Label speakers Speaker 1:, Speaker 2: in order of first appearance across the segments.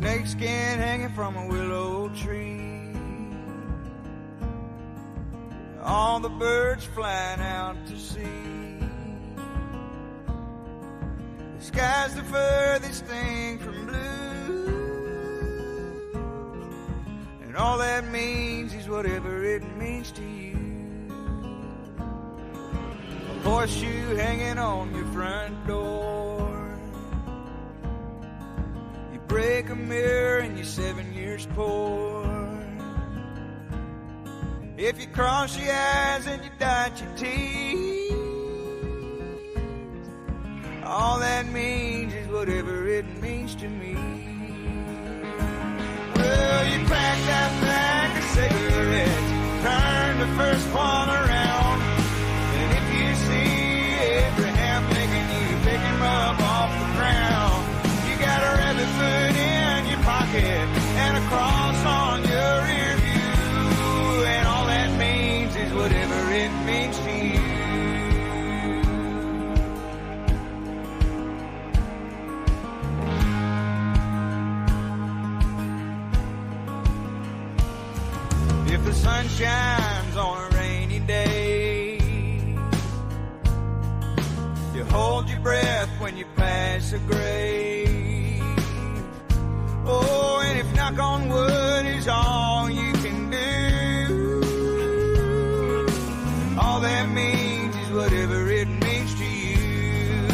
Speaker 1: snakeskin hanging from a willow tree. All the birds flying out to sea. The sky's the furthest thing from blue, and all that means is whatever it means to you. A horseshoe hanging on your front door. You break a mirror and you're 7 years poor. If you cross your eyes and you dot your T's, all that means is whatever it means to me. Well, you crack that pack of cigarettes, turn the first one around, and if you see Abraham Lincoln, you pick him up off the ground. You got a rabbit foot in your pocket and a cross on your rear view, and all that means is whatever it means to you. If the sun shines on a rainy day, you hold your breath when you pass a grave. Oh, and if knock on wood is all you can do, all that means is whatever it means to you.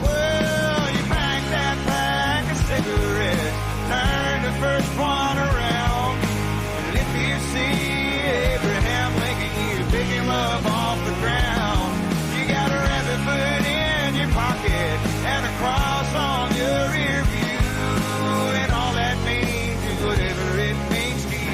Speaker 1: Well, you pack that pack of cigarettes, turn the first one around, and if you see Abraham Lincoln, you pick him up off the ground. You got a rabbit foot in your pocket and a cross on your rear view, and all that means is whatever it means to you.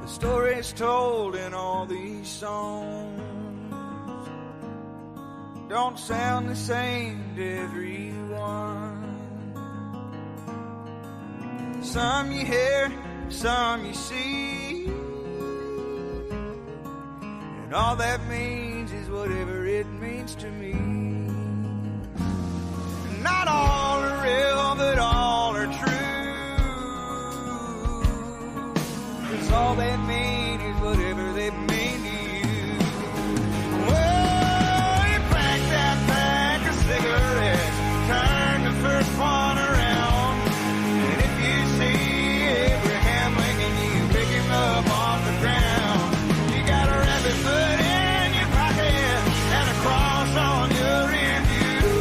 Speaker 1: The stories told in all these songs don't sound the same to everyone. Some you hear, some you see, and all that means is whatever it means to me. Not all are real, but all are true. All they mean is whatever they mean to you. Well, you crack that pack of cigarettes, turn the first one around, and if you see Abraham Lincoln, you pick him up off the ground. You got a rabbit foot in your pocket and a cross on your rear view,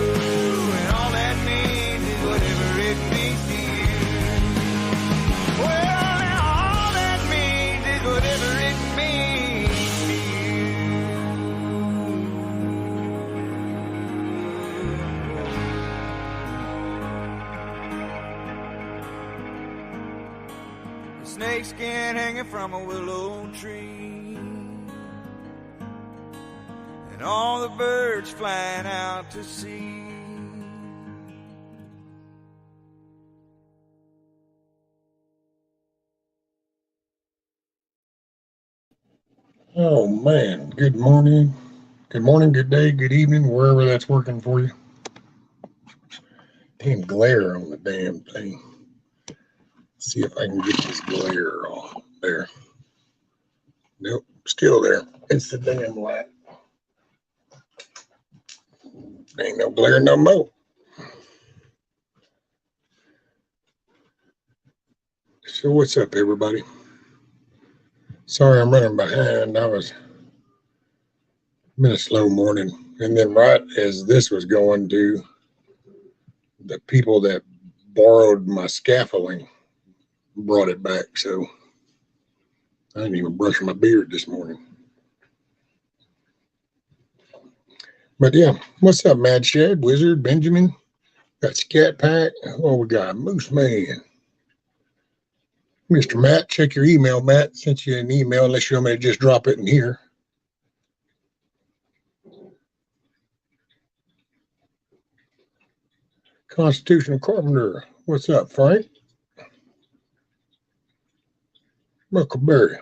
Speaker 1: and all that means is whatever it means to you. Well, whatever it means to you. A snakeskin hanging from a willow tree, and all the birds flying out to sea.
Speaker 2: Oh man, good morning, good day, good evening, wherever that's working for you. Damn glare on the damn thing. Let's see if I can get this glare off there. Nope, still there. It's the damn light. Ain't no glare no more. So what's up, everybody? Sorry, I'm running behind. Been a slow morning. And then right as this was going to, the people that borrowed my scaffolding brought it back. So I didn't even brush my beard this morning. But yeah, what's up, Mad Shed, Wizard, Benjamin? Got Scat Pack. Oh, we got Moose Man. Mr. Matt, check your email. Matt sent you an email unless you want me to just drop it in here. Constitutional Carpenter. What's up, Frank? Muckleberry.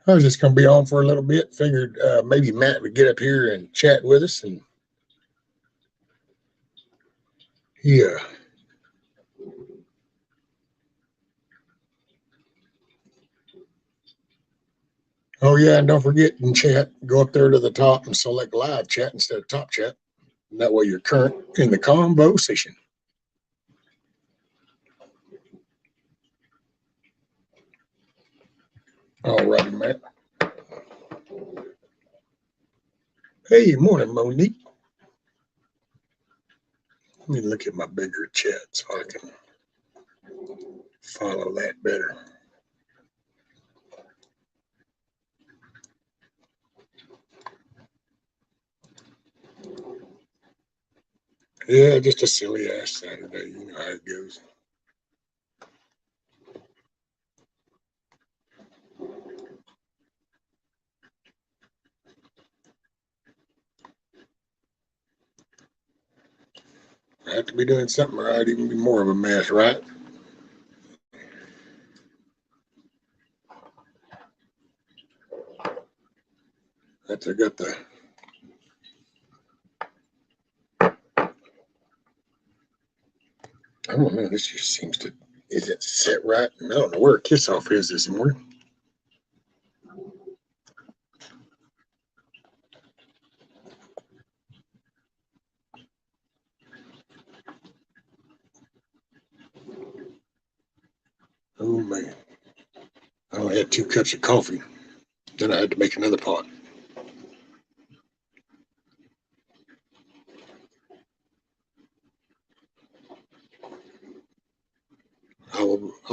Speaker 2: I was just going to be on for a little bit. Figured maybe Matt would get up here and chat with us. And yeah. Oh, yeah. And don't forget in chat, go up there to the top and select live chat instead of top chat. And that way you're current in the conversation. All righty, Matt. Hey, morning, Monique. Let me look at my bigger chat so I can follow that better. Yeah, just a silly ass Saturday. You know how it goes. I have to be doing something or I'd even be more of a mess, right? That's I got the I don't know, this just seems to is it set right? I don't know where kiss off is this morning. Oh man. I only had 2 cups of coffee. Then I had to make another pot. I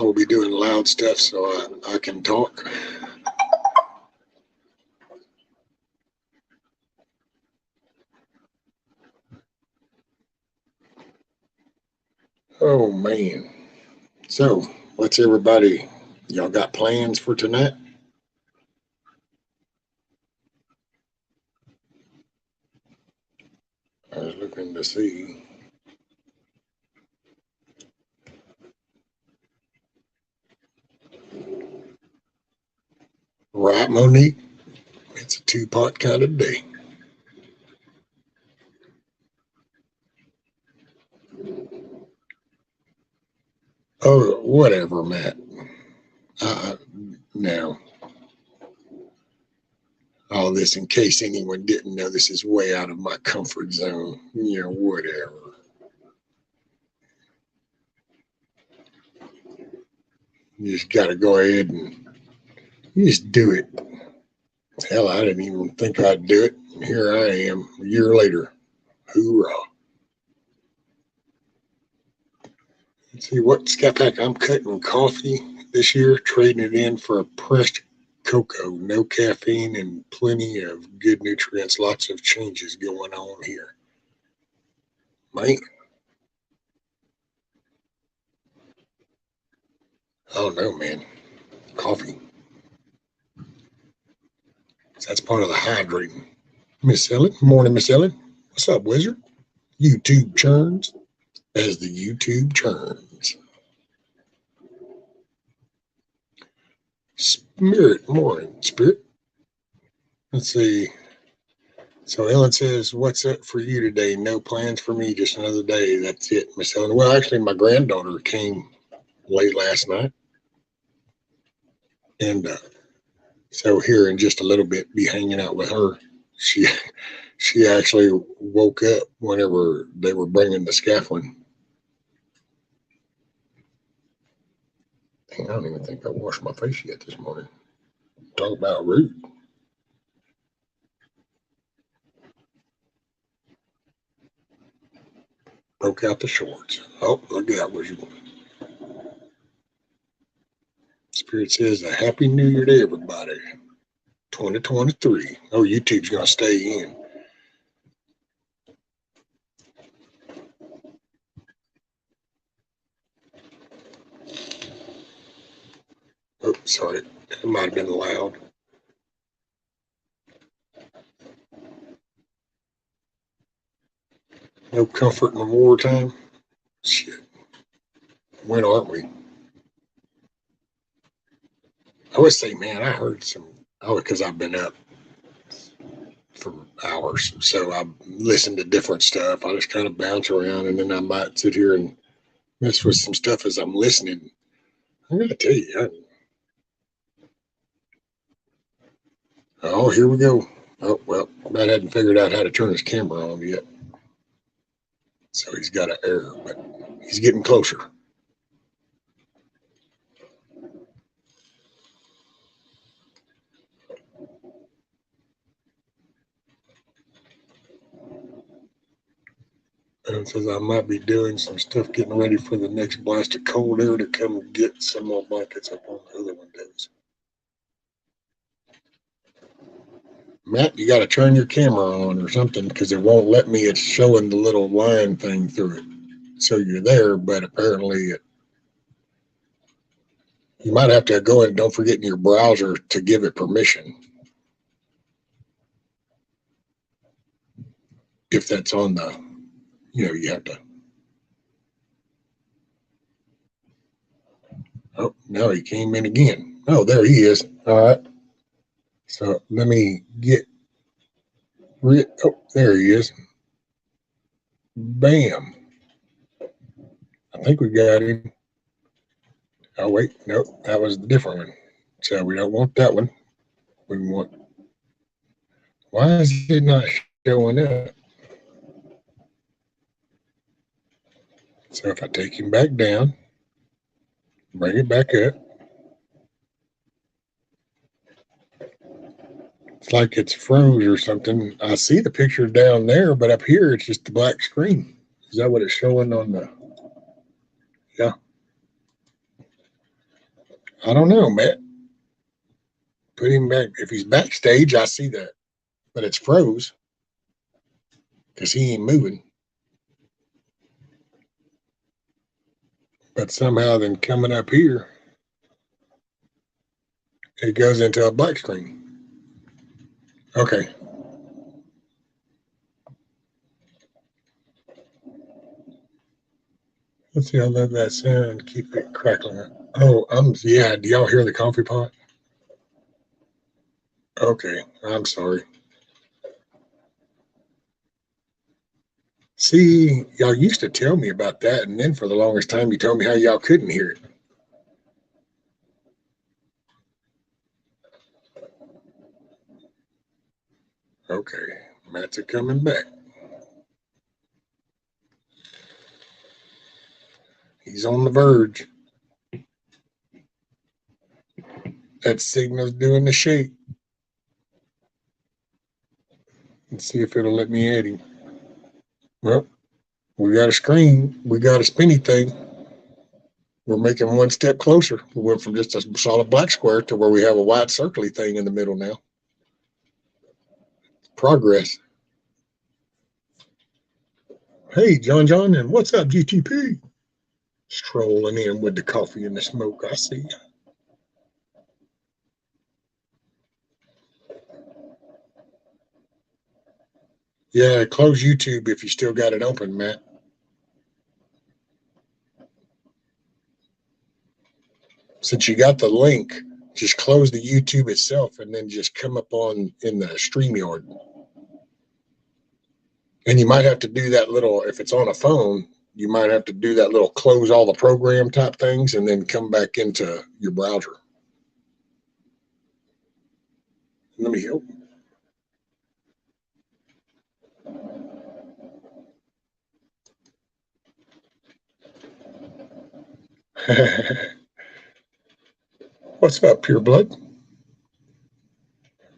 Speaker 2: will be doing loud stuff so I can talk. Oh man. So what's everybody? Y'all got plans for tonight? I was looking to see. Right, Monique? It's a 2-pot kind of day. Oh, whatever, Matt. Now, all this in case anyone didn't know, this is way out of my comfort zone. You know, whatever. You just got to go ahead and you just do it. Hell, I didn't even think I'd do it. And here I am a year later. Hoorah. Let's see what Scat Pack. I'm cutting coffee this year, trading it in for a pressed cocoa. No caffeine and plenty of good nutrients. Lots of changes going on here. Man. I don't know, man. Coffee. That's part of the hydrating. Miss Ellen. Morning, Miss Ellen. What's up, wizard? YouTube churns as the YouTube churns. Spirit, morning, Spirit. Let's see. So Ellen says, what's up for you today? No plans for me, just another day. That's it, Miss Ellen. Well, actually, my granddaughter came late last night. And so here in just a little bit, be hanging out with her. She actually woke up whenever they were bringing the scaffolding. Dang, I don't even think I washed my face yet this morning. Talk about rude. Broke out the shorts. Oh, look at that, wizard. Spirit says a happy new year to everybody. 2023. Oh, YouTube's going to stay in. Oh, sorry. It might have been loud. No comfort in the wartime. Shit. When aren't we? I always say, man, I heard some. Oh, because I've been up for hours, so I listen to different stuff. I just kind of bounce around, and then I might sit here and mess with some stuff as I'm listening. I'm gonna tell you. Oh, here we go. Oh well, Matt hadn't figured out how to turn his camera on yet, so he's got an error, but he's getting closer. And says I might be doing some stuff getting ready for the next blast of cold air to come get some more blankets up on the other windows. Matt, you got to turn your camera on or something because it won't let me. It's showing the little line thing through it. So you're there, but apparently you might have to go in and don't forget in your browser to give it permission. If that's on the, you have to. Oh, now he came in again. Oh, there he is. All right. So let me get rid. Oh, there he is. Bam. I think we got him. Oh, wait. Nope. That was the different one. So we don't want that one. We want. Why is it not showing up? So if I take him back down, bring it back up, it's like it's froze or something. I see the picture down there, but up here it's just the black screen. Is that what it's showing on the? Yeah. I don't know, Matt. Put him back. If he's backstage, I see that, but it's froze because he ain't moving. But somehow, then coming up here, it goes into a black screen. Okay. Let's see. I love that sound. Keep it crackling. Oh, yeah. Do y'all hear the coffee pot? Okay. I'm sorry. See, y'all used to tell me about that, and then for the longest time, you told me how y'all couldn't hear it. Okay, Matt's coming back. He's on the verge. That signal's doing the shake. Let's see if it'll let me add him. Well, we got a screen. We got a spinny thing. We're making one step closer. We went from just a solid black square to where we have a white circly thing in the middle now. Progress. Hey, John, and what's up, GTP? Strolling in with the coffee and the smoke. I see. Yeah, close YouTube if you still got it open, Matt. Since you got the link, just close the YouTube itself and then just come up on in the StreamYard. And you might have to do that little, if it's on a phone, you might have to do that little close all the program type things and then come back into your browser. Let me help. What's up, Pure Blood?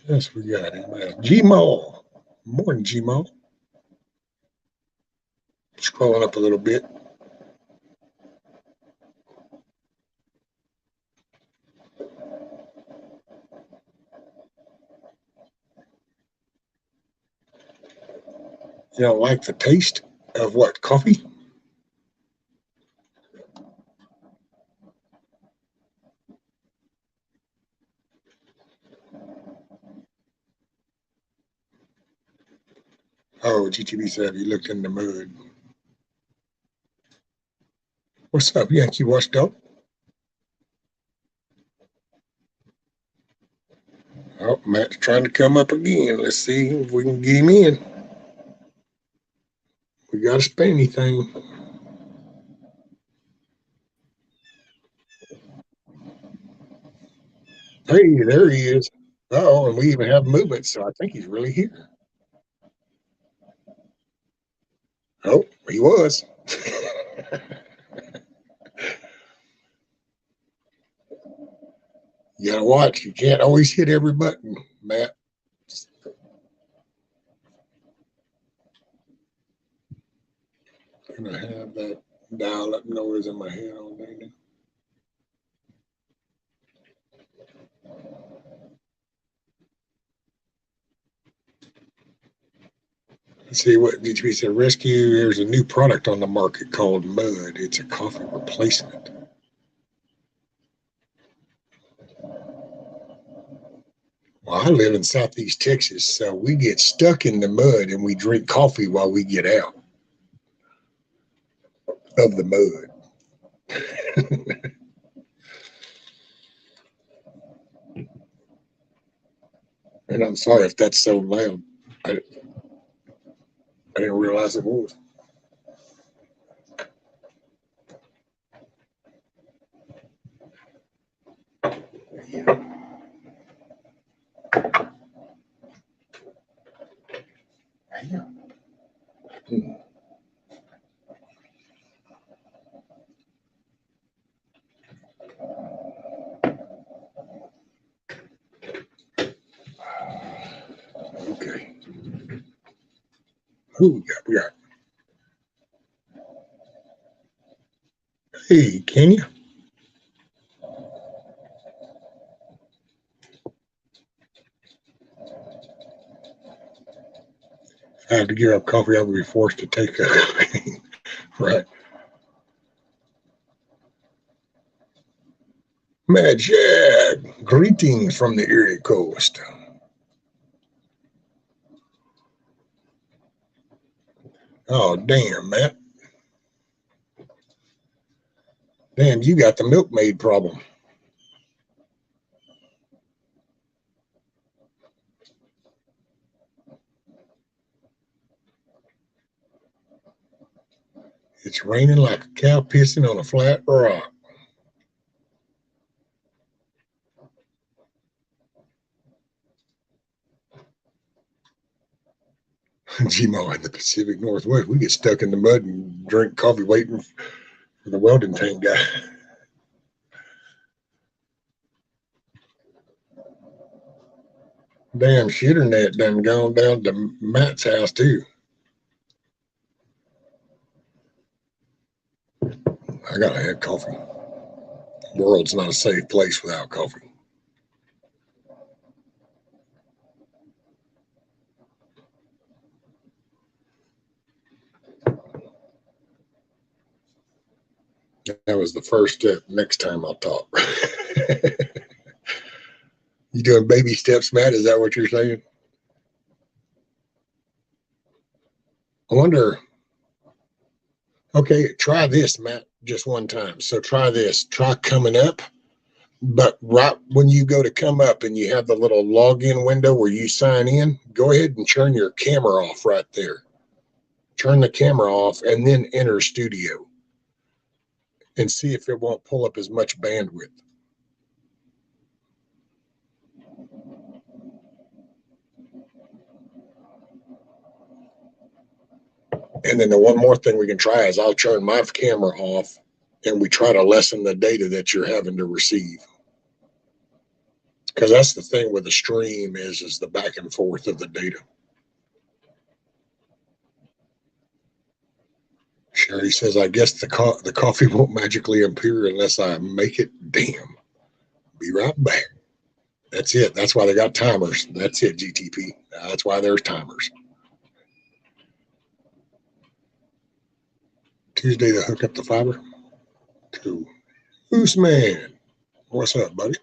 Speaker 2: Yes, we got him. G-Mall. Morning, G-Mall. Scrolling up a little bit. You don't like the taste of what? Coffee? Oh, GTB said he looked in the mud. What's up, Yankee Watchdog? Oh, Matt's trying to come up again. Let's see if we can get him in. We got a spinny thing. Hey, there he is. Oh, and we even have movement, so I think he's really here. Oh, he was. You gotta watch. You can't always hit every button, Matt. Gonna have that dial up noise in my head all day now. Let's see what DTP said. Rescue. There's a new product on the market called Mud. It's a coffee replacement. Well, I live in Southeast Texas, so we get stuck in the mud and we drink coffee while we get out of the mud. And I'm sorry if that's so loud. I didn't realize it was. Okay. Who we got? We got. Hey, Kenya. I had to give up coffee. I would be forced to take a right. Magic. Greetings from the Erie Coast. Oh, damn, Matt. Damn, you got the milkmaid problem. It's raining like a cow pissing on a flat rock. Gmo in the Pacific Northwest. We get stuck in the mud and drink coffee waiting for the welding tank guy. Damn shitter net done gone down to Matt's house too. I gotta have coffee. The world's not a safe place without coffee. That was the first step. Next time I'll talk. You doing baby steps, Matt? Is that what you're saying? I wonder. Okay, try this, Matt, just one time. So try this. Try coming up, but right when you go to come up and you have the little login window where you sign in, go ahead and turn your camera off right there. Turn the camera off and then enter studio and see if it won't pull up as much bandwidth. And then the one more thing we can try is I'll turn my camera off and we try to lessen the data that you're having to receive. Because that's the thing with the stream is the back and forth of the data. Sherry says, I guess the coffee won't magically appear unless I make it. Damn. Be right back. That's it. That's why they got timers. That's it, GTP. That's why there's timers. Tuesday to hook up the fiber. Cool. Usman. What's up, buddy?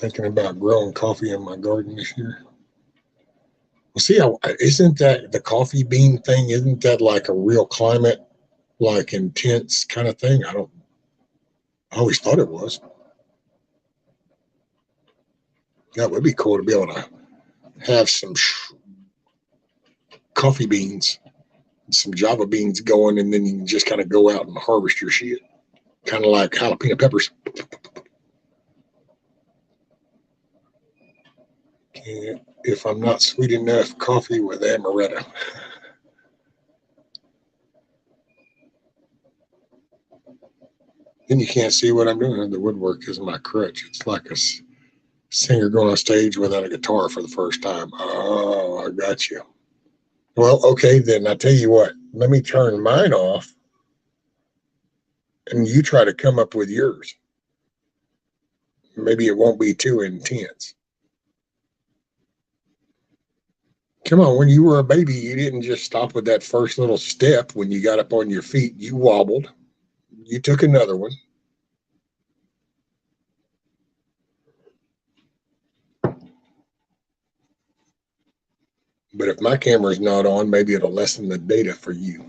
Speaker 2: Thinking about growing coffee in my garden this year. Well, see, isn't that the coffee bean thing? Isn't that like a real climate, like intense kind of thing? I always thought it was. That would be cool to be able to have some coffee beans, some Java beans going, and then you can just kind of go out and harvest your shit. Kind of like jalapeno peppers. If I'm not sweet enough, coffee with amaretto. Then you can't see what I'm doing. The woodwork is my crutch. It's like a singer going on stage without a guitar for the first time. Oh, I got you. Well, okay, then I tell you what. Let me turn mine off, and you try to come up with yours. Maybe it won't be too intense. Come on, when you were a baby, you didn't just stop with that first little step when you got up on your feet. You wobbled. You took another one. But if my camera's not on, maybe it'll lessen the data for you.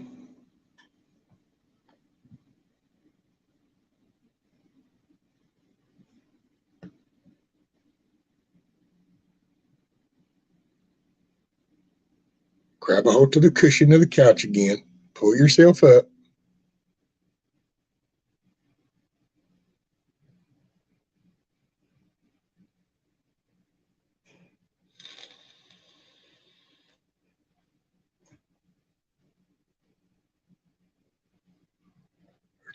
Speaker 2: Grab a hold to the cushion of the couch again. Pull yourself up.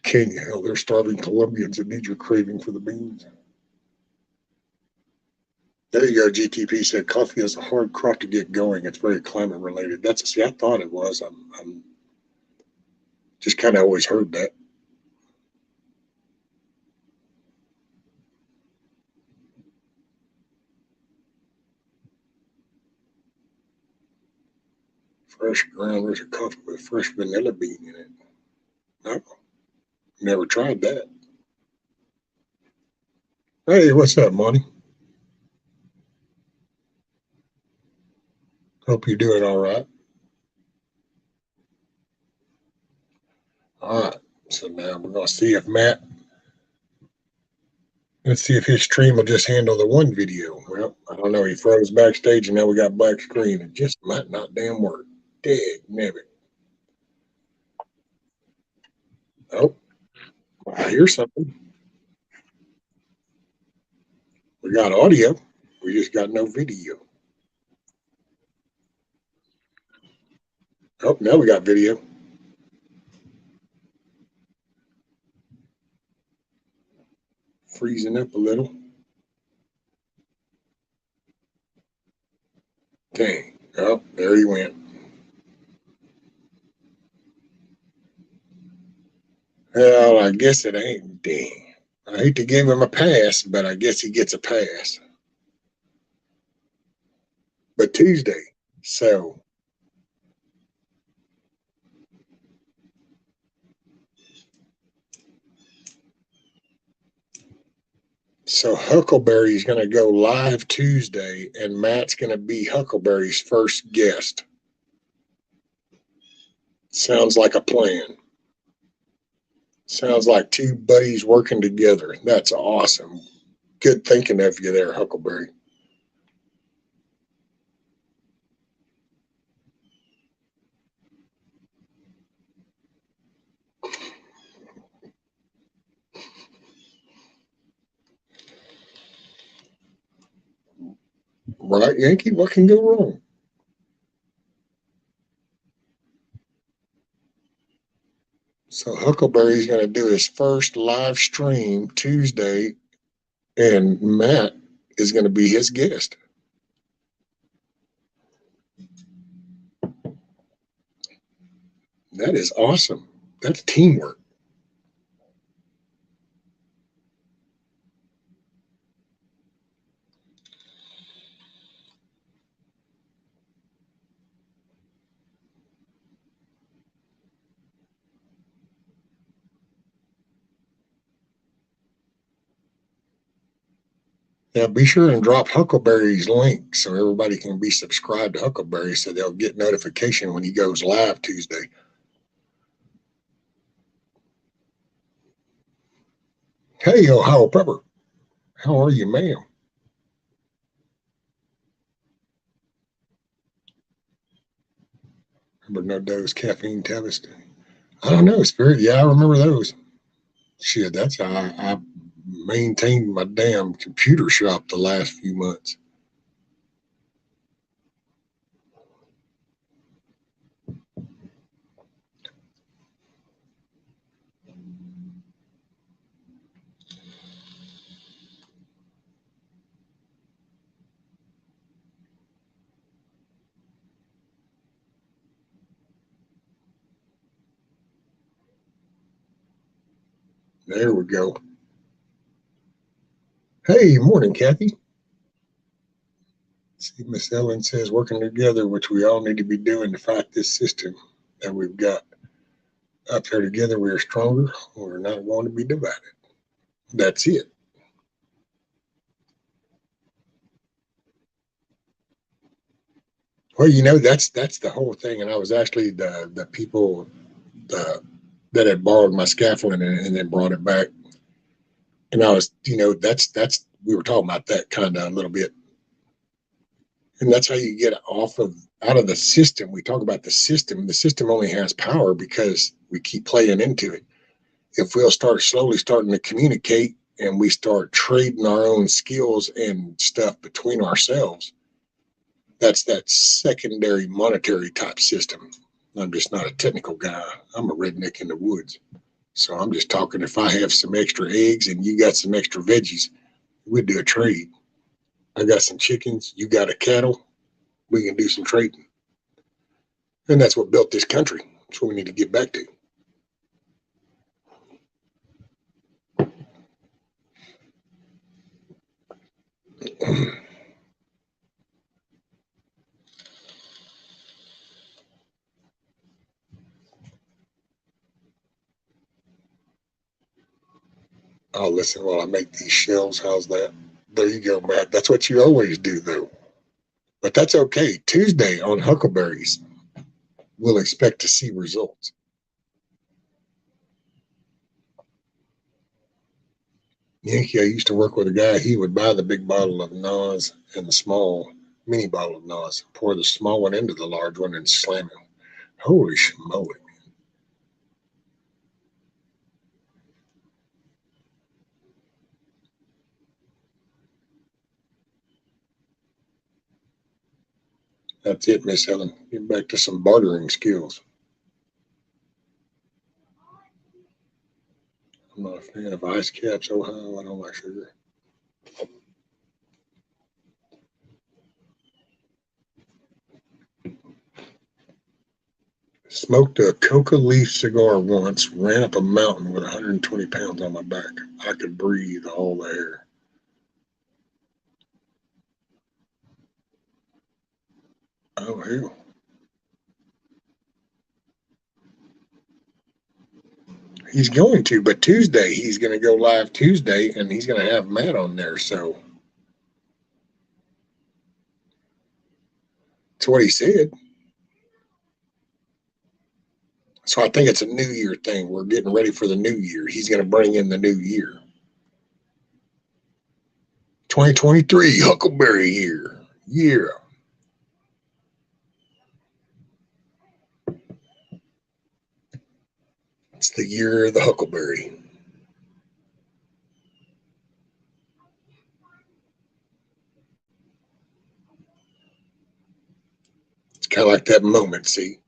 Speaker 2: Kenya, hell, they're starving Colombians that need your craving for the beans. There you go. GTP said coffee is a hard crop to get going. It's very climate related. See, I thought it was. I'm just kind of always heard that. Fresh ground roasted coffee with fresh vanilla bean in it. No, never tried that. Hey, what's up, Monty? Hope you're doing all right. All right. So now we're going to see if let's see if his stream will just handle the one video. Well, I don't know. He froze backstage and now we got black screen. It just might not damn work. Dead nabbit. Oh, I hear something. We got audio. We just got no video. Oh, now we got video. Freezing up a little. Dang. Oh, there he went. Well, I guess it ain't. Dang. I hate to give him a pass, but I guess he gets a pass. But Tuesday. So Huckleberry's going to go live Tuesday, and Matt's going to be Huckleberry's first guest. Sounds like a plan. Sounds like two buddies working together. That's awesome. Good thinking of you there, Huckleberry. Right, Yankee? What can go wrong? So Huckleberry's going to do his first live stream Tuesday, and Matt is going to be his guest. That is awesome. That's teamwork. Now be sure and drop Huckleberry's link so everybody can be subscribed to Huckleberry so they'll get notification when he goes live Tuesday. Hey, Ohio Pepper. How are you, ma'am? Remember no dose caffeine tablets? I don't know, Spirit. Yeah, I remember those. Shit, that's how I maintained my damn computer shop the last few months. There we go. Hey, morning, Kathy. See, Miss Ellen says working together, which we all need to be doing to fight this system that we've got. Up there together, we are stronger. We're not going to be divided. That's it. Well, that's the whole thing. And I was actually the people that had borrowed my scaffolding and then brought it back. And I was, that's we were talking about that kind of a little bit. And that's how you get out of the system. We talk about the system. The system only has power because we keep playing into it. If we'll start slowly starting to communicate and we start trading our own skills and stuff between ourselves, that's that secondary monetary type system. I'm just not a technical guy. I'm a redneck in the woods. So I'm just talking, if I have some extra eggs and you got some extra veggies, we'd do a trade. I got some chickens, you got a cattle, we can do some trading. And that's what built this country. That's what we need to get back to. Oh, listen while I make these shells. How's that? There you go, Matt. That's what you always do, though. But that's okay. Tuesday on Huckleberries, we'll expect to see results. Yankee, I used to work with a guy. He would buy the big bottle of NOS and the small mini bottle of NOS, pour the small one into the large one, and slam it. Holy schmoly. That's it, Miss Helen. Get back to some bartering skills. I'm not a fan of ice caps, Ohio. I don't like sugar. Smoked a coca leaf cigar once, ran up a mountain with 120 pounds on my back. I could breathe all the air. Oh, hell. He's going to, but Tuesday, he's going to go live Tuesday, and he's going to have Matt on there. So that's what he said. So I think it's a New Year thing. We're getting ready for the New Year. He's going to bring in the New Year. 2023 Huckleberry year. Yeah. It's the year of the Huckleberry. It's kind of like that moment, see?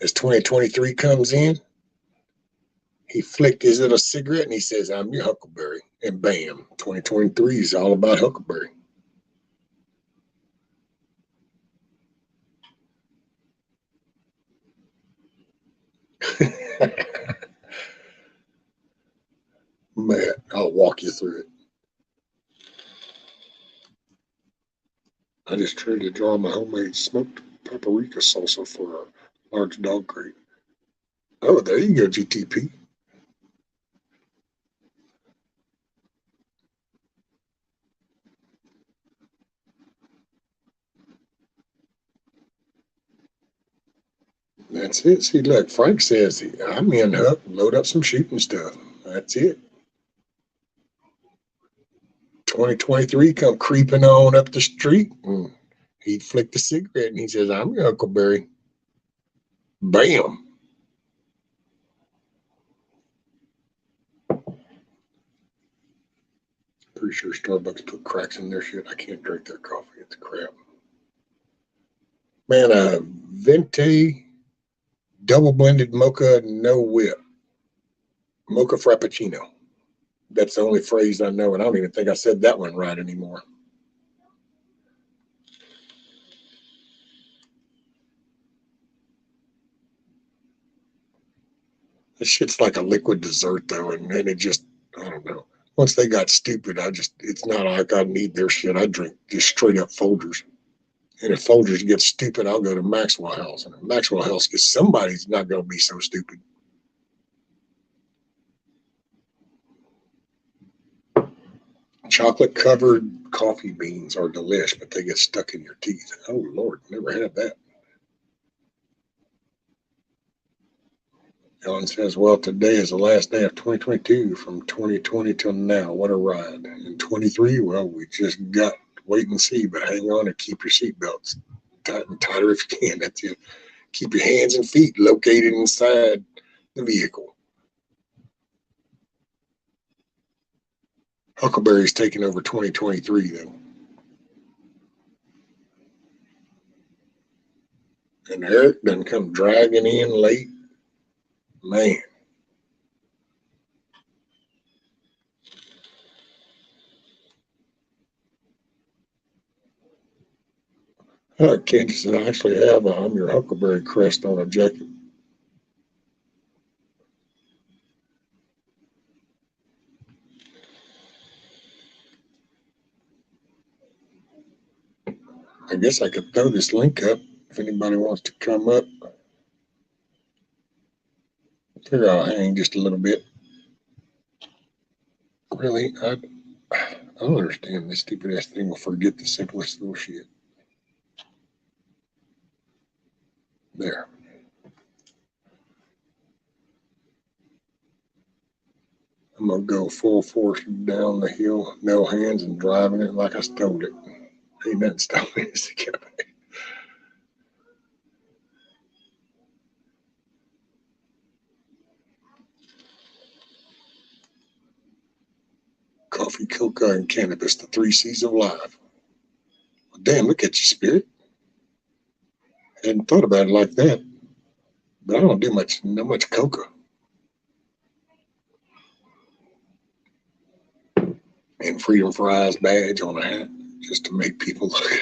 Speaker 2: As 2023 comes in, he flicked his little cigarette and he says, I'm your Huckleberry. And bam, 2023 is all about Huckleberry. Matt, I'll walk you through it. I just traded a jar of my homemade smoked paprika salsa for a large dog crate. Oh, there you go, GTP. That's it. See, look, Frank says, I'm in Huck, load up some shooting stuff. That's it. 2023 come creeping on up the street, and he flicked a cigarette, and he says, I'm your Huckleberry. Bam. Pretty sure Starbucks put cracks in their shit. I can't drink their coffee. It's crap. Man, Venti double blended mocha no whip. Mocha frappuccino. That's the only phrase I know, and I don't even think I said that one right anymore. This shit's like a liquid dessert, though, and it just, I don't know. Once they got stupid, it's not like I need their shit. I drink just straight up Folgers. And if Folgers get stupid, I'll go to Maxwell House. And if Maxwell House gets, somebody's not going to be so stupid. Chocolate covered coffee beans are delish, but they get stuck in your teeth. Oh, Lord, never had that. Ellen says, well, today is the last day of 2022 from 2020 till now. What a ride. In 23, well, we just got wait and see, but hang on and keep your seatbelts tight and tighter if you can. That's it. Keep your hands and feet located inside the vehicle. Huckleberry's taking over 2023, though. And Eric done come dragging in late. Man. Kansas, I actually have a I'm your Huckleberry crest on a jacket. I guess I could throw this link up if anybody wants to come up. I figure I'll hang just a little bit. Really, I don't understand. This stupid ass thing will forget the simplest little shit. There. I'm gonna go full force down the hill, no hands, and driving it like I stole it. Ain't nothing stolen. It's the cafe. Coffee, coca, and cannabis, the 3 C's of life. Well, damn, look at you, Spirit. Hadn't thought about it like that. But I don't do not much coca. And Freedom Fries badge on a hat just to make people look.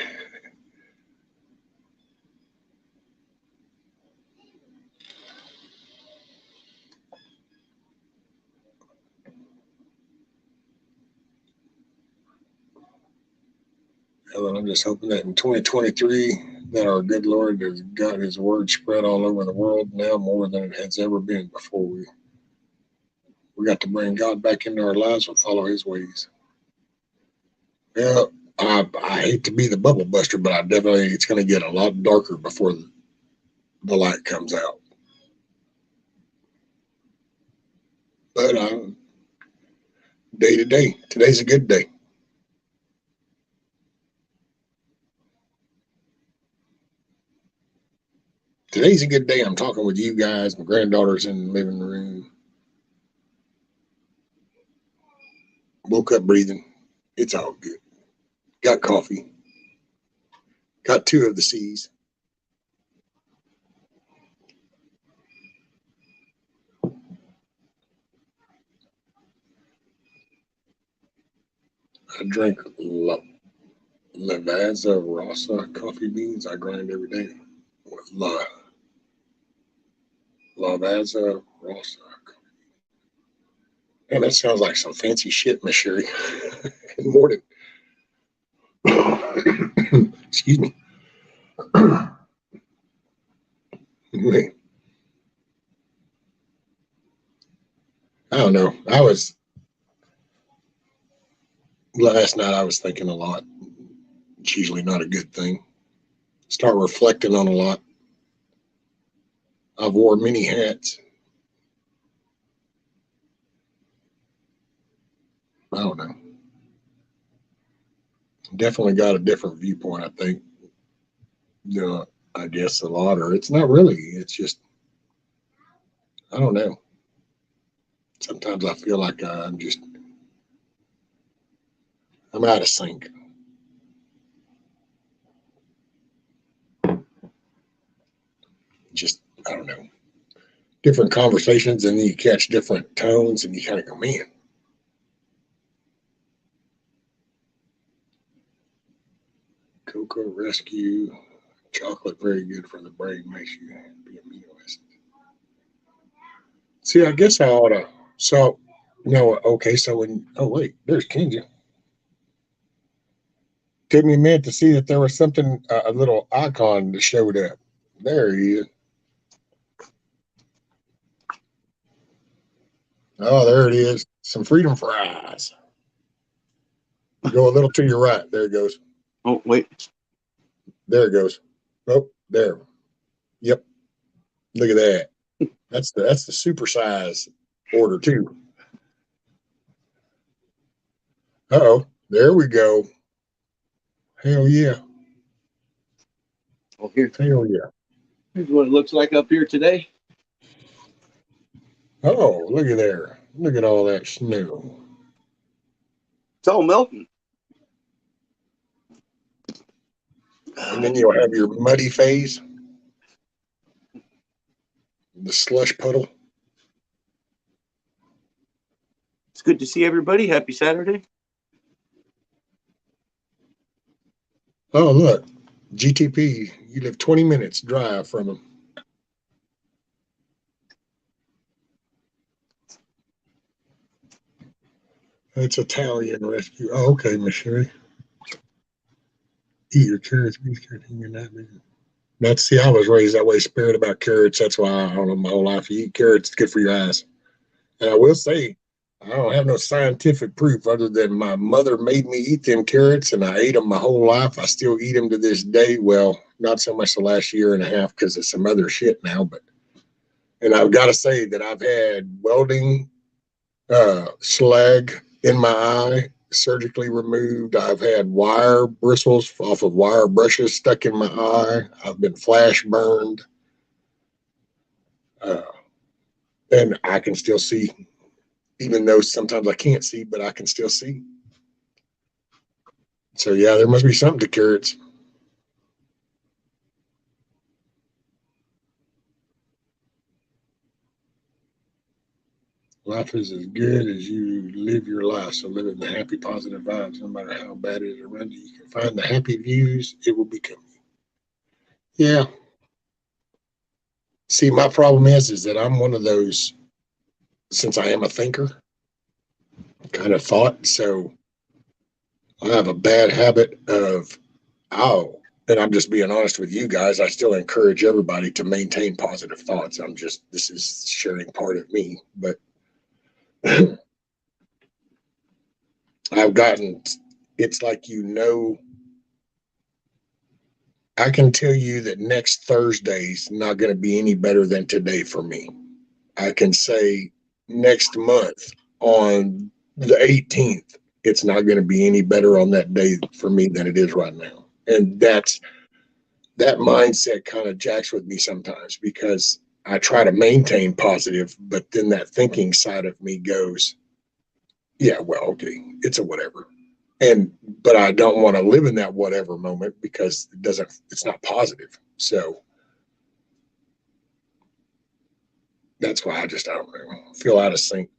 Speaker 2: Ellen, I'm just hoping that in 2023 that our good Lord has got his word spread all over the world now more than it has ever been before. We got to bring God back into our lives and follow his ways. Yeah, I hate to be the bubble buster, but it's going to get a lot darker before the light comes out. But day to day, today's a good day. Today's a good day. I'm talking with you guys. My granddaughter's in the living room. Woke up breathing. It's all good. Got coffee. Got 2 of the C's. I drink Lavazza Rossa coffee beans. I grind every day with Lavazza Rossa. Man, that sounds like some fancy shit, Miss Sherry. Good morning. Excuse me. I don't know. Last night I was thinking a lot. It's usually not a good thing. Start reflecting on a lot. I've worn many hats. I don't know. Definitely got a different viewpoint, I think. I guess a lot, or it's not really. It's just, I don't know. Sometimes I feel like I'm out of sync. Just, I don't know. Different conversations, and then you catch different tones, and you kind of go, man. Cocoa Rescue chocolate, very good for the brain, makes you be amino acids. See, I guess I ought to. So, no, okay. So when, oh wait, there's Kenya. Took me a minute to see that there was something, a little icon that showed up. There he is. Oh, there it is. Some freedom fries. Go a little to your right. There it goes.
Speaker 3: Oh, wait.
Speaker 2: There it goes. Oh, there. Yep. Look at that. That's the super size order too. Uh-oh. There we go. Hell yeah.
Speaker 3: Oh, here.
Speaker 2: Hell yeah.
Speaker 3: Here's what it looks like up here today.
Speaker 2: Oh, look at there. Look at all that snow.
Speaker 3: It's all melting.
Speaker 2: And then you'll have your muddy phase. The slush puddle.
Speaker 3: It's good to see everybody. Happy Saturday.
Speaker 2: Oh, look. GTP. You live 20 minutes drive from them. It's Italian rescue. Oh, okay, Miss Sherry. Eat your carrots, beef carrots, and you're not big. That's, see, I was raised that way, spirit about carrots. That's why I don't know my whole life. You eat carrots, it's good for your eyes. And I will say, I don't have no scientific proof other than my mother made me eat them carrots, and I ate them my whole life. I still eat them to this day. Well, not so much the last year and a half because of some other shit now, but, and I've got to say that I've had welding slag in my eye, surgically removed. I've had wire bristles off of wire brushes stuck in my eye. I've been flash burned. And I can still see, even though sometimes I can't see, but I can still see. So yeah, there must be something to carrots. Life is as good as you live your life. So live in the happy, positive vibes, no matter how bad it is around you. You can find the happy views, it will become you. Yeah. See, my problem is that I'm one of those, since I am a thinker, kind of thought. So I have a bad habit of, and I'm just being honest with you guys, I still encourage everybody to maintain positive thoughts. This is sharing part of me, but I've gotten, it's like, I can tell you that next Thursday's not going to be any better than today for me. I can say next month on the 18th, it's not going to be any better on that day for me than it is right now. And that mindset kind of jacks with me sometimes because I try to maintain positive, but then that thinking side of me goes, yeah, well, okay, it's a whatever. But I don't want to live in that whatever moment because it's not positive. So that's why I don't know, feel out of sync.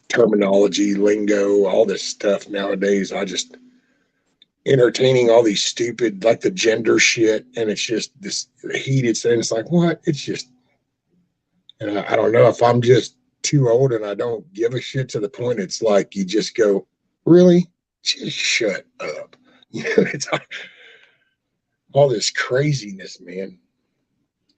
Speaker 2: Terminology, lingo, all this stuff nowadays, entertaining all these stupid, like the gender shit, and it's just this heated thing. It's like, what? It's just, and I don't know if I'm just too old and I don't give a shit to the point it's like you just go, really? Just shut up. It's all this craziness, man.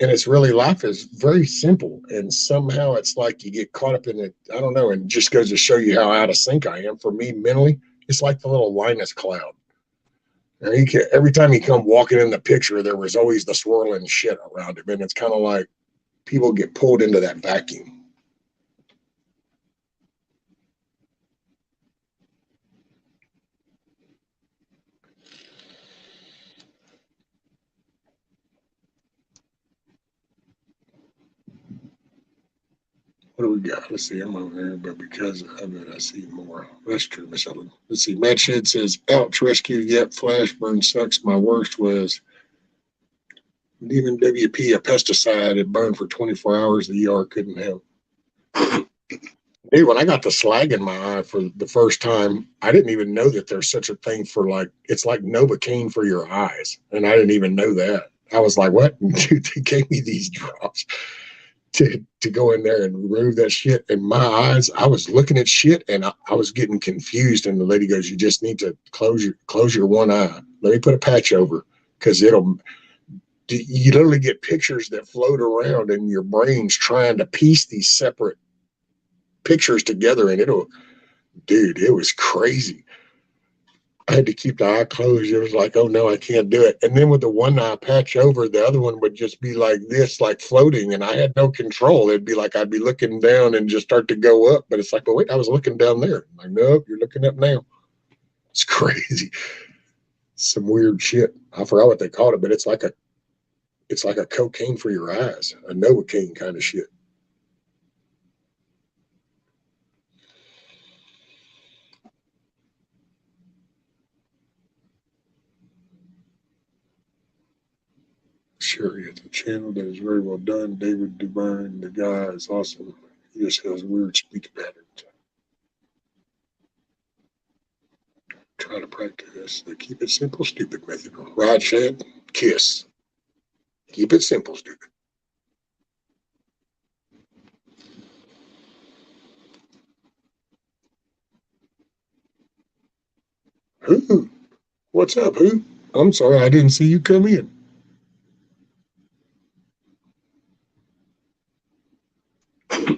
Speaker 2: And it's really, life is very simple. And somehow it's like you get caught up in it. I don't know. And it just goes to show you how out of sync I am. For me, mentally, it's like the little Linus cloud. And every time he come walking in the picture, there was always the swirling shit around him. And it's kind of like people get pulled into that vacuum. What do we got? Let's see. I'm over here, but because of it, I see more. That's true, Miss Ellen. Let's see. Matt Shed says, ouch, rescue, yep, flash burn sucks. My worst was leaving WP, a pesticide. It burned for 24 hours. The ER couldn't help. Dude, when I got the slag in my eye for the first time, I didn't even know that there's such a thing for it's like Novocaine for your eyes. And I didn't even know that. I was like, what? Dude, they gave me these drops to go in there and remove that shit. And my eyes, I was looking at shit and I was getting confused. And the lady goes, you just need to close your one eye. Let me put a patch over, because you literally get pictures that float around and your brain's trying to piece these separate pictures together, and dude, it was crazy. I had to keep the eye closed. It was like, oh no, I can't do it. And then with the one eye patch over, the other one would just be like this, like floating, and I had no control. It'd be like I'd be looking down and just start to go up, but it's like, well, wait, I was looking down there. I'm like, nope, you're looking up now. It's crazy. Some weird shit. I forgot what they called it, but it's like a cocaine for your eyes, a Novocaine kind of shit. Sure, it's a channel that is very well done. David Duverne, the guy is awesome. He just has weird speech patterns. Try to practice the keep it simple, stupid method. Rod said, KISS. Keep it simple, stupid. Who? What's up, who? I'm sorry, I didn't see you come in.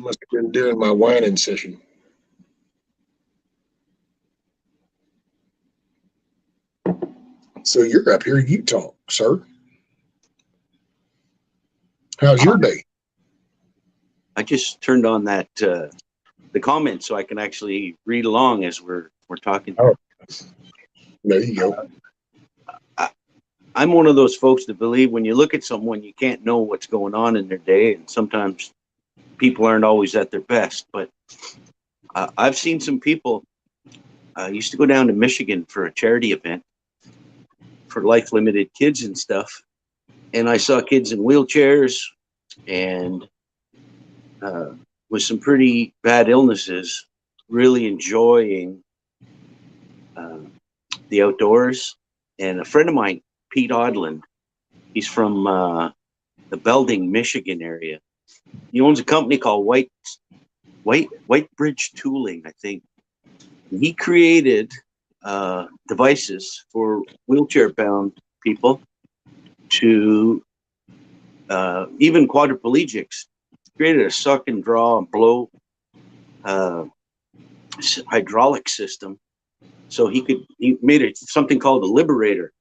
Speaker 2: Must have been during my whining session. So you're up here, you talk, sir. How's your day?
Speaker 3: I just turned on that the comments so I can actually read along as we're talking.
Speaker 2: Oh, there you go.
Speaker 3: I'm one of those folks that believe when you look at someone, you can't know what's going on in their day, and sometimes people aren't always at their best. But I've seen some people. I used to go down to Michigan for a charity event for life limited kids and stuff, and I saw kids in wheelchairs and with some pretty bad illnesses really enjoying the outdoors. And a friend of mine, Pete Odland, he's from the Belding, Michigan area. He owns a company called White Bridge Tooling, I think. And he created devices for wheelchair-bound people to even quadriplegics. Created a suck and draw and blow hydraulic system, so he made something called a Liberator.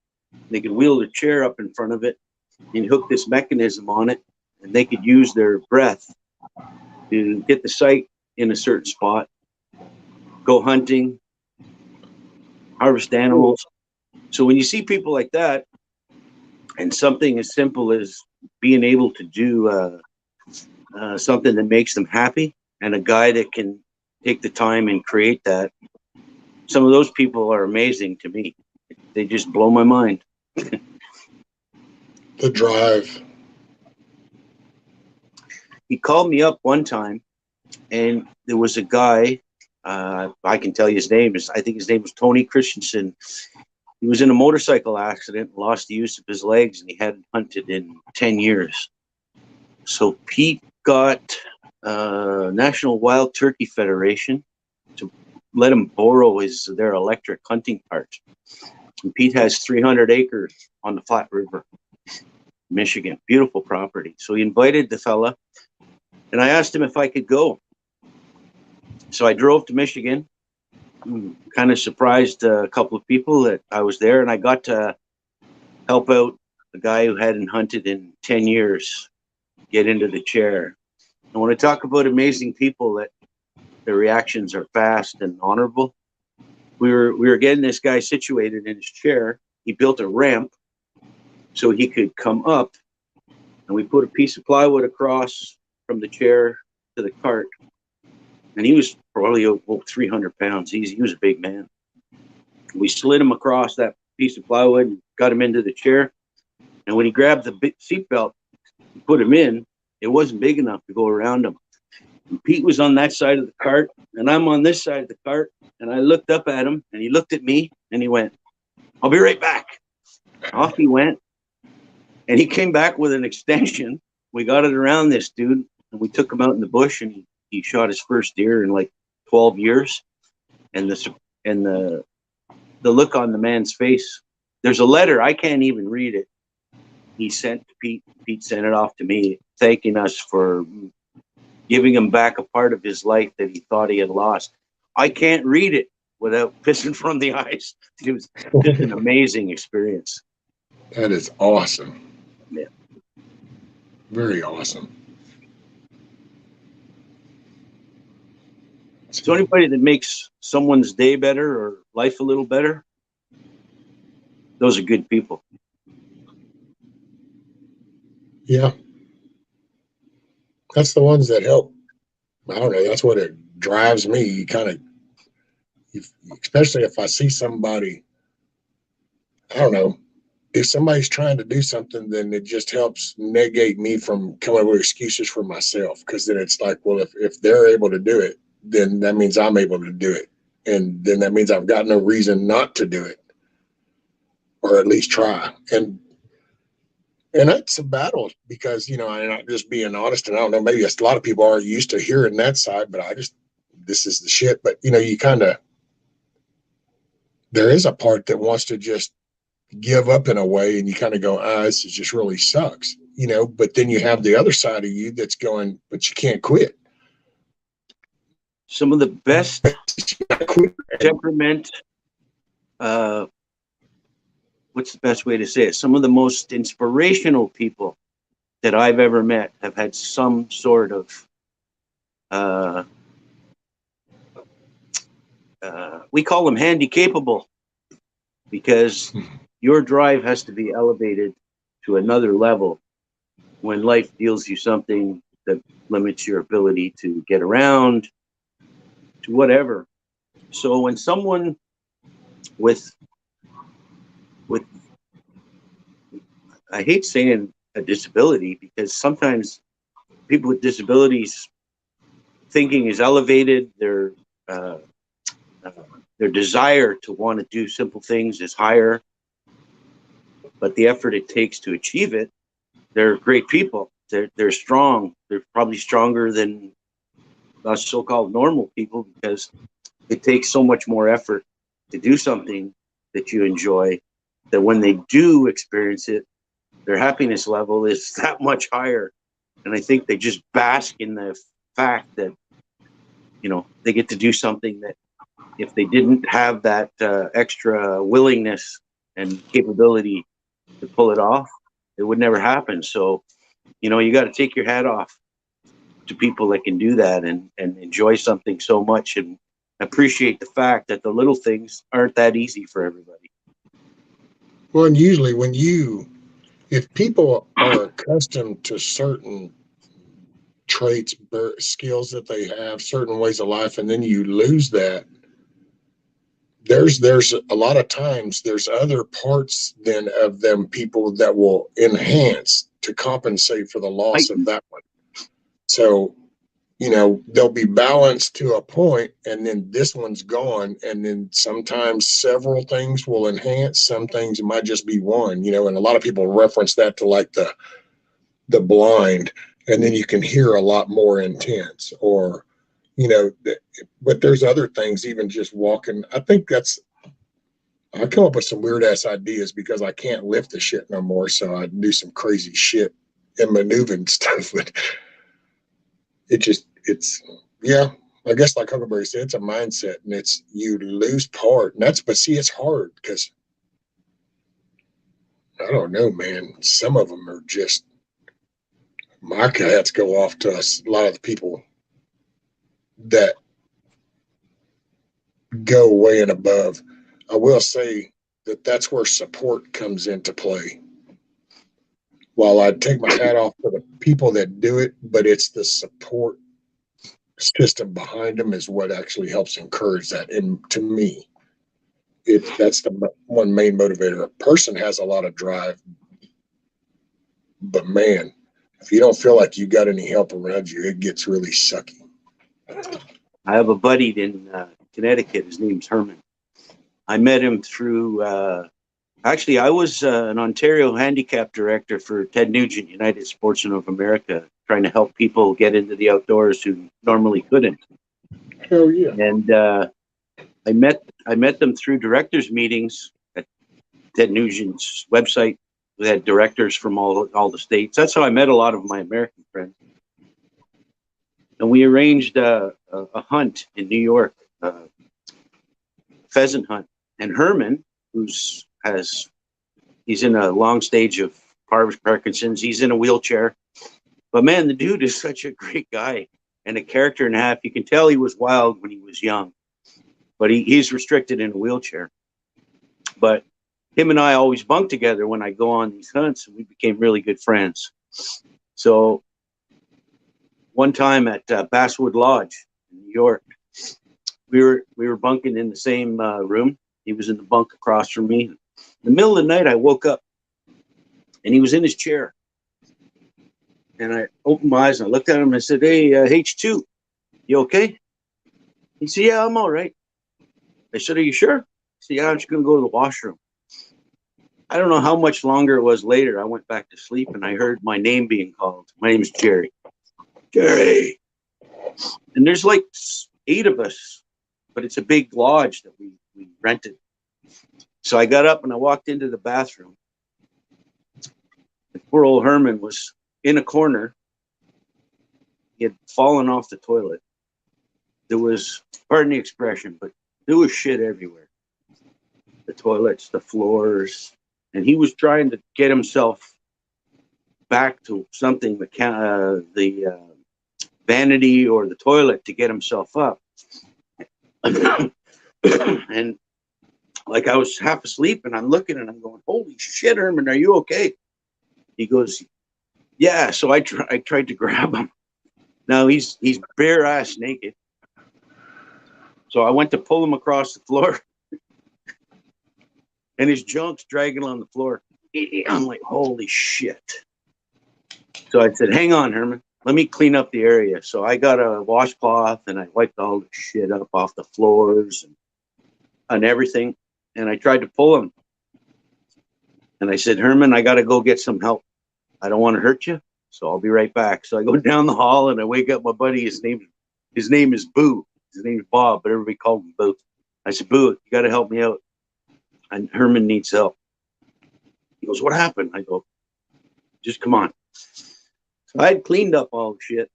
Speaker 3: They could wheel the chair up in front of it and hook this mechanism on it, and they could use their breath to get the sight in a certain spot, go hunting, harvest animals. So when you see people like that, and something as simple as being able to do something that makes them happy, and a guy that can take the time and create that, some of those people are amazing to me. They just blow my mind.
Speaker 2: The drive.
Speaker 3: He called me up one time, and there was a guy, I can tell you his name, I think his name was Tony Christensen. He was in a motorcycle accident and lost the use of his legs, and he hadn't hunted in 10 years. So Pete got National Wild Turkey Federation to let him borrow their electric hunting parts. And Pete has 300 acres on the Flat River, Michigan. Beautiful property. So he invited the fella, and I asked him if I could go. So I drove to Michigan, kind of surprised a couple of people that I was there, and I got to help out a guy who hadn't hunted in 10 years get into the chair. And when I talk about amazing people that their reactions are fast and honorable, we were getting this guy situated in his chair. He built a ramp so he could come up, and we put a piece of plywood across from the chair to the cart. And he was probably 300 pounds. He was a big man. We slid him across that piece of plywood and got him into the chair. And when he grabbed the seatbelt and put him in, it wasn't big enough to go around him. And Pete was on that side of the cart, and I'm on this side of the cart. And I looked up at him, and he looked at me, and he went, "I'll be right back." Off he went. And he came back with an extension. We got it around this dude, and we took him out in the bush, and he shot his first deer in like 12 years. And the look on the man's face, there's a letter, I can't even read it. He sent to Pete. Pete sent it off to me, thanking us for giving him back a part of his life that he thought he had lost. I can't read it without pissing from the eyes. It was just an amazing experience.
Speaker 2: That is awesome.
Speaker 3: Yeah.
Speaker 2: Very awesome.
Speaker 3: So anybody that makes someone's day better or life a little better, those are good people.
Speaker 2: Yeah. That's the ones that help. I don't know. That's what it drives me. You kind of, especially if I see somebody, I don't know, if somebody's trying to do something, then it just helps negate me from coming up with excuses for myself. Because then it's like, well, if they're able to do it, then that means I'm able to do it. And then that means I've got no reason not to do it, or at least try. And that's a battle because, I'm not just being honest. And I don't know, maybe a lot of people are used to hearing that side, but this is the shit. But, you kind of, there is a part that wants to just give up in a way, and you kind of go, this is just really sucks, but then you have the other side of you that's going, but you can't quit.
Speaker 3: Some of the best temperament, what's the best way to say it? Some of the most inspirational people that I've ever met have had some sort of, we call them handy capable, because your drive has to be elevated to another level when life deals you something that limits your ability to get around, to whatever. So when someone with I hate saying a disability, because sometimes people with disabilities thinking is elevated, their desire to want to do simple things is higher, but the effort it takes to achieve it, they're great people. They're strong. They're probably stronger than us so-called normal people, because it takes so much more effort to do something that you enjoy, that when they do experience it, their happiness level is that much higher. And I think they just bask in the fact that, they get to do something that if they didn't have that extra willingness and capability to pull it off, it would never happen. So, you got to take your hat off to people that can do that and enjoy something so much and appreciate the fact that the little things aren't that easy for everybody.
Speaker 2: Well, and usually if people are accustomed to certain traits, skills that they have, certain ways of life, and then you lose that, there's a lot of times there's other parts then of them people that will enhance to compensate for the loss of that one. So, they'll be balanced to a point, and then this one's gone. And then sometimes several things will enhance. Some things might just be one, and a lot of people reference that to like the blind, and then you can hear a lot more intense, or, but there's other things, even just walking. I think I come up with some weird ass ideas because I can't lift the shit no more. So I do some crazy shit and maneuver and stuff, but yeah, I guess like Huckleberry said, it's a mindset, and it's you lose part, and but see, it's hard because I don't know, man. Some of them are just my cats go off to us. A lot of the people that go way and above. I will say that that's where support comes into play. While I take my hat off for the people that do it, but it's the support system behind them is what actually helps encourage that. And to me, that's the one main motivator. A person has a lot of drive, but man, if you don't feel like you got any help around you, it gets really sucky.
Speaker 3: I have a buddy in Connecticut. His name's Herman. I met him through, actually, I was an Ontario handicap director for Ted Nugent, United Sportsmen of America, trying to help people get into the outdoors who normally couldn't.
Speaker 2: Hell yeah.
Speaker 3: And I met them through directors meetings at Ted Nugent's website. We had directors from all the states. That's how I met a lot of my American friends. And we arranged a hunt in New York, pheasant hunt. And Herman, he's in a long stage of Parkinson's. He's in a wheelchair. But man, the dude is such a great guy and a character and a half. You can tell he was wild when he was young, but he's restricted in a wheelchair. But him and I always bunk together when I go on these hunts, and we became really good friends. So one time at Basswood Lodge in New York, we were bunking in the same room. He was in the bunk across from me. In the middle of the night, I woke up, and he was in his chair. And I opened my eyes and I looked at him and I said, "Hey, H2, you okay?" He said, "Yeah, I'm all right." I said, "Are you sure?" He said, "Yeah, I'm just going to go to the washroom." I don't know how much longer it was later. I went back to sleep and I heard my name being called. My name is Jerry. Jerry. And there's like 8 of us, but it's a big lodge that we rented. So I got up and I walked into the bathroom. And poor old Herman was in a corner. He had fallen off the toilet. There was, pardon the expression, but there was shit everywhere. The toilets, the floors, and he was trying to get himself back to something, the vanity or the toilet, to get himself up. And like I was half asleep and I'm looking and I'm going, "Holy shit, Herman, are you okay?" He goes, "Yeah." So I tried to grab him. Now he's bare ass naked. So I went to pull him across the floor, and his junk's dragging on the floor. I'm like, "Holy shit." So I said, "Hang on, Herman. Let me clean up the area." So I got a washcloth and I wiped all the shit up off the floors and everything. And I tried to pull him. And I said, "Herman, I got to go get some help. I don't want to hurt you, so I'll be right back." So I go down the hall and I wake up my buddy. His name is Boo. His name is Bob, but everybody called him Boo. I said, "Boo, you got to help me out. And Herman needs help." He goes, "What happened?" I go, "Just come on." So I had cleaned up all the shit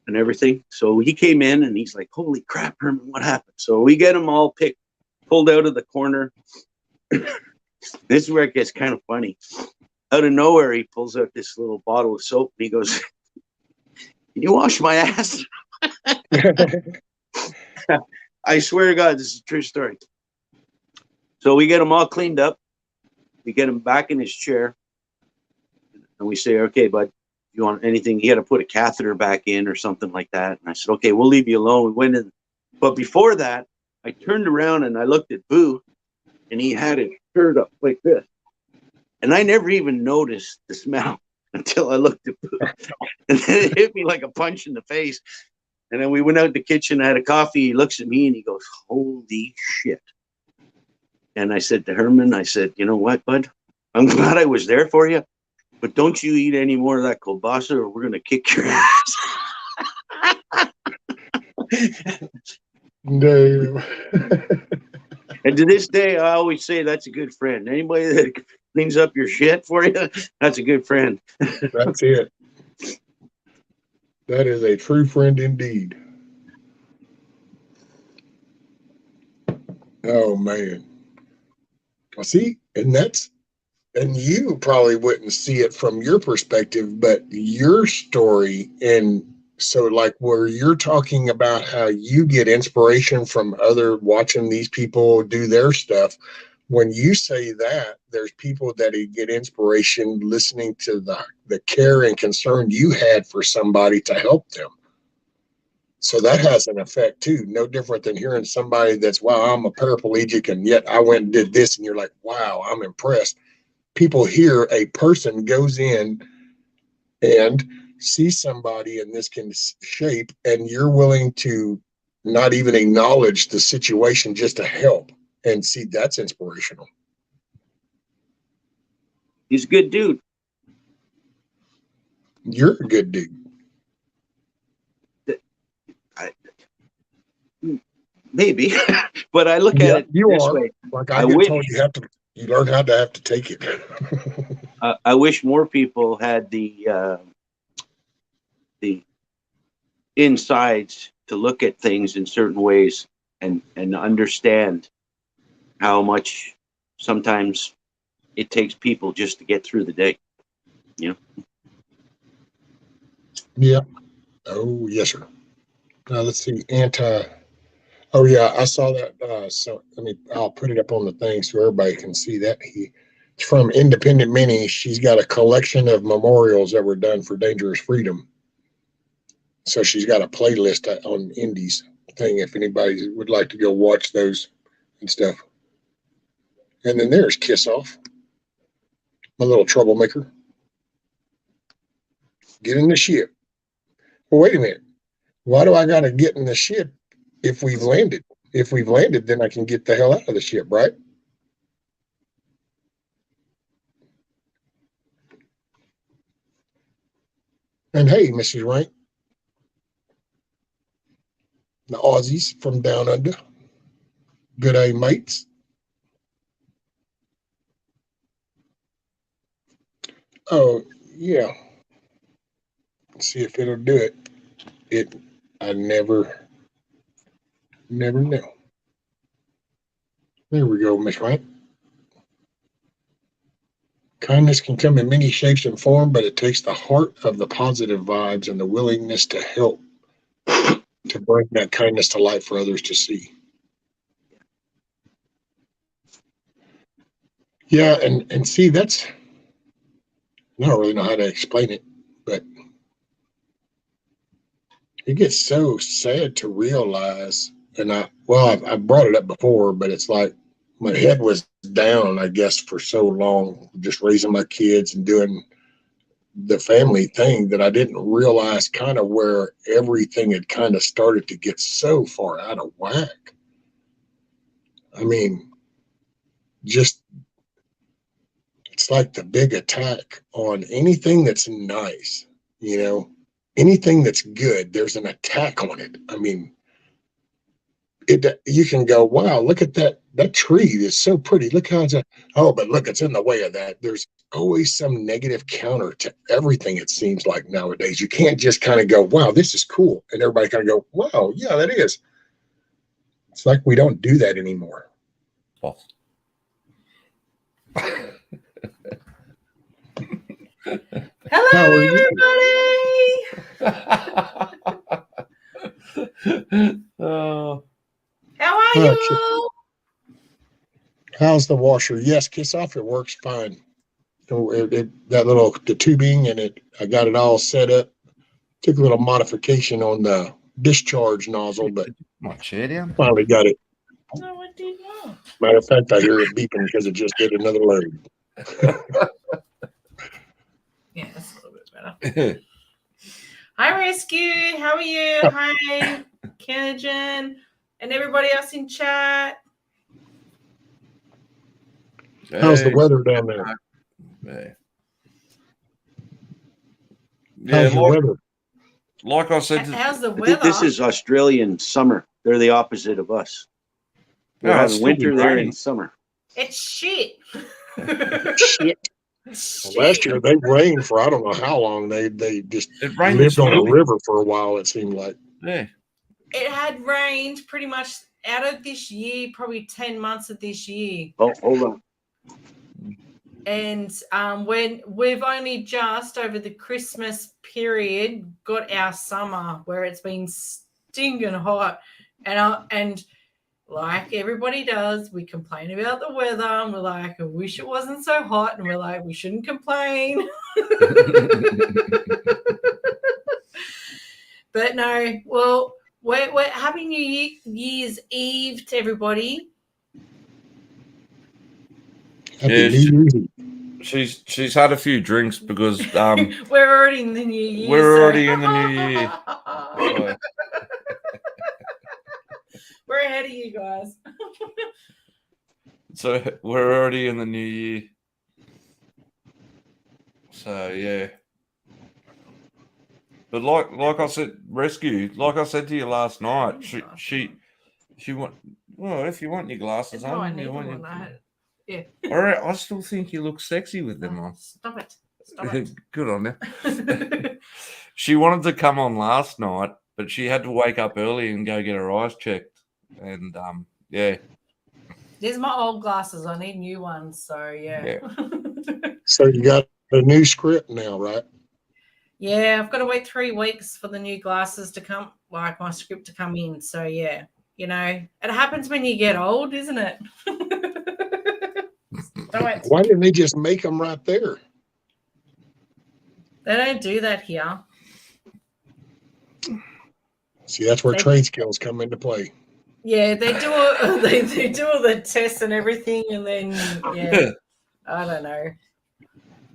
Speaker 3: and everything. So he came in and he's like, "Holy crap, Herman, what happened?" So we get him all pulled out of the corner. This is where it gets kind of funny. Out of nowhere, he pulls out this little bottle of soap and he goes, "Can you wash my ass?" I swear to God, this is a true story. So we get him all cleaned up. We get him back in his chair. And we say, "Okay, bud, you want anything?" He had to put a catheter back in or something like that. And I said, "Okay, we'll leave you alone." We went in. But before that, I turned around and I looked at Boo, and he had it turned up like this. And I never even noticed the smell until I looked at Boo. And then it hit me like a punch in the face. And then we went out the kitchen, I had a coffee. He looks at me and he goes, "Holy shit." And I said to Herman, I said, "You know what, bud? I'm glad I was there for you, but don't you eat any more of that kielbasa or we're going to kick your ass."
Speaker 2: No.
Speaker 3: And to this day, I always say that's a good friend. Anybody that cleans up your shit for you, that's a good friend.
Speaker 2: That's it. That is a true friend indeed. Oh man. Well, see, and you probably wouldn't see it from your perspective, but your story, and so like where you're talking about how you get inspiration from other watching these people do their stuff. When you say that, there's people that get inspiration listening to the care and concern you had for somebody to help them. So that has an effect too. No different than hearing somebody that's, wow, I'm a paraplegic and yet I went and did this. And you're like, wow, I'm impressed. People hear a person goes in and see somebody in this kind of shape, and you're willing to not even acknowledge the situation just to help. And see, that's inspirational.
Speaker 3: He's a good dude.
Speaker 2: You're a good dude.
Speaker 3: Maybe, but I look at it this way.
Speaker 2: Like I get told, you learn how to have to take it.
Speaker 3: I wish more people had the insides to look at things in certain ways and understand how much sometimes it takes people just to get through the day, you know?
Speaker 2: Yeah. Oh, yes, sir. Now let's see. Oh yeah, I saw that. So I'll put it up on the thing so everybody can see that. It's from Independent Mini. She's got a collection of memorials that were done for Dangerous Freedom. So she's got a playlist on Indies thing if anybody would like to go watch those and stuff. And then there's Kiss Off, my little troublemaker. Get in the ship. Well, wait a minute. Why do I got to get in the ship if we've landed? If we've landed, then I can get the hell out of the ship, right? And hey, Mrs. Rank, the Aussies from down under, good day, mates. Oh, yeah. Let's see if it'll do it. I never know. There we go, Miss Rank. Kindness can come in many shapes and forms, but it takes the heart of the positive vibes and the willingness to help to bring that kindness to life for others to see. Yeah, and see, I don't really know how to explain it, but it gets so sad to realize, and I brought it up before, but it's like my head was down, I guess, for so long, just raising my kids and doing the family thing, that I didn't realize kind of where everything had kind of started to get so far out of whack. I mean, just it's like the big attack on anything that's nice, anything that's good, there's an attack on it. I mean, you can go, wow, look at that tree is so pretty. Look how but look, it's in the way of that. There's always some negative counter to everything, it seems like nowadays. You can't just kind of go, wow, this is cool. And everybody kind of go, wow, yeah, that is. It's like we don't do that anymore.
Speaker 4: False.
Speaker 5: Hello, everybody. How are you?
Speaker 2: How's the washer? Yes, Kiss Off. It works fine. The tubing and I got it all set up. Took a little modification on the discharge nozzle, but finally got it.
Speaker 5: No, what did you want?
Speaker 2: Matter of fact, I hear it beeping because it just did another load.
Speaker 5: Yeah, that's a little bit better. Hi, Rescue. How are you? Hi, Kennedy, and everybody else in chat.
Speaker 2: How's the weather down there?
Speaker 4: Hey.
Speaker 2: How's the weather?
Speaker 4: Like I said,
Speaker 5: how's the
Speaker 3: I
Speaker 5: weather?
Speaker 3: think this is Australian summer. They're the opposite of us. We're having winter there in summer.
Speaker 5: It's shit.
Speaker 2: Shit. Last year they rained for I don't know how long. They just lived on a river for a while, it seemed like.
Speaker 4: Yeah.
Speaker 5: It had rained pretty much out of this year, probably 10 months of this year.
Speaker 3: Oh, hold on.
Speaker 5: And when we've only just over the Christmas period got our summer where it's been stinging hot, and like everybody does, we complain about the weather and we're like, I wish it wasn't so hot, and we're like, we shouldn't complain. But no, well, we're happy New Year's Eve to everybody.
Speaker 2: Happy
Speaker 4: Yeah,
Speaker 2: New Year's.
Speaker 4: She's had a few drinks because
Speaker 5: We're already in the new year.
Speaker 4: we're already in the new year. So,
Speaker 5: We're ahead of you guys.
Speaker 4: so we're already in the new year. So yeah. But like I said, rescue. Like I said to you last night, she want. Well, if you want your glasses
Speaker 5: No, I
Speaker 4: on,
Speaker 5: need
Speaker 4: you want
Speaker 5: one.
Speaker 4: your.
Speaker 5: Yeah.
Speaker 4: All right, I still think you look sexy with them on.
Speaker 5: Stop it. Stop it.
Speaker 4: Good on you. She wanted to come on last night, but she had to wake up early and go get her eyes checked. And yeah.
Speaker 5: These are my old glasses. I need new ones. So yeah.
Speaker 2: So you got a new script now, right?
Speaker 5: Yeah, I've got to wait 3 weeks for the new glasses to come, like my script to come in. So yeah, you know, it happens when you get old, isn't it?
Speaker 2: Why didn't they just make them right there?
Speaker 5: They don't do that here.
Speaker 2: See, that's where trade skills come into play.
Speaker 5: Yeah, they do they do all the tests and everything, and then yeah, I don't know.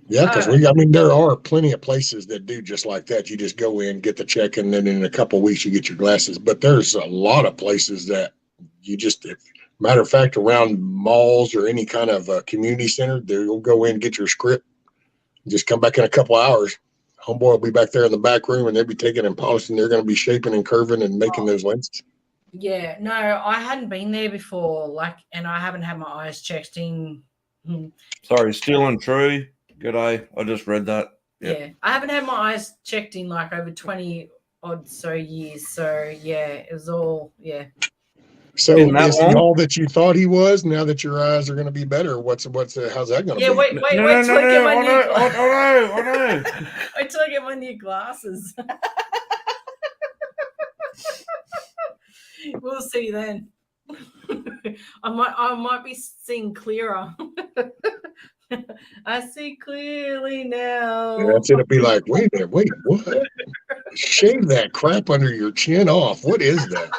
Speaker 2: Yeah, because there are plenty of places that do just like that. You just go in, get the check, and then in a couple of weeks you get your glasses. But there's a lot of places that you just, matter of fact, around malls or any kind of community center, they'll go in, get your script, just come back in a couple of hours. Homeboy will be back there in the back room, and they'll be taking and polishing. They're going to be shaping and curving and making those lenses.
Speaker 5: Yeah, no, I hadn't been there before, and I haven't had my eyes checked in.
Speaker 4: Sorry, Still and True. G'day. I just read that. Yep.
Speaker 5: Yeah, I haven't had my eyes checked in like over 20 odd so years. So yeah, it was all
Speaker 2: So
Speaker 4: In that
Speaker 2: is he
Speaker 4: one?
Speaker 2: all that you thought he was? Now that your eyes are going to be better, how's that going to be?
Speaker 5: Yeah, wait till I get my new glasses.
Speaker 4: I know.
Speaker 5: Wait till I get my new glasses. We'll see then. I might be seeing clearer. I see clearly now.
Speaker 2: Yeah, that's it. It'll be like, wait a minute, what? Shave that crap under your chin off. What is that?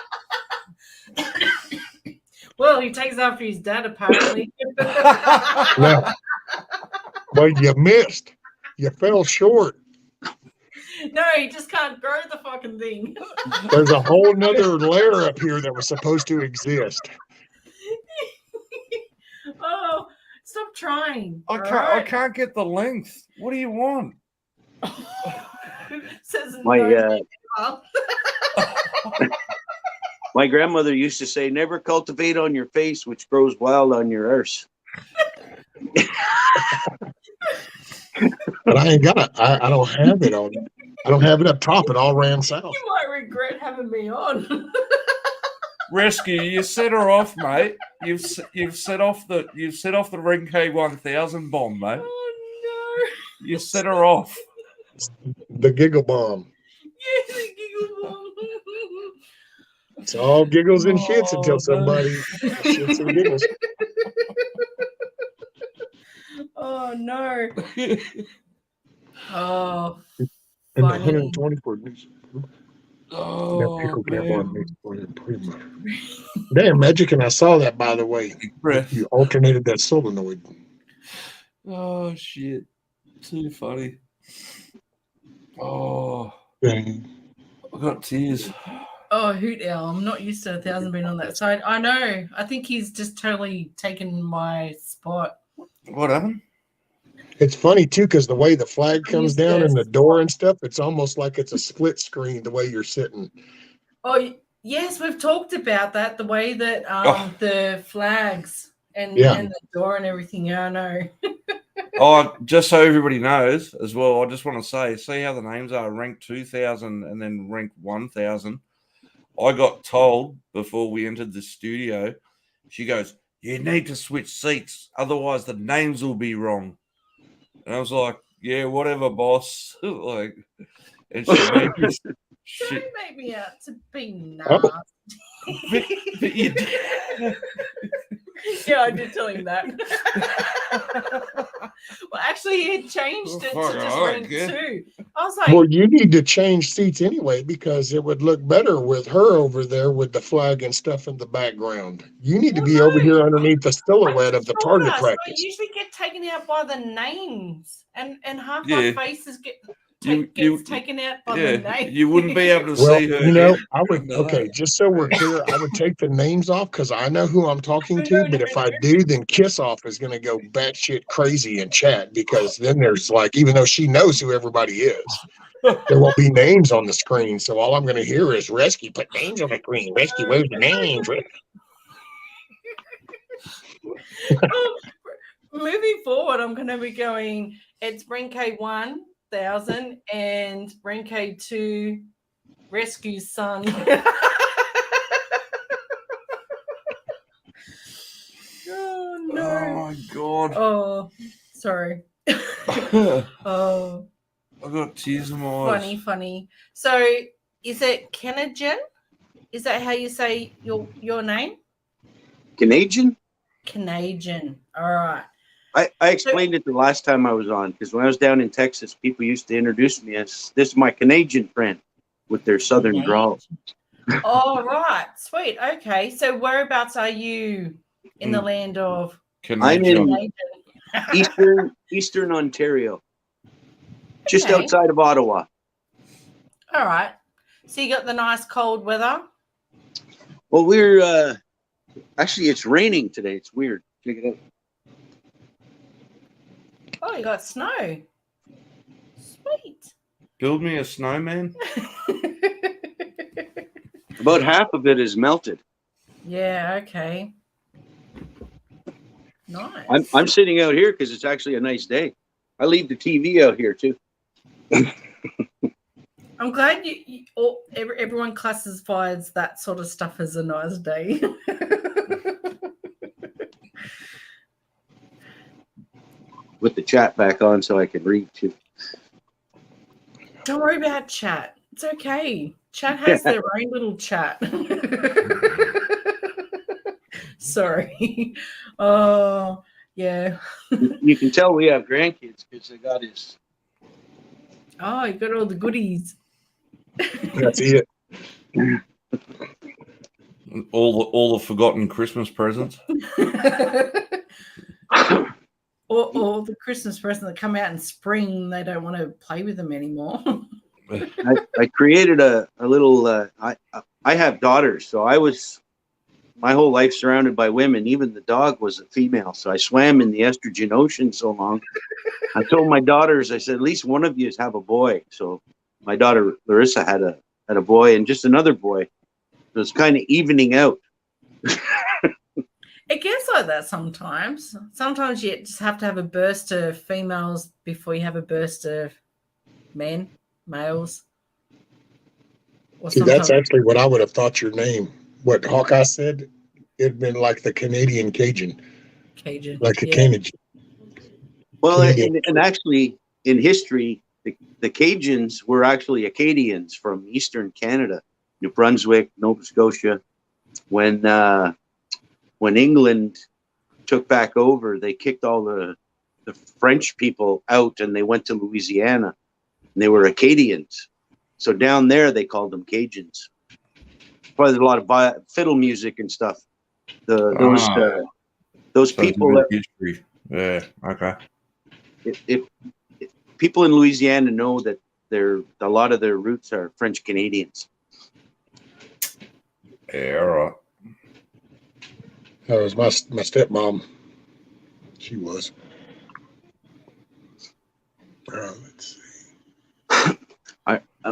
Speaker 5: Well, he takes after his dad, apparently.
Speaker 2: No. Well, you missed. You fell short.
Speaker 5: No, he just can't grow the fucking thing.
Speaker 2: There's a whole nother layer up here that was supposed to exist.
Speaker 5: Oh, stop trying.
Speaker 4: I can't get the length. What do you want?
Speaker 5: Says
Speaker 3: My grandmother used to say, never cultivate on your face, which grows wild on your arse.
Speaker 2: But I ain't got it. I don't have it on. I don't have it up top. It all ran south.
Speaker 5: You might regret having me on.
Speaker 4: Rescue, you set her off, mate. You've set off the Ring K1000 bomb, mate.
Speaker 5: Oh no!
Speaker 4: You set her off.
Speaker 2: The giggle bomb.
Speaker 5: Yeah, the giggle bomb.
Speaker 2: It's all giggles and shits until somebody shits and giggles.
Speaker 5: Oh no! Oh,
Speaker 2: And the
Speaker 5: funny.
Speaker 2: 124 news.
Speaker 4: Oh,
Speaker 2: Damn, Magic, and I saw that, by the way.
Speaker 4: breath.
Speaker 2: You alternated that solenoid.
Speaker 4: Oh shit! Too funny. Oh,
Speaker 2: Dang.
Speaker 4: I got tears.
Speaker 5: Oh, Hoot Owl. I'm not used to 1,000 being on that side. I know. I think he's just totally taken my spot.
Speaker 4: What happened?
Speaker 2: It's funny, too, because the way the flag comes
Speaker 5: Used
Speaker 2: down
Speaker 5: to-
Speaker 2: and the door and stuff, it's almost like it's a split screen the way you're sitting.
Speaker 5: Oh, yes, we've talked about that. The way that the flags and the door and everything. Yeah, I know.
Speaker 4: Oh, just so everybody knows as well, I just want to say, see how the names are ranked 2000 and then ranked 1000. I got told before we entered the studio, she goes, "You need to switch seats, otherwise the names will be wrong." And I was like, "Yeah, whatever, boss." Like, and she made me.
Speaker 5: Don't make me out to be nasty.
Speaker 2: Oh.
Speaker 4: But you did.
Speaker 5: Yeah, I did tell him that. Well, actually, he had changed it to just rank 2. I was like,
Speaker 2: Well, you need to change seats anyway because it would look better with her over there with the flag and stuff in the background. You need to be over here underneath the silhouette of the target
Speaker 5: I
Speaker 2: practice.
Speaker 5: usually get taken out by the names, and half
Speaker 4: Yeah.
Speaker 5: my faces gets
Speaker 4: You-
Speaker 5: taken out by the names.
Speaker 4: You wouldn't be able to
Speaker 2: Well,
Speaker 4: see her.
Speaker 2: you know,
Speaker 4: head
Speaker 2: I would,
Speaker 4: under
Speaker 2: okay,
Speaker 4: that.
Speaker 2: just so we're clear, I would take the names off because I know who I'm talking to. But if I do, then Kiss Off is going to go batshit crazy in chat because then there's like, even though she knows who everybody is, there won't be names on the screen. So all I'm going to hear is Rescue, put names on the screen. Rescue, where's the names?
Speaker 5: Moving forward, I'm going to be going, it's Renke 1000 and Renke 2 Rescue Son. Oh, no.
Speaker 4: Oh my god!
Speaker 5: Oh, sorry.
Speaker 4: I
Speaker 5: Oh,
Speaker 4: got tears in my eyes.
Speaker 5: funny. So, is it Canadian? Is that how you say your name?
Speaker 3: Canadian?
Speaker 5: Canadian. All right.
Speaker 3: I explained it the last time I was on because when I was down in Texas, people used to introduce me as this is my Canadian friend with their southern drawl.
Speaker 5: All right. Sweet. Okay. So, whereabouts are you in the land of
Speaker 3: I'm in
Speaker 5: Canadian?
Speaker 3: Eastern Ontario, just
Speaker 5: Okay.
Speaker 3: outside of Ottawa.
Speaker 5: All right. So you got the nice cold weather.
Speaker 3: Well, we're actually it's raining today. It's weird. Check it out.
Speaker 5: Oh, you got snow. Sweet.
Speaker 4: Build me a snowman.
Speaker 3: About half of it is melted.
Speaker 5: Yeah. Okay. Nice.
Speaker 3: I'm sitting out here because it's actually a nice day. I leave the TV out here too.
Speaker 5: I'm glad everyone classifies that sort of stuff as a nice day.
Speaker 3: With the chat back on so I can read too.
Speaker 5: Don't worry about chat. It's okay. Chat has their own little chat. Sorry. Oh, yeah.
Speaker 3: You can tell we have grandkids because they got his.
Speaker 5: Oh, you got all the goodies.
Speaker 2: That's it.
Speaker 4: All the forgotten Christmas presents.
Speaker 5: or the Christmas present that come out in spring, they don't want to play with them anymore.
Speaker 3: I created a little. I have daughters, so I was my whole life surrounded by women. Even the dog was a female, so I swam in the estrogen ocean so long. I told my daughters, I said, at least one of you have a boy. So my daughter Larissa had a boy and just another boy. It was kind of evening out.
Speaker 5: It gets like that sometimes. Sometimes you just have to have a burst of females before you have a burst of males. Or
Speaker 2: See, that's
Speaker 5: sometimes-
Speaker 2: actually what I would have thought your name. What Hawkeye said, it'd been like the Canadian Cajun,
Speaker 5: Cajun.
Speaker 2: like a
Speaker 5: Yeah.
Speaker 2: Canadian.
Speaker 3: Well,
Speaker 2: Canadian.
Speaker 3: and actually, in history, the Cajuns were actually Acadians from Eastern Canada, New Brunswick, Nova Scotia. When England took back over, they kicked all the French people out, and they went to Louisiana, and they were Acadians. So down there, they called them Cajuns. Probably a lot of fiddle music and stuff. Those people that
Speaker 4: history. Yeah. Okay.
Speaker 3: if people in Louisiana know that a lot of their roots are French Canadians.
Speaker 4: Yeah. All right.
Speaker 2: That was my stepmom. She was. Let's see.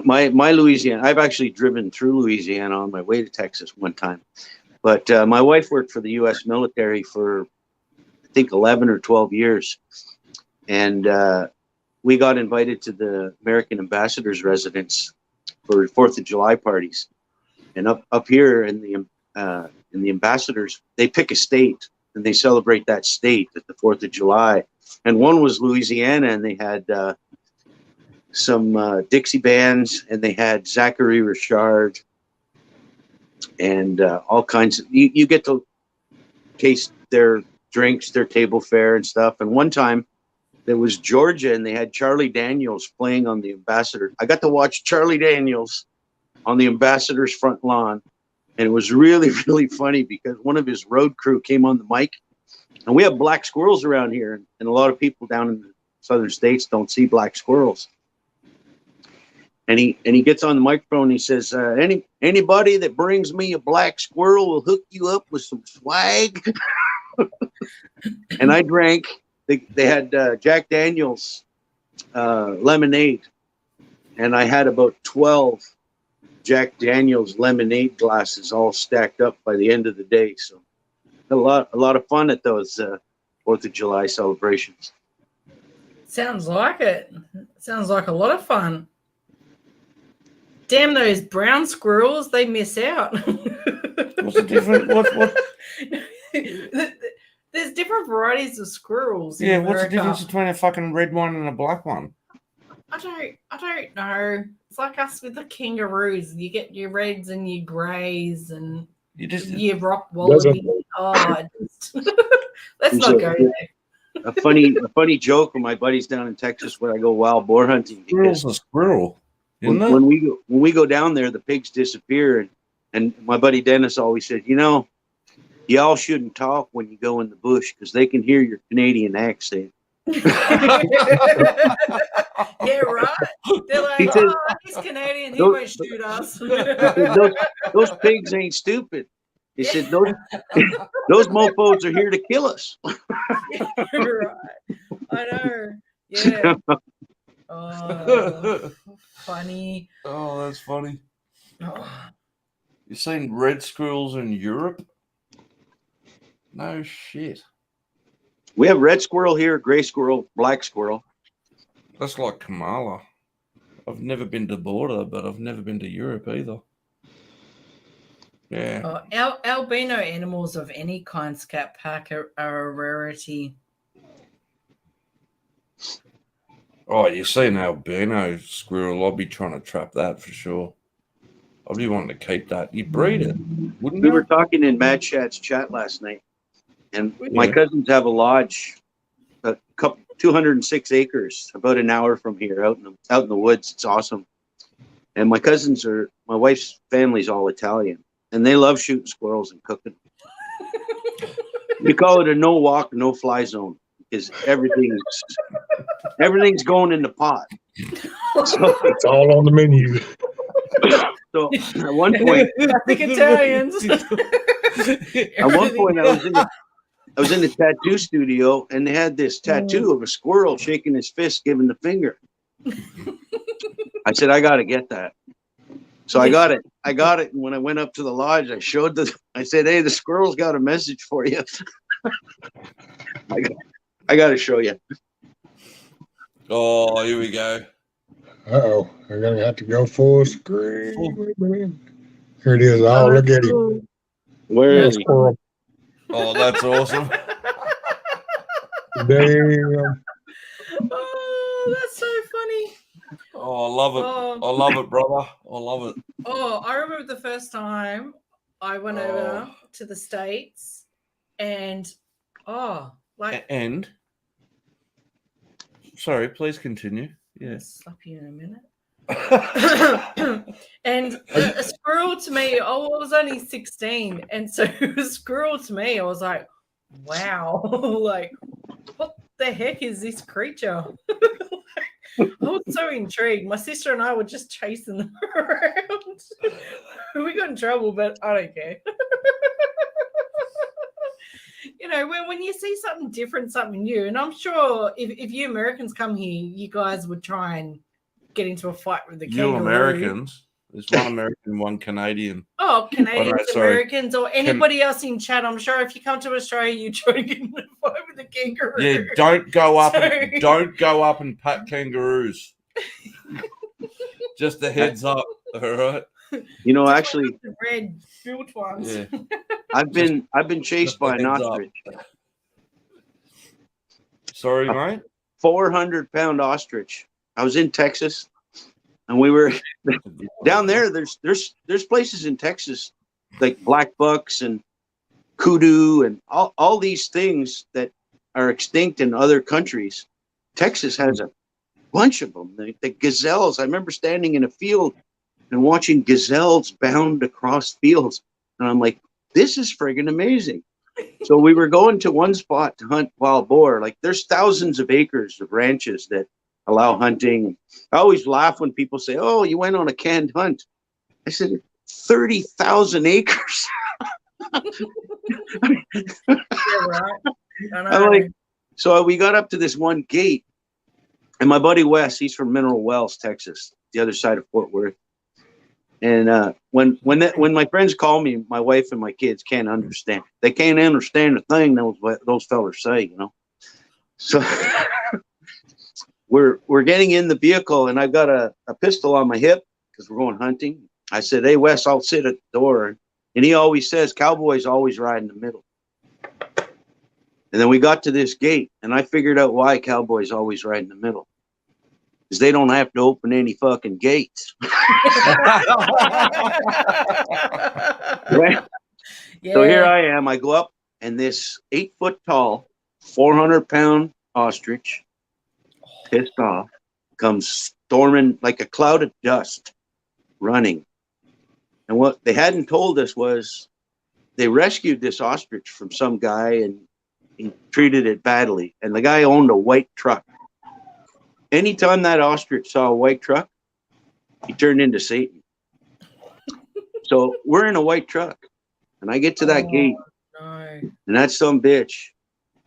Speaker 3: My Louisiana, I've actually driven through Louisiana on my way to Texas one time. But my wife worked for the U.S. military for, I think, 11 or 12 years. And we got invited to the American ambassador's residence for 4th of July parties. And up here in the ambassadors, they pick a state and they celebrate that state at the 4th of July. And one was Louisiana, and they had some Dixie bands, and they had Zachary Richard and all kinds of. You get to taste their drinks, their table fare and stuff. And one time there was Georgia, and they had Charlie Daniels playing on the Ambassador. I got to watch Charlie Daniels on the Ambassador's front lawn, and it was really, really funny because one of his road crew came on the mic, and we have black squirrels around here, and a lot of people down in the southern states don't see black squirrels. And he gets on the microphone and he says, anybody that brings me a black squirrel will hook you up with some swag. And I drank. They had Jack Daniels lemonade, and I had about 12 Jack Daniels lemonade glasses all stacked up by the end of the day. So a lot of fun at those 4th of July celebrations.
Speaker 5: Sounds like it. Sounds like a lot of fun. Damn those brown squirrels, they miss out.
Speaker 4: What's the difference? What?
Speaker 5: There's different varieties of squirrels.
Speaker 4: Yeah,
Speaker 5: in
Speaker 4: what's the
Speaker 5: America.
Speaker 4: difference between a fucking red one and a black one?
Speaker 5: I don't know. It's like us with the kangaroos. You get your reds and your greys and
Speaker 4: You just
Speaker 5: your rock wallaby. Let's not go there.
Speaker 3: A funny joke with my buddies down in Texas when I go wild boar hunting.
Speaker 4: squirrel's a squirrel, isn't it?
Speaker 3: When we go down there, the pigs disappear, and my buddy Dennis always said, y'all shouldn't talk when you go in the bush because they can hear your Canadian accent.
Speaker 5: Yeah, right. They're like,
Speaker 3: He says-
Speaker 5: he's Canadian. He
Speaker 3: Those-
Speaker 5: won't shoot us.
Speaker 3: those pigs ain't stupid. He said, those mofos are here to kill us.
Speaker 5: Right. I know. Yeah. Oh, funny.
Speaker 4: Oh, that's funny.
Speaker 5: Oh.
Speaker 4: You've seen red squirrels in Europe? No shit.
Speaker 3: We have red squirrel here, gray squirrel, black squirrel.
Speaker 4: That's like Kamala. I've never been to border, but I've never been to Europe either. Yeah.
Speaker 5: Albino animals of any kind, Scat Pack, are a rarity.
Speaker 4: Oh, you see an albino squirrel, I'll be trying to trap that for sure. I'll be wanting to keep that. You breed it, wouldn't
Speaker 3: We
Speaker 4: you?
Speaker 3: were talking in Mad Chat's chat last night, and my
Speaker 4: Yeah.
Speaker 3: cousins have a lodge, 206 acres, about an hour from here, out in the woods. It's awesome. And my wife's family's all Italian, and they love shooting squirrels and cooking. We call it a no walk, no fly zone because everything's going in the pot. So,
Speaker 2: It's all on the menu.
Speaker 3: so at one point,
Speaker 5: Classic Italians.
Speaker 3: I was in the tattoo studio, and they had this tattoo of a squirrel shaking his fist, giving the finger. I said, I got to get that. So I got it. And when I went up to the lodge, I said, hey, the squirrel's got a message for you. I got to show you.
Speaker 4: Oh, here we go.
Speaker 2: Uh-oh. I'm going to have to go full screen. Wait a minute. Here it is. Oh, look at him.
Speaker 3: Where
Speaker 2: Little
Speaker 3: is he?
Speaker 2: squirrel.
Speaker 4: Oh, that's awesome.
Speaker 2: Damn.
Speaker 5: Oh, that's so funny.
Speaker 4: Oh, I love it.
Speaker 5: Oh.
Speaker 4: I love it, brother. I love it.
Speaker 5: Oh, I remember the first time I went over to the States and
Speaker 4: And sorry, please continue.
Speaker 5: I'll
Speaker 4: Yes.
Speaker 5: slap you in a minute. And a squirrel to me, I was only 16. And so a squirrel to me, I was like, wow, like, what the heck is this creature? I was so intrigued. My sister and I were just chasing them around. We got in trouble, but I don't care. You know, when you see something different, something new, and I'm sure if you Americans come here, you guys would try and get into a fight with the
Speaker 4: You
Speaker 5: kangaroo.
Speaker 4: Americans. There's one American, one Canadian.
Speaker 5: Oh, Canadians,
Speaker 4: sorry.
Speaker 5: Americans, or anybody else in chat. I'm sure if you come to Australia, you try to get in a fight with the kangaroo.
Speaker 4: Yeah, don't go up.
Speaker 5: Sorry.
Speaker 4: Don't go up and pat kangaroos. Just a heads up. All right.
Speaker 3: You know,
Speaker 5: Just
Speaker 3: actually,
Speaker 5: like the red built ones.
Speaker 4: Yeah.
Speaker 3: I've been chased
Speaker 4: Just a
Speaker 3: by an
Speaker 4: heads up.
Speaker 3: ostrich.
Speaker 4: Sorry, mate.
Speaker 3: 400-pound ostrich. I was in Texas, and we were down there. There's places in Texas like black bucks and kudu and all these things that are extinct in other countries. Texas has a bunch of them. The gazelles. I remember standing in a field and watching gazelles bound across fields, and I'm like, this is friggin' amazing. So we were going to one spot to hunt wild boar. Like, there's thousands of acres of ranches that allow hunting. I always laugh when people say, "Oh, you went on a canned hunt." I said, 30,000 acres.
Speaker 5: Yeah, right. I know.
Speaker 3: I'm like, so we got up to this one gate, and my buddy Wes, he's from Mineral Wells, Texas, the other side of Fort Worth. And when my friends call me, my wife and my kids can't understand. They can't understand a thing those fellas say, you know. So we're getting in the vehicle, and I've got a pistol on my hip because we're going hunting. I said, "Hey, Wes, I'll sit at the door." And he always says, "Cowboys always ride in the middle." And then we got to this gate, and I figured out why cowboys always ride in the middle. Because they don't have to open any fucking gates. Right?
Speaker 5: Yeah.
Speaker 3: So here I am. I go up, and this 8-foot tall, 400-pound ostrich, pissed off, comes storming like a cloud of dust, running. And what they hadn't told us was they rescued this ostrich from some guy, and he treated it badly. And the guy owned a white truck. Anytime that ostrich saw a white truck, he turned into Satan. So we're in a white truck, and I get to that gate,
Speaker 5: No.
Speaker 3: and that some bitch,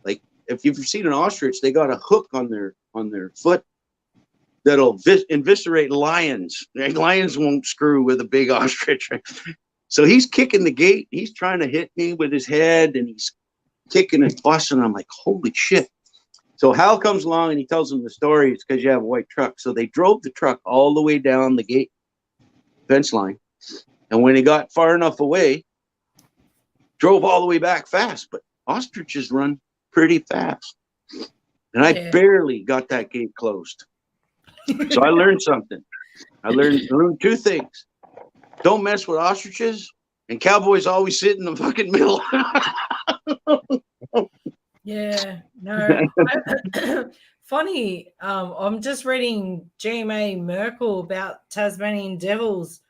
Speaker 3: like, if you've seen an ostrich, they got a hook on their foot that'll eviscerate lions. Lions won't screw with a big ostrich. So he's kicking the gate. He's trying to hit me with his head, and he's kicking and busting. I'm like, holy shit. So Hal comes along, and he tells him the story. It's because you have a white truck. So they drove the truck all the way down the gate fence line. And when he got far enough away, drove all the way back fast. But ostriches run pretty fast. And I barely got that gate closed. So I learned something. I learned two things. Don't mess with ostriches, and cowboys always sit in the fucking middle.
Speaker 5: Yeah, no. Funny, I'm just reading GMA Merkel about Tasmanian devils.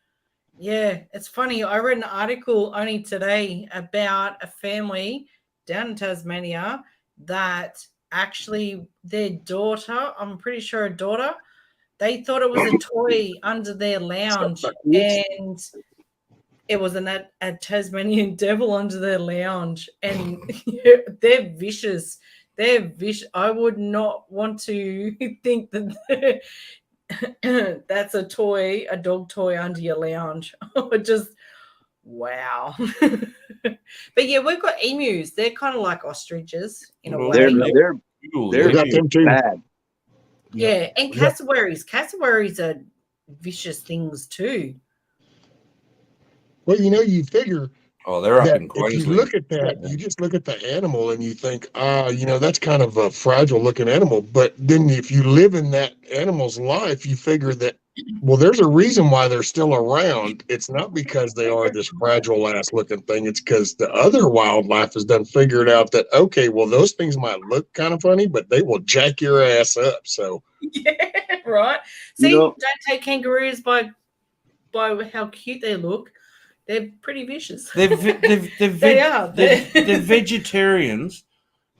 Speaker 5: Yeah, it's funny. I read an article only today about a family down in Tasmania that actually their daughter, I'm pretty sure a daughter, they thought it was a toy under their lounge, and it was a Tasmanian devil under their lounge, and they're vicious. They're vicious. I would not want to think that that's a toy, a dog toy under your lounge. Just wow. But yeah, we've got emus. They're kind of like ostriches in a way.
Speaker 3: They're
Speaker 2: got them too.
Speaker 3: bad.
Speaker 5: Yeah, and cassowaries. Cassowaries are vicious things too.
Speaker 2: Well, you figure
Speaker 4: Oh, they're up
Speaker 2: that
Speaker 4: in
Speaker 2: if
Speaker 4: Queensland.
Speaker 2: you look at that, you just look at the animal and you think, that's kind of a fragile looking animal. But then if you live in that animal's life, you figure that, well, there's a reason why they're still around. It's not because they are this fragile ass looking thing. It's because the other wildlife has done figured out that, okay, well, those things might look kind of funny, but they will jack your ass up. So
Speaker 5: yeah, right. See, don't take kangaroos by how cute they look. They're pretty vicious.
Speaker 4: They are. They're
Speaker 5: vegetarians.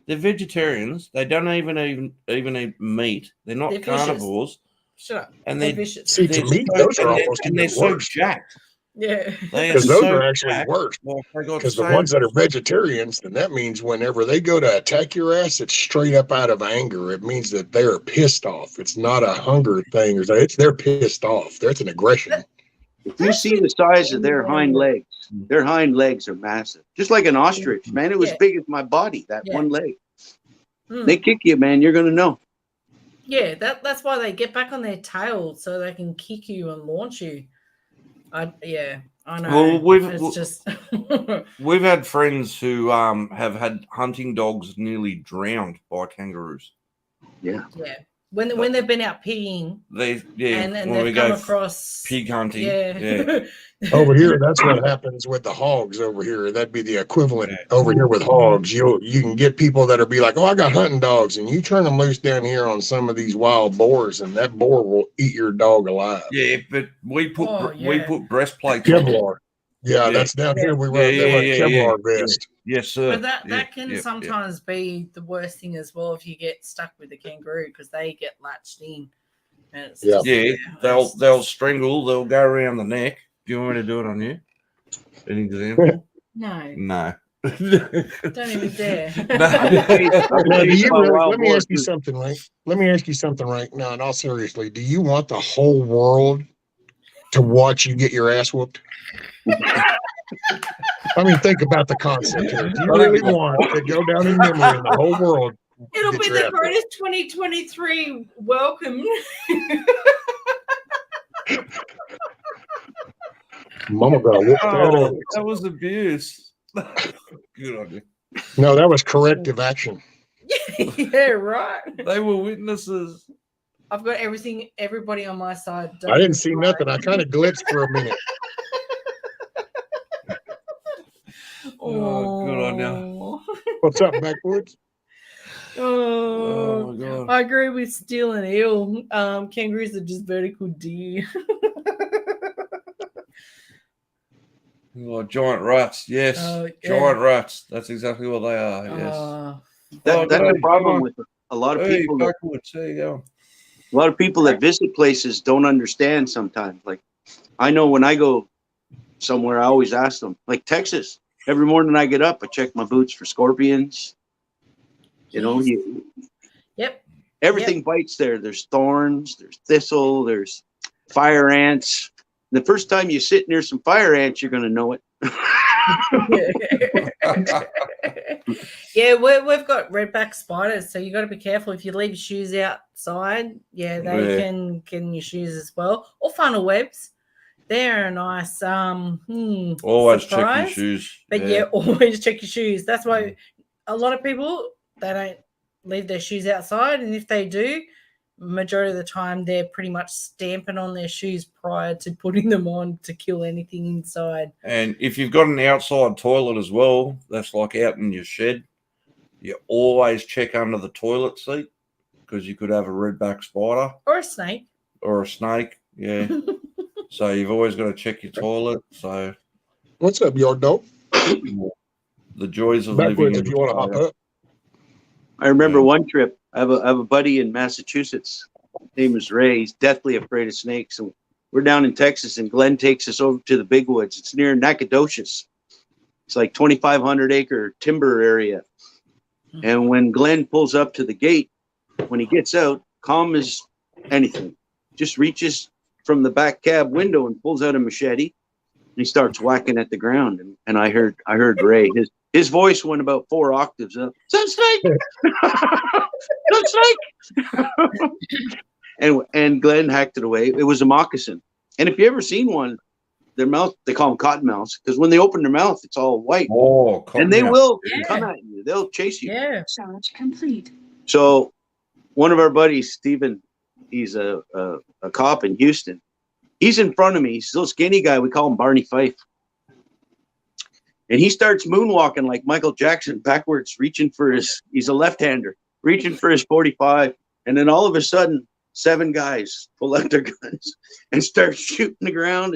Speaker 4: They're vegetarians. They don't even eat meat. They're not carnivores.
Speaker 5: Shut up.
Speaker 4: And
Speaker 5: they're vicious.
Speaker 2: See, to me, those are almost
Speaker 4: and they're
Speaker 2: even
Speaker 4: so
Speaker 2: worse.
Speaker 4: jacked.
Speaker 5: Yeah.
Speaker 2: Because those are actually worse. Because the ones that are vegetarians, then that means whenever they go to attack your ass, it's straight up out of anger. It means that they're pissed off. It's not a hunger thing. They're pissed off. That's an aggression.
Speaker 3: If you see the size of their hind legs are massive. Just like an ostrich, man. It was big as my body, that one leg. They kick you, man. You're going to know.
Speaker 5: Yeah, that's why they get back on their tail so they can kick you and launch you. Yeah, I know.
Speaker 4: Well,
Speaker 5: it's just
Speaker 4: we've had friends who have had hunting dogs nearly drowned by kangaroos.
Speaker 3: Yeah.
Speaker 5: when they've been out pigging
Speaker 4: And
Speaker 5: and
Speaker 4: when we
Speaker 5: they've come
Speaker 4: go
Speaker 5: across
Speaker 4: pig hunting.
Speaker 5: Yeah.
Speaker 2: Over here, that's what happens with the hogs over here. That'd be the equivalent
Speaker 4: Yeah.
Speaker 2: over here with hogs. You can get people that'll be like, oh, I got hunting dogs, and you turn them loose down here on some of these wild boars, and that boar will eat your dog alive.
Speaker 4: Yeah, but we put
Speaker 5: Oh,
Speaker 4: we
Speaker 5: yeah.
Speaker 4: put breastplates on them.
Speaker 2: Kevlar. Yeah,
Speaker 4: Yeah.
Speaker 2: that's down here. We
Speaker 4: Yeah,
Speaker 2: run they run Kevlar
Speaker 4: yeah.
Speaker 2: vest.
Speaker 4: Yes, sir.
Speaker 5: But that
Speaker 4: Yeah,
Speaker 5: can
Speaker 4: yeah,
Speaker 5: sometimes be the worst thing as well if you get stuck with a kangaroo because they get latched in. And it's
Speaker 2: Yeah.
Speaker 5: just,
Speaker 4: Yeah,
Speaker 5: it's
Speaker 4: they'll strangle. They'll go around the neck. Do you want me to do it on you? An example?
Speaker 5: no,
Speaker 4: No.
Speaker 5: don't even dare.
Speaker 2: Now, do you
Speaker 3: My
Speaker 2: really,
Speaker 3: wild
Speaker 2: let me
Speaker 3: boar,
Speaker 2: ask you
Speaker 3: too.
Speaker 2: something, right? Let me ask you something right now, in all seriously. Do you want the whole world to watch you get your ass whooped? I mean, think about the concept here. Do you really want to go down in memory in the whole world?
Speaker 5: It'll
Speaker 2: Get
Speaker 5: be
Speaker 2: your
Speaker 5: the
Speaker 2: ass whooped?
Speaker 5: greatest 2023 welcome.
Speaker 2: Mama got whooped that
Speaker 4: Oh,
Speaker 2: ass.
Speaker 4: that was abuse. Good on you.
Speaker 2: No, that was corrective action.
Speaker 5: Yeah, right.
Speaker 4: They were witnesses.
Speaker 5: I've got everybody on my side.
Speaker 2: I
Speaker 5: Don't
Speaker 2: didn't see
Speaker 5: worry.
Speaker 2: nothing. I kind of glitched for a minute.
Speaker 4: Oh, good on you.
Speaker 5: Oh.
Speaker 2: What's up, Backwoods?
Speaker 4: Oh my god.
Speaker 5: I agree with Steel and Eel. Kangaroos are just vertical deer.
Speaker 4: Oh, giant rats. Yes.
Speaker 5: Oh, yeah.
Speaker 4: Giant rats. That's exactly what they are. Yes.
Speaker 5: Oh,
Speaker 3: That's
Speaker 4: hey,
Speaker 3: the problem
Speaker 4: come on.
Speaker 3: with a lot of
Speaker 4: Hey,
Speaker 3: people.
Speaker 4: backwards. There you go.
Speaker 3: A lot of people that visit places don't understand sometimes. Like, I know when I go somewhere, I always ask them. Like Texas, every morning I get up, I check my boots for scorpions. You know,
Speaker 5: Yep.
Speaker 3: everything bites there. There's thorns, there's thistle, there's fire ants. The first time you sit near some fire ants, you're going to know it.
Speaker 5: Yeah, we've got redback spiders, so you got to be careful if you leave your shoes outside. Yeah, they can get in your shoes as well, or funnel webs. They're a nice
Speaker 4: Always check your
Speaker 5: surprise.
Speaker 4: shoes.
Speaker 5: But yeah, always check your shoes. That's why a lot of people they don't leave their shoes outside, and if they do, majority of the time they're pretty much stamping on their shoes prior to putting them on to kill anything inside.
Speaker 4: And if you've got an outside toilet as well, that's like out in your shed, you always check under the toilet seat because you could have a redback spider
Speaker 5: Or a snake.
Speaker 4: or a snake. Yeah. So you've always got to check your toilet. So
Speaker 2: What's up, yard dog?
Speaker 4: the joys of living
Speaker 2: Backwoods,
Speaker 4: in
Speaker 2: if you want to hop up.
Speaker 3: I remember
Speaker 4: Yeah.
Speaker 3: one trip. I have a buddy in Massachusetts. His name is Ray. He's deathly afraid of snakes. And we're down in Texas, and Glenn takes us over to the big woods. It's near Nacogdoches. It's like 2,500 acre timber area. And when Glenn pulls up to the gate, when he gets out, calm as anything, just reaches from the back cab window and pulls out a machete. And he starts whacking at the ground. And I heard Ray. His voice went about 4 octaves up. Some snake! Some snake! and Glenn hacked it away. It was a moccasin. And if you ever seen one, their mouth, they call them cottonmouths, because when they open their mouth, it's all white.
Speaker 4: Oh,
Speaker 3: And they
Speaker 4: yeah.
Speaker 3: will
Speaker 5: Yeah.
Speaker 3: come at you. They'll chase you.
Speaker 5: Yeah.
Speaker 6: Charge complete.
Speaker 3: So one of our buddies, Steven, he's a cop in Houston. He's in front of me. He's a little skinny guy. We call him Barney Fife. And he starts moonwalking like Michael Jackson backwards, he's a left-hander, reaching for his 45. And then all of a sudden, 7 guys pull out their guns and start shooting the ground.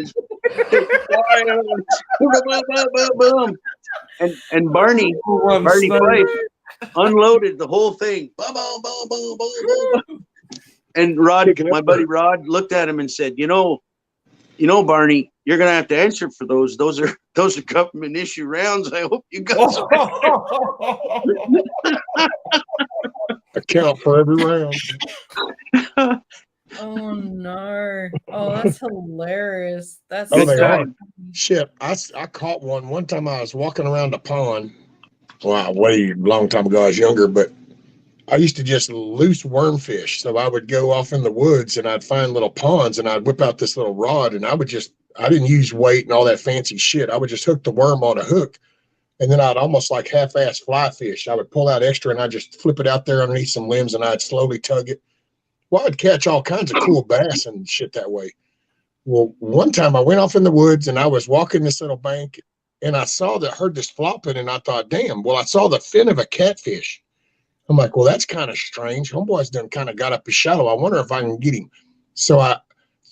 Speaker 3: Boom. And Barney Fife unloaded the whole thing. Boom, boom, boom, boom, boom, boom. And Rod, my buddy Rod, looked at him and said, you know, Barney, you're gonna have to answer for those. Those are government issue rounds. I hope you got some.
Speaker 2: Account for every round.
Speaker 5: Oh no. Oh, that's hilarious. That's
Speaker 2: Oh, they
Speaker 5: so
Speaker 2: are. Shit, I caught one time. I was walking around a pond. Wow, way long time ago. I was younger, but I used to just loose wormfish. So I would go off in the woods and I'd find little ponds and I'd whip out this little rod and I would just I didn't use weight and all that fancy shit. I would just hook the worm on a hook, and then I'd almost like half-ass fly fish. I would pull out extra and I'd just flip it out there underneath some limbs and I'd slowly tug it. Well, I'd catch all kinds of cool bass and shit that way. Well, one time I went off in the woods and I was walking this little bank and I heard this flopping and I thought, damn, well, I saw the fin of a catfish. I'm like, well, that's kind of strange. Homeboy's done kind of got up his shallow. I wonder if I can get him. So I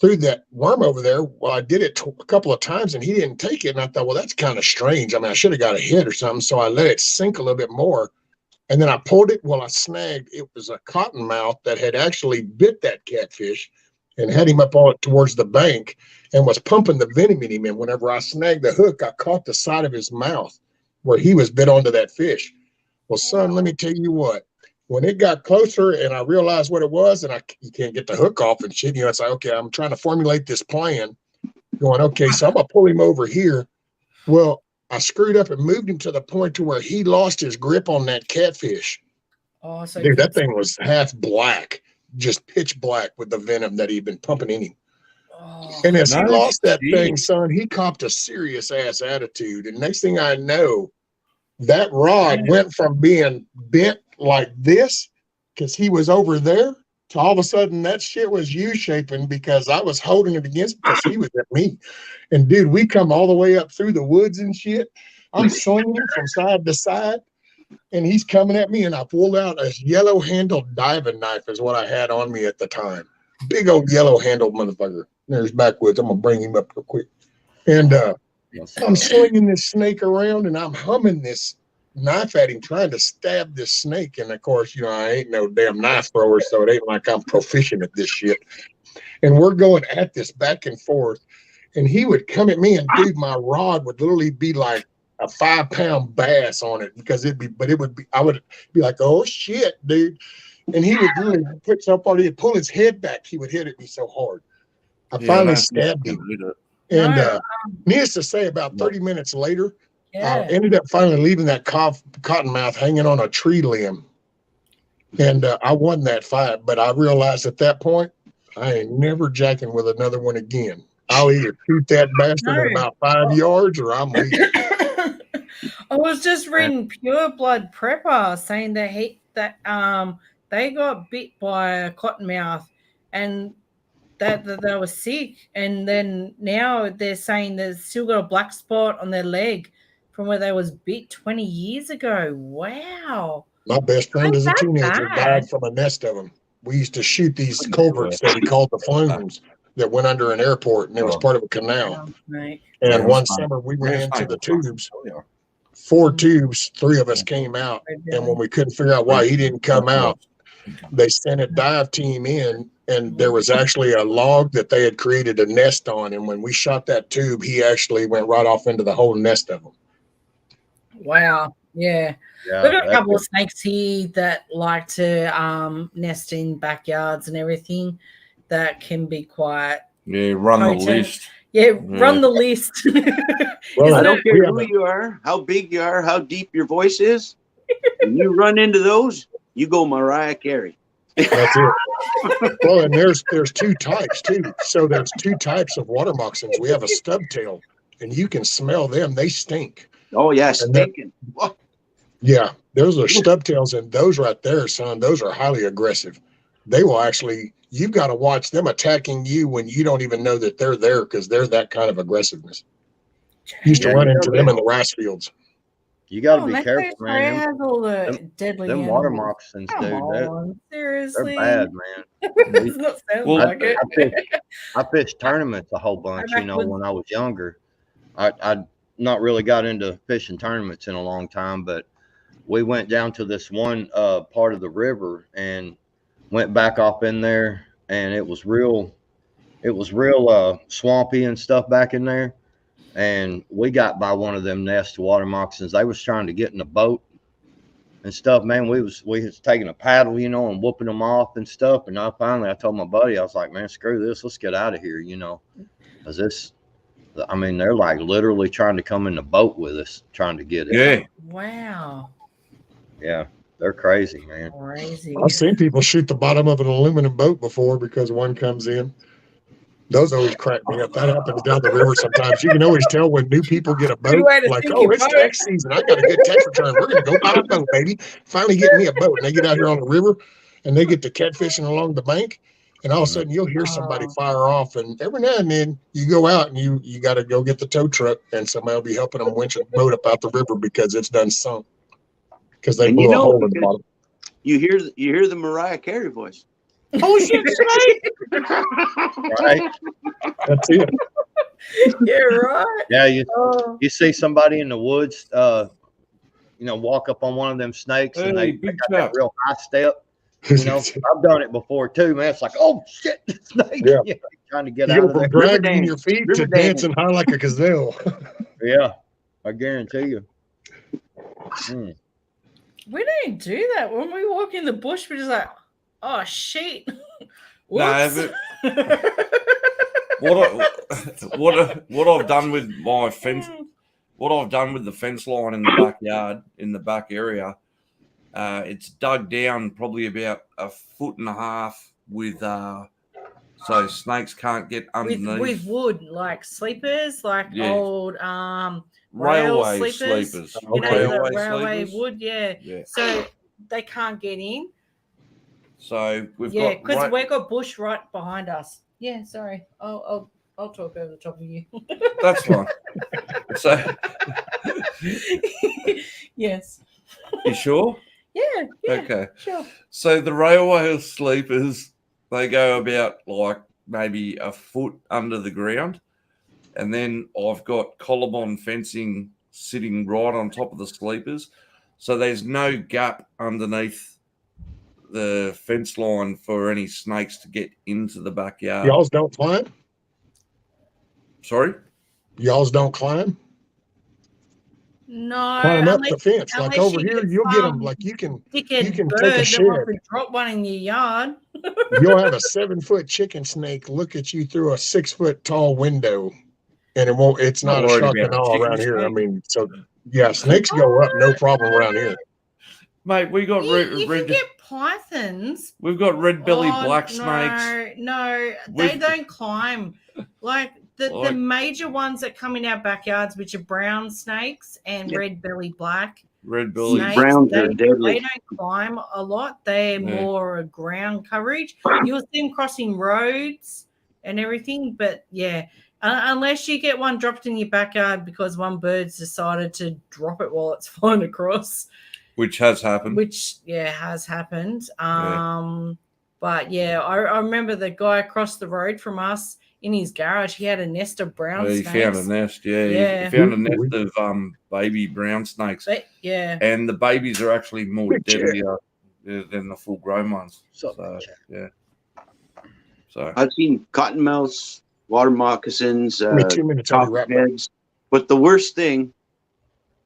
Speaker 2: threw that worm over there. Well, I did it a couple of times and he didn't take it. And I thought, well, that's kind of strange. I mean, I should have got a hit or something. So I let it sink a little bit more. And then I pulled it. Well, I snagged, it was a cottonmouth that had actually bit that catfish and had him up on it towards the bank and was pumping the venom in him. And whenever I snagged the hook, I caught the side of his mouth where he was bit onto that fish. Well, son, let me tell you what, when it got closer and I realized what it was and you can't get the hook off and shit, it's like, okay, I'm trying to formulate this plan going, okay, so I'm going to pull him over here. Well, I screwed up and moved him to the point to where he lost his grip on that catfish.
Speaker 5: Oh, so
Speaker 2: dude, that thing was half black, just pitch black with the venom that he'd been pumping in him.
Speaker 5: Oh,
Speaker 2: and as he lost that thing, son, he copped a serious ass attitude. And next thing I know, that rod went from being bent like this because he was over there to all of a sudden that shit was U-shaping because I was holding it against because he was at me. And dude, we come all the way up through the woods and shit. I'm swinging from side to side and he's coming at me and I pulled out a yellow handled diving knife is what I had on me at the time. Big old yellow handled motherfucker. There's backwoods. I'm going to bring him up real quick. And I'm swinging this snake around and I'm humming this knife at him, trying to stab this snake. And of course, I ain't no damn knife thrower, so it ain't like I'm proficient at this shit. And we're going at this back and forth. And he would come at me and dude, my rod would literally be like a 5-pound bass on it because I would be like, oh shit, dude. And he would literally put so far, he'd pull his head back. He would hit at me so hard. I finally stabbed him. And needless to say, about 30 minutes later, I ended up finally leaving that cottonmouth hanging on a tree limb. And I won that fight, but I realized at that point, I ain't never jacking with another one again. I'll either shoot that bastard at about 5 yards or I'm leaving.
Speaker 5: I was just reading Pure Blood Prepper saying that they got bit by a cottonmouth and that they were sick. And then now they're saying they've still got a black spot on their leg from where they was bit 20 years ago. Wow. My best friend as a teenager died from a nest of them. We used to shoot these culverts that we called the flumes that went under an airport, and it was part of a canal. And one summer we ran into the tubes, 4 tubes, 3 of us came out. And when we couldn't figure out why he didn't come out, they sent a dive team in, and there was actually a log that they had created a nest on. And when we shot that tube, he actually went right off into the whole nest of them. Wow. Yeah. We've got a couple of snakes here that like to nest in backyards and everything that can be quite
Speaker 4: run the list.
Speaker 5: Run the list.
Speaker 3: Well, I don't care who you are, how big you are, how deep your voice is. When you run into those, you go Mariah Carey. That's it.
Speaker 2: Well, and there's 2 types too. So there's 2 types of water moccasins. We have a stubtail, and you can smell them. They stink.
Speaker 3: Oh yeah, stinking.
Speaker 2: Yeah, those are stubtails, and those right there, son, those are highly aggressive. They will actually, you've got to watch them attacking you when you don't even know that they're there because they're that kind of aggressiveness. Used to run into them in the rice fields.
Speaker 6: You got to be careful, man.
Speaker 5: Has all the deadly
Speaker 6: them water moccasins,
Speaker 5: seriously,
Speaker 6: they're bad, man. I fished tournaments a whole bunch, when I was younger. I not really got into fishing tournaments in a long time, but we went down to this one part of the river and went back off in there, and it was real swampy and stuff back in there. And we got by one of them nest water moccasins. They was trying to get in the boat and stuff, man. We was taking a paddle, and whooping them off and stuff. And I told my buddy, I was like, man, screw this, let's get out of here, because they're like literally trying to come in the boat with us, trying to get it.
Speaker 5: Yeah. Wow.
Speaker 6: Yeah, they're crazy, man.
Speaker 5: Crazy.
Speaker 2: I've seen people shoot the bottom of an aluminum boat before because one comes in. Those always crack me up. That happens down the river sometimes. You can always tell when new people get a boat.
Speaker 5: way to
Speaker 2: Like,
Speaker 5: sink
Speaker 2: oh,
Speaker 5: your
Speaker 2: it's
Speaker 5: boat.
Speaker 2: tax season. I got a good tax return. We're going to go buy a boat, baby. Finally get me a boat. And they get out here on the river and they get to catfishing along the bank. And all of a sudden you'll hear somebody
Speaker 5: Oh.
Speaker 2: fire off. And every now and then you go out and you got to go get the tow truck and somebody will be helping them winch a boat up out the river because it's done sunk. Because they
Speaker 3: And
Speaker 2: blew
Speaker 3: you
Speaker 2: a
Speaker 3: know,
Speaker 2: hole in the
Speaker 3: because
Speaker 2: bottom.
Speaker 3: you hear the Mariah Carey voice.
Speaker 2: Oh, shit,
Speaker 6: Right?
Speaker 2: that's it.
Speaker 5: Yeah, right.
Speaker 6: Yeah,
Speaker 5: Oh.
Speaker 6: you see somebody in the woods, walk up on one of them snakes and
Speaker 4: Hey,
Speaker 6: they
Speaker 4: big
Speaker 6: got that
Speaker 4: chap.
Speaker 6: real high step. I've done it before too, man. It's like, oh shit, snake!
Speaker 2: Yeah.
Speaker 6: Trying to get
Speaker 2: You
Speaker 6: out
Speaker 2: go
Speaker 6: of
Speaker 2: from
Speaker 6: there.
Speaker 2: dragging your feet to
Speaker 3: River dance.
Speaker 2: dancing high like a gazelle.
Speaker 6: Yeah, I guarantee you. Mm.
Speaker 5: We don't do that. When we walk in the bush, we're just like, oh shit.
Speaker 4: No,
Speaker 5: Whoops.
Speaker 4: what I've done with my fence, what I've done with the fence line in the backyard, in the back area, it's dug down probably about 1.5 foot with so snakes can't get underneath.
Speaker 5: with wood, like sleepers, like
Speaker 4: Yeah.
Speaker 5: old
Speaker 4: railway
Speaker 5: rail sleepers.
Speaker 4: sleepers.
Speaker 5: You know,
Speaker 2: Okay.
Speaker 5: the railway
Speaker 4: sleepers.
Speaker 5: wood, yeah.
Speaker 4: Yeah.
Speaker 5: So they can't get in.
Speaker 4: So we've
Speaker 5: Yeah,
Speaker 4: got
Speaker 5: because we've got bush right behind us. Yeah, sorry. I'll talk over the top of you.
Speaker 4: that's fine. So
Speaker 5: Yes.
Speaker 4: you sure?
Speaker 5: Yeah, yeah,
Speaker 4: Okay.
Speaker 5: sure.
Speaker 4: So the railway sleepers, they go about like maybe 1 foot under the ground. And then I've got collarbon fencing sitting right on top of the sleepers. So there's no gap underneath the fence line for any snakes to get into the backyard.
Speaker 2: Y'all's don't climb?
Speaker 4: Sorry?
Speaker 2: Y'all's don't climb?
Speaker 5: No,
Speaker 2: Climb up
Speaker 5: unless,
Speaker 2: the fence. Like
Speaker 5: unless
Speaker 2: over
Speaker 5: you
Speaker 2: here,
Speaker 5: get
Speaker 2: you'll get them.
Speaker 5: some
Speaker 2: Like you can
Speaker 5: dickhead
Speaker 2: can
Speaker 5: bird
Speaker 2: take a
Speaker 5: that
Speaker 2: shed.
Speaker 5: wants to drop one in your yard.
Speaker 2: You'll have a 7-foot chicken snake look at you through a 6-foot tall window, and it's
Speaker 4: Not
Speaker 2: not a
Speaker 4: worried
Speaker 2: shock
Speaker 4: about
Speaker 2: and
Speaker 4: a
Speaker 2: awe
Speaker 4: chicken
Speaker 2: around here. I
Speaker 4: snake.
Speaker 2: mean, so yeah, snakes go up, no problem around here.
Speaker 4: Mate, we got
Speaker 5: You can get pythons.
Speaker 4: we've got red belly
Speaker 5: Oh,
Speaker 4: black snakes.
Speaker 5: No, they
Speaker 4: We've-
Speaker 5: don't climb. Like the
Speaker 4: Like-
Speaker 5: major ones that come in our backyards, which are brown snakes and
Speaker 3: Yep.
Speaker 5: red belly black
Speaker 4: Red belly.
Speaker 5: snakes,
Speaker 3: Browns are
Speaker 5: they
Speaker 3: deadly.
Speaker 5: don't climb a lot. They're
Speaker 4: Yeah.
Speaker 5: more a ground coverage. You'll see them crossing roads and everything, but yeah. Unless you get one dropped in your backyard because one bird's decided to drop it while it's flying across,
Speaker 4: Which has happened.
Speaker 5: which has happened. But yeah, I remember the guy across the road from us in his garage. He had a nest of brown
Speaker 4: He
Speaker 5: snakes.
Speaker 4: found a nest,
Speaker 5: Yeah.
Speaker 4: He found a nest of baby brown snakes.
Speaker 5: Yeah,
Speaker 4: And the babies are actually more
Speaker 2: Big chair.
Speaker 4: deadlier than the full grown ones.
Speaker 6: So,
Speaker 4: So yeah. So
Speaker 3: I've seen cottonmouths, water moccasins,
Speaker 2: Give me 2 minutes. I'll be right back.
Speaker 3: copperheads. But the worst thing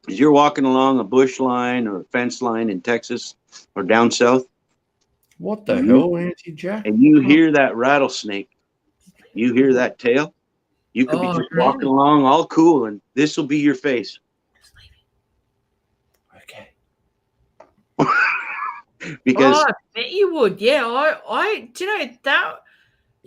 Speaker 3: is you're walking along a bush line or a fence line in Texas or down south,
Speaker 4: what the
Speaker 3: Mhm.
Speaker 4: hell, Auntie Jack?
Speaker 3: and you hear that rattlesnake. You hear that tail. You could be
Speaker 5: Oh,
Speaker 3: just walking along all cool, and this will be your face.
Speaker 4: Okay.
Speaker 3: Because
Speaker 5: I bet you would. Yeah, I do you know that,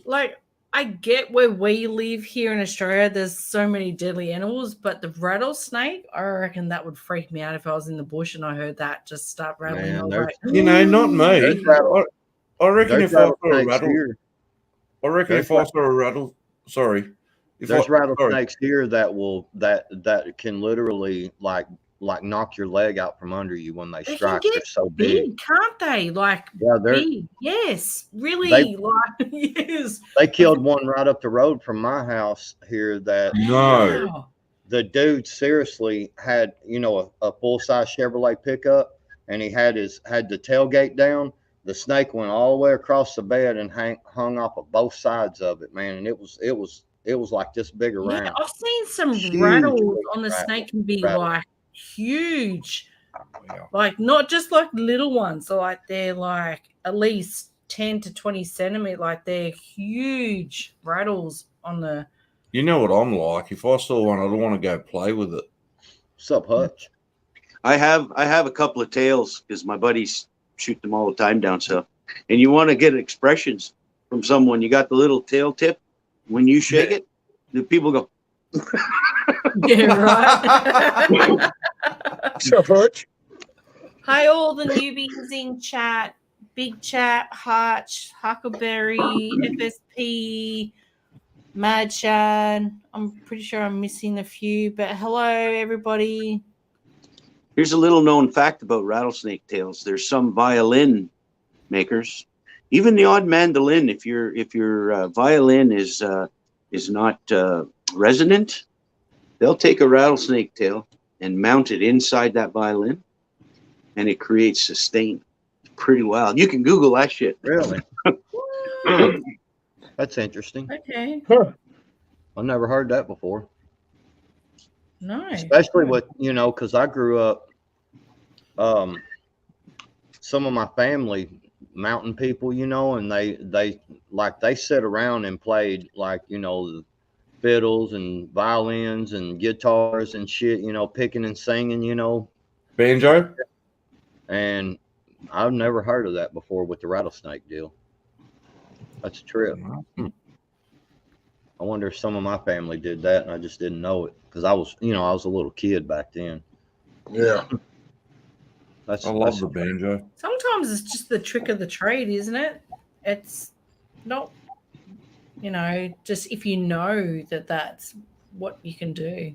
Speaker 5: like, I get where we live here in Australia, there's so many deadly animals, but the rattlesnake, I reckon that would freak me out if I was in the bush and I heard that just start rattling.
Speaker 6: Man,
Speaker 5: I was
Speaker 6: there's-
Speaker 5: like,
Speaker 4: You know, not me.
Speaker 6: There's rattle-
Speaker 4: I reckon
Speaker 6: There's
Speaker 4: if I saw a
Speaker 6: rattlesnakes
Speaker 4: rattle,
Speaker 6: here.
Speaker 4: I reckon
Speaker 6: There's
Speaker 4: if I saw a rattle, sorry, if
Speaker 6: There's
Speaker 4: I, sorry,
Speaker 6: rattlesnakes here that can literally like knock your leg out from under you when they
Speaker 5: They can
Speaker 6: strike.
Speaker 5: get
Speaker 6: They're so big.
Speaker 5: big, can't they? Like,
Speaker 6: Yeah,
Speaker 5: big. Yes, really.
Speaker 6: They-
Speaker 5: like, yes.
Speaker 6: they killed one right up the road from my house here that
Speaker 4: no,
Speaker 5: Wow.
Speaker 6: the dude seriously had, a full-size Chevrolet pickup, and he had the tailgate down. The snake went all the way across the bed and hung off of both sides of it, man. And it was like this big around.
Speaker 5: Yeah, I've seen some
Speaker 6: Huge
Speaker 5: rattles
Speaker 6: big
Speaker 5: on the
Speaker 6: rattle-
Speaker 5: snake can be
Speaker 6: rattle.
Speaker 5: like huge.
Speaker 4: Wow.
Speaker 5: Like not just like little ones, so like they're like at least 10 to 20 centimeters, like they're huge rattles on the
Speaker 4: You know what I'm like. If I saw one, I'd want to go play with it.
Speaker 6: What's up, Hutch?
Speaker 3: I have a couple of tails because my buddies shoot them all the time down south. And you want to get expressions from someone. You got the little tail tip. when you shake it, the people go,
Speaker 5: Yeah, right.
Speaker 2: So much.
Speaker 5: Hi, all the newbies in chat. Big Chat, Hutch, Huckleberry, FSP, Madchan. I'm pretty sure I'm missing a few, but hello, everybody.
Speaker 3: here's a little known fact about rattlesnake tails. There's some violin makers, even the odd mandolin. If your violin is not resonant, they'll take a rattlesnake tail and mount it inside that violin, and it creates sustain. Pretty wild. You can Google that shit.
Speaker 6: Really? That's interesting.
Speaker 5: Okay.
Speaker 6: I've never heard that before.
Speaker 5: No.
Speaker 6: Especially with, because I grew up, some of my family mountain people, and they sit around and played the fiddles and violins and guitars and shit, picking and singing,
Speaker 4: Banjo?
Speaker 6: and I've never heard of that before with the rattlesnake deal. That's a trip. I wonder if some of my family did that and I just didn't know it because I was a little kid back then.
Speaker 2: Yeah.
Speaker 6: That's
Speaker 4: I love the banjo.
Speaker 5: Sometimes it's just the trick of the trade, isn't it? It's not, just if you know that that's what you can do.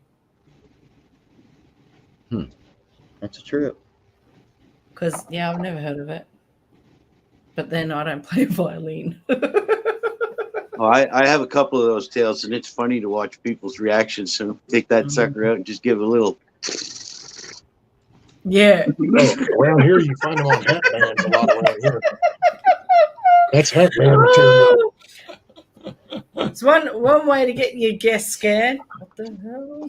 Speaker 6: That's a trip.
Speaker 5: Because, I've never heard of it. But then I don't play violin.
Speaker 3: Well, I have a couple of those tails, and it's funny to watch people's reactions. So take that sucker out and just give a little.
Speaker 5: Yeah.
Speaker 2: Oh, around here, you find them on hat bands a lot around here. That's hat band material.
Speaker 5: It's one way to get your guests scared. What the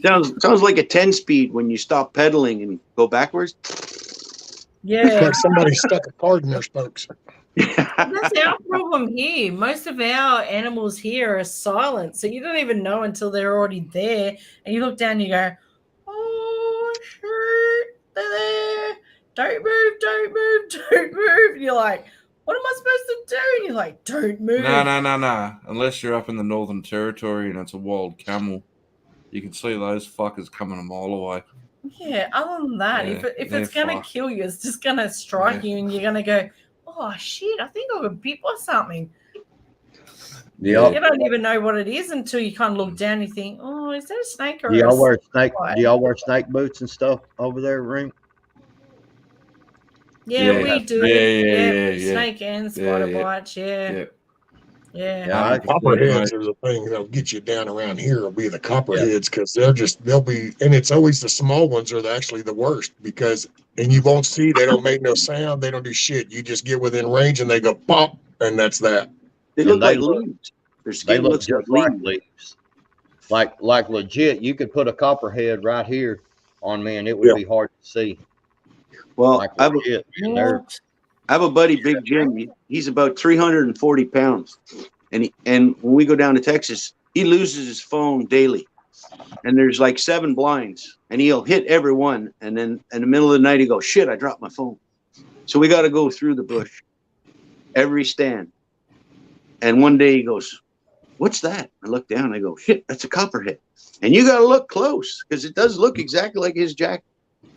Speaker 5: hell?
Speaker 3: Sounds like a 10-speed when you stop pedaling and go backwards.
Speaker 2: It's
Speaker 5: Yeah.
Speaker 2: like somebody stuck a card in their spokes.
Speaker 5: That's our problem here. Most of our animals here are silent. So you don't even know until they're already there. And you look down and you go, oh, shit, they're there. Don't move, don't move, don't move. And you're like, what am I supposed to do? And you're like, don't move.
Speaker 4: No. Unless you're up in the Northern Territory and it's a wild camel, you can see those fuckers coming a mile away.
Speaker 5: Yeah, other than that,
Speaker 4: Yeah,
Speaker 5: if
Speaker 4: they're
Speaker 5: it's going to
Speaker 4: fucked.
Speaker 5: kill you, it's just going to strike you and you're going to go, oh, shit, I think I got bit by something.
Speaker 6: Yeah.
Speaker 5: You don't even know what it is until you kind of look down and you think, oh, is that a snake or
Speaker 6: Do y'all
Speaker 5: a
Speaker 6: wear snake?
Speaker 5: spider?
Speaker 6: Do y'all wear snake boots and stuff over there, Ring?
Speaker 5: Yeah,
Speaker 4: Yeah.
Speaker 5: we do.
Speaker 4: Yeah.
Speaker 5: Snake and spider
Speaker 4: Yeah.
Speaker 5: bites, yeah.
Speaker 6: Yeah, I-
Speaker 2: Copperheads are the thing that'll get you down around here. Will be the copperheads because they'll be, and it's always the small ones are actually the worst because, and you won't see, they don't make no sound, they don't do shit. You just get within range and they go pop, and that's that.
Speaker 3: They
Speaker 6: And
Speaker 3: look
Speaker 6: they
Speaker 3: like
Speaker 6: look-
Speaker 3: leaves. Their
Speaker 6: They
Speaker 3: skin
Speaker 6: look
Speaker 3: looks like
Speaker 6: just like
Speaker 3: leaves.
Speaker 6: leaves. Like legit, you could put a copperhead right here on me and it would
Speaker 2: Yeah.
Speaker 6: be hard to see.
Speaker 3: Well,
Speaker 6: Like
Speaker 3: I have,
Speaker 6: legit. And they're-
Speaker 3: I have a buddy, Big Jim. He's about 340 pounds. And when we go down to Texas, he loses his phone daily. And there's like 7 blinds. And he'll hit every one. And then in the middle of the night, he goes, shit, I dropped my phone. So we got to go through the bush, every stand. And one day he goes, what's that? I look down. I go, shit, that's a copperhead. And you got to look close because it does look exactly like his jacket.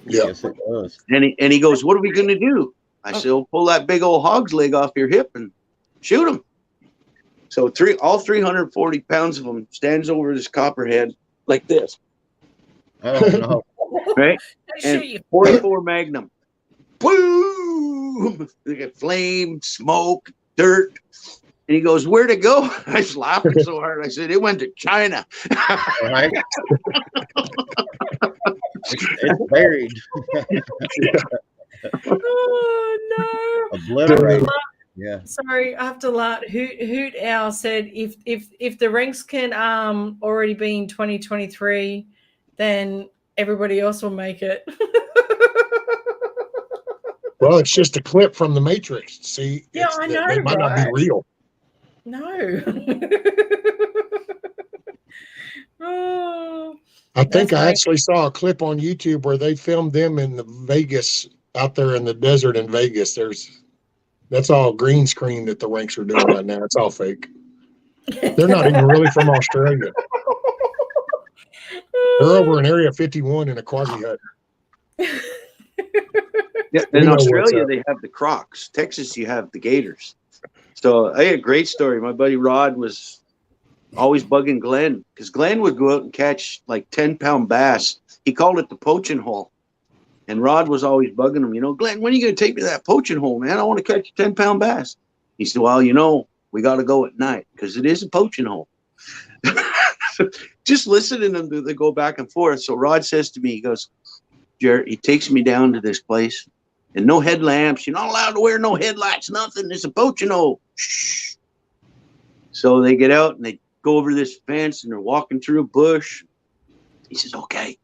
Speaker 2: Yeah.
Speaker 6: Yes, it does.
Speaker 3: And he goes, what are we going to do? I said, well, pull that big old hog's leg off your hip and shoot him. So all 340 pounds of them stands over this copperhead like this,
Speaker 6: I don't know.
Speaker 3: right?
Speaker 5: They
Speaker 3: And
Speaker 5: shoot you.
Speaker 3: 44 Magnum. Boom! They get flame, smoke, dirt. And he goes, where'd it go? I was laughing so hard. I said, it went to China.
Speaker 6: Right? It's buried.
Speaker 5: Oh, no.
Speaker 6: Obliterated. Yeah.
Speaker 5: Sorry, I have to laugh. Hoot Owl said if the ranks can already be in 2023, then everybody else will make it.
Speaker 2: Well, it's just a clip from the Matrix. See,
Speaker 5: Yeah,
Speaker 2: It's-
Speaker 5: I
Speaker 2: they
Speaker 5: know,
Speaker 2: might not be
Speaker 5: right?
Speaker 2: real.
Speaker 5: No. Oh,
Speaker 2: I think
Speaker 5: That's
Speaker 2: I
Speaker 5: right.
Speaker 2: actually saw a clip on YouTube where they filmed them in the Vegas, out there in the desert in Vegas. That's all green screen that the ranks are doing right now. It's all fake. They're not even really from Australia. They're over in Area 51 in a quasi hut.
Speaker 3: Yeah,
Speaker 2: We
Speaker 3: in
Speaker 2: know what's
Speaker 3: Australia,
Speaker 2: up.
Speaker 3: they have the Crocs. Texas, you have the Gators. So I had a great story. My buddy Rod was always bugging Glenn because Glenn would go out and catch like 10-pound bass. He called it the poaching hole. And Rod was always bugging him, Glenn, when are you going to take me to that poaching hole, man? I want to catch a 10-pound bass. He said, well, we got to go at night because it is a poaching hole. Just listening to them, they go back and forth. So Rod says to me, he goes, Jared, he takes me down to this place and no headlamps. You're not allowed to wear no headlights, nothing. It's a poaching hole. Shh. So they get out and they go over this fence and they're walking through a bush. He says, okay,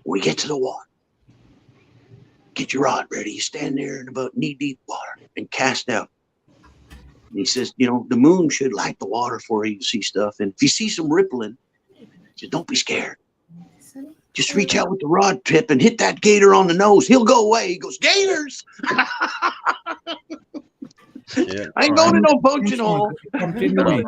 Speaker 3: we get to the water. Get your rod ready. You stand there in about knee-deep water and cast out. And he says, the moon should light the water for you to see stuff. And if you see some rippling, just don't be scared. Just reach out with the rod tip and hit that gator on the nose. He'll go away. He goes, gators!
Speaker 6: Yeah.
Speaker 3: I ain't going to no poaching hole.
Speaker 4: Continue.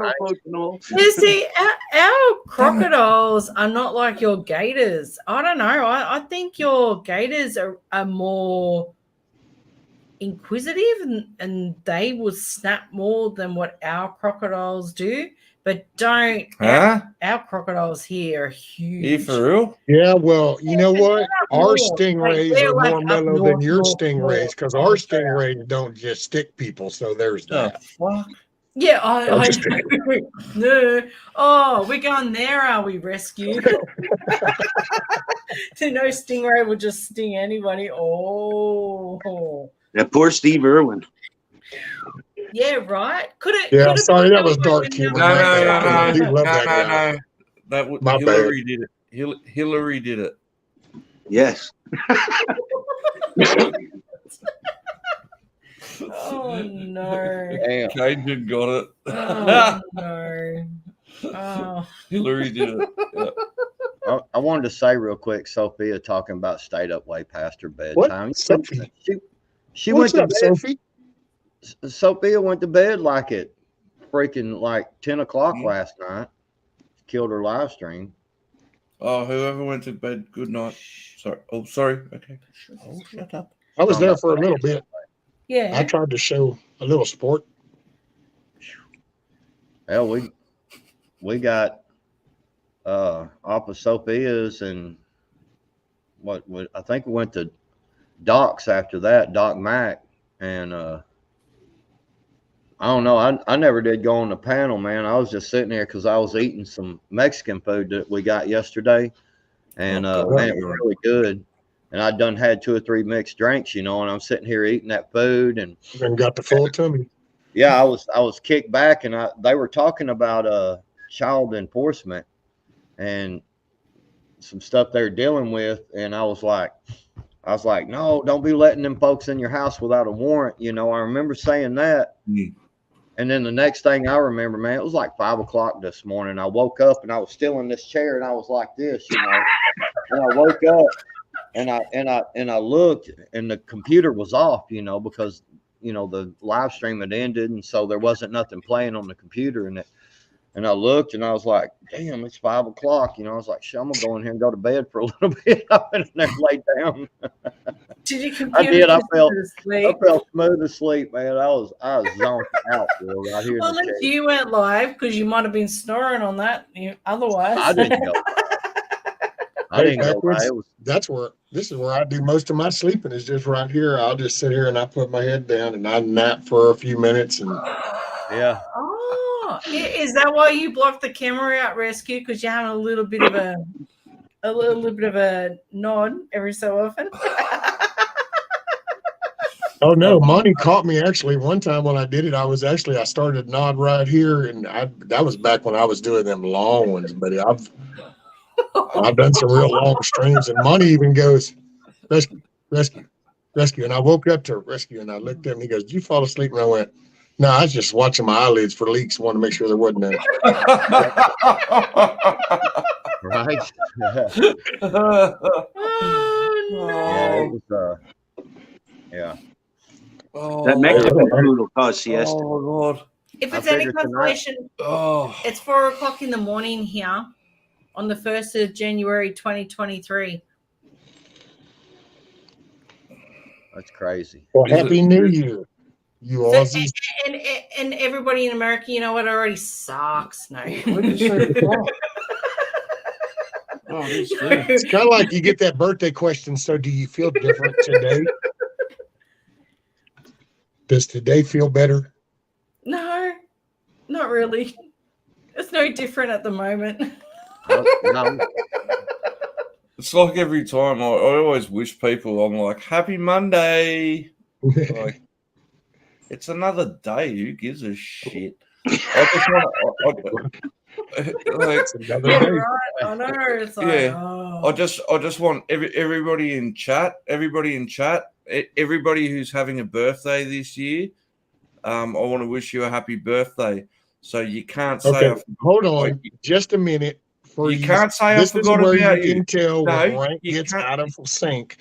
Speaker 5: You see, our crocodiles are not like your gators. I don't know. I think your gators are more inquisitive and they will snap more than what our crocodiles do. But don't.
Speaker 4: Huh?
Speaker 5: Our crocodiles here are huge.
Speaker 4: You for real?
Speaker 2: Yeah, well, you know what? Our
Speaker 5: north.
Speaker 2: stingrays
Speaker 5: Like, they're
Speaker 2: are
Speaker 5: like
Speaker 2: more
Speaker 5: up
Speaker 2: mellow than
Speaker 5: north,
Speaker 2: your
Speaker 5: north,
Speaker 2: stingrays because
Speaker 5: north.
Speaker 2: our stingrays don't just stick people. So there's
Speaker 4: The
Speaker 2: that.
Speaker 4: fuck?
Speaker 5: Yeah,
Speaker 2: I'm
Speaker 5: I
Speaker 2: just
Speaker 5: no. Oh, we're going there, are we, rescue? So no stingray will just sting anybody. Oh,
Speaker 3: That poor Steve Irwin.
Speaker 5: yeah, right. Could it?
Speaker 2: Yeah,
Speaker 5: could it
Speaker 2: sorry,
Speaker 5: be
Speaker 2: that was
Speaker 5: someone
Speaker 2: dark
Speaker 5: in
Speaker 2: humor.
Speaker 4: No,
Speaker 5: the-
Speaker 2: I do love that guy.
Speaker 4: no. That was
Speaker 2: My
Speaker 4: Hillary did it. Hillary did it.
Speaker 3: Yes.
Speaker 5: Oh no!
Speaker 6: Damn.
Speaker 4: Cajun got it.
Speaker 5: Oh no! Oh,
Speaker 4: Hillary did it. Yeah.
Speaker 6: I wanted to say real quick, Sophia talking about stayed up way past her
Speaker 2: What?
Speaker 6: bedtime.
Speaker 2: Sophie?
Speaker 6: She
Speaker 2: What's
Speaker 6: went
Speaker 2: up,
Speaker 6: to bed.
Speaker 2: Sophie?
Speaker 6: Sophia went to bed like at freaking like 10 o'clock
Speaker 4: Mhm.
Speaker 6: last night. Killed her live stream.
Speaker 4: Oh, whoever went to bed, good night. Sorry. Oh, sorry. Okay. Oh, shut up.
Speaker 2: I was there for a little bit. I
Speaker 5: yeah.
Speaker 2: tried to show a little sport.
Speaker 6: Hell, we got off of Sophia's and what I think we went to Doc's after that, Doc Mac, and I don't know. I never did go on the panel, man. I was just sitting there because I was eating some Mexican food that we got yesterday, and man, it was really good. And I'd done had 2 or 3 mixed drinks, and I'm sitting here eating that food, and
Speaker 2: And got the full tummy.
Speaker 6: yeah, I was kicked back, and they were talking about child enforcement and some stuff they're dealing with, and I was like, no, don't be letting them folks in your house without a warrant. I remember saying that.
Speaker 4: Mm.
Speaker 6: And then the next thing I remember, man, it was like 5 o'clock this morning. I woke up and I was still in this chair and I was like this, and I woke up and I looked and the computer was off, because, the live stream had ended. And so there wasn't nothing playing on the computer. And I looked and I was like, damn, it's 5 o'clock. I was like, shit, I'm going to go in here and go to bed for a little bit. I went in there and laid down.
Speaker 5: Did you
Speaker 6: I
Speaker 5: computer
Speaker 6: did. I
Speaker 5: just
Speaker 6: felt
Speaker 5: go to sleep?
Speaker 6: smooth asleep, man. I was zoned out, bro, right here.
Speaker 5: Well,
Speaker 6: in the
Speaker 5: if
Speaker 6: chair.
Speaker 5: you went live, because you might have been snoring on that. Otherwise,
Speaker 6: I didn't go. I didn't go.
Speaker 2: Backwards.
Speaker 6: It was,
Speaker 2: This is where I do most of my sleeping is just right here. I'll just sit here and I put my head down and I nap for a few minutes and
Speaker 6: yeah.
Speaker 5: Oh, is that why you blocked the camera out, rescue? Because you're having a little bit of a nod every so often.
Speaker 2: oh no, Monty caught me actually one time when I did it. I started nod right here and that was back when I was doing them long ones, buddy. I've done some real long streams and Monty even goes, rescue, rescue, rescue. And I woke up to rescue and I looked at him and he goes, did you fall asleep? And I went, no, I was just watching my eyelids for leaks, wanted to make sure there wasn't any.
Speaker 6: Right.
Speaker 5: Oh, no.
Speaker 6: Yeah, it was, yeah.
Speaker 3: That Mexican food will cause siesta.
Speaker 4: Oh, God.
Speaker 5: If
Speaker 6: I
Speaker 5: it's any
Speaker 6: figured tonight-
Speaker 5: consolation,
Speaker 4: Oh,
Speaker 5: it's 4:00 in the morning here on the 1st of January 2023.
Speaker 6: That's crazy.
Speaker 2: Well,
Speaker 4: Is
Speaker 2: Happy
Speaker 4: it-
Speaker 2: New Year, you
Speaker 5: So,
Speaker 2: Aussies.
Speaker 5: and everybody in America, you know what, already sucks. No.
Speaker 4: where did you say it from? Oh, it is good.
Speaker 2: It's kind of like you get that birthday question. So, do you feel different today? Does today feel better?
Speaker 5: No, not really. It's no different at the moment.
Speaker 6: No,
Speaker 4: It's like every time I always wish people, I'm like, happy Monday. Like, it's another day. Who gives a shit? I just want to, like,
Speaker 2: It's another
Speaker 5: Yeah,
Speaker 2: day.
Speaker 5: right. I know. It's like,
Speaker 4: Yeah.
Speaker 5: oh.
Speaker 4: I just want everybody in chat, everybody who's having a birthday this year. I want to wish you a happy birthday. So you can't say
Speaker 2: Okay, hold on just a minute.
Speaker 4: You can't say I
Speaker 2: this is
Speaker 4: forgot
Speaker 2: where
Speaker 4: about
Speaker 2: you
Speaker 4: you.
Speaker 2: can tell
Speaker 4: No,
Speaker 2: when rank
Speaker 4: you
Speaker 2: gets
Speaker 4: can't-
Speaker 2: out of sync.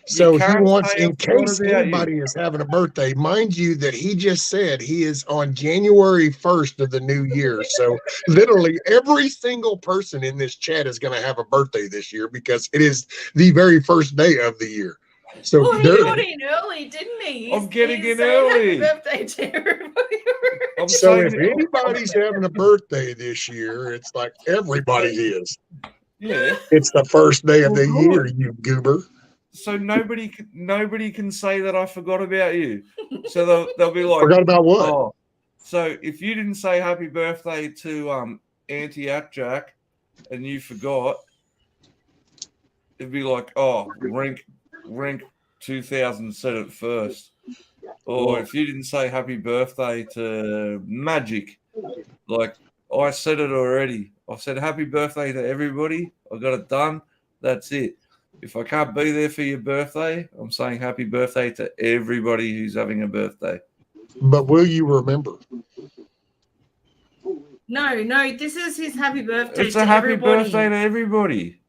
Speaker 2: So he
Speaker 4: can't
Speaker 2: wants,
Speaker 4: say I
Speaker 2: in
Speaker 4: forgot
Speaker 2: case
Speaker 4: about you.
Speaker 2: anybody is having a birthday, mind you that he just said he is on January 1st of the new year. So literally every single person in this chat is going to have a birthday this year because it is the very first day of the year. So
Speaker 5: Well, he
Speaker 2: there,
Speaker 5: got in early, didn't he?
Speaker 4: I'm getting
Speaker 5: He's
Speaker 4: in
Speaker 5: saying
Speaker 4: early.
Speaker 5: Happy birthday to everybody.
Speaker 4: I'm
Speaker 2: so
Speaker 4: saying
Speaker 2: if anybody's having a birthday this year, it's like everybody is.
Speaker 4: yeah.
Speaker 2: It's the first day of the
Speaker 4: Well,
Speaker 2: year,
Speaker 4: good.
Speaker 2: you goober.
Speaker 4: So nobody can say that I forgot about you. So they'll be like,
Speaker 2: Forgot about what?
Speaker 4: oh. So if you didn't say happy birthday to Auntie Atjack and you forgot, it'd be like, oh, Rink 2000 said it first. Or if you didn't say happy birthday to Magic, like I said it already. I said happy birthday to everybody. I got it done. That's it. If I can't be there for your birthday, I'm saying happy birthday to everybody who's having a birthday.
Speaker 2: But will you remember?
Speaker 5: No, this is his happy birthday
Speaker 4: It's
Speaker 5: to
Speaker 4: a happy
Speaker 5: everybody.
Speaker 4: birthday to everybody.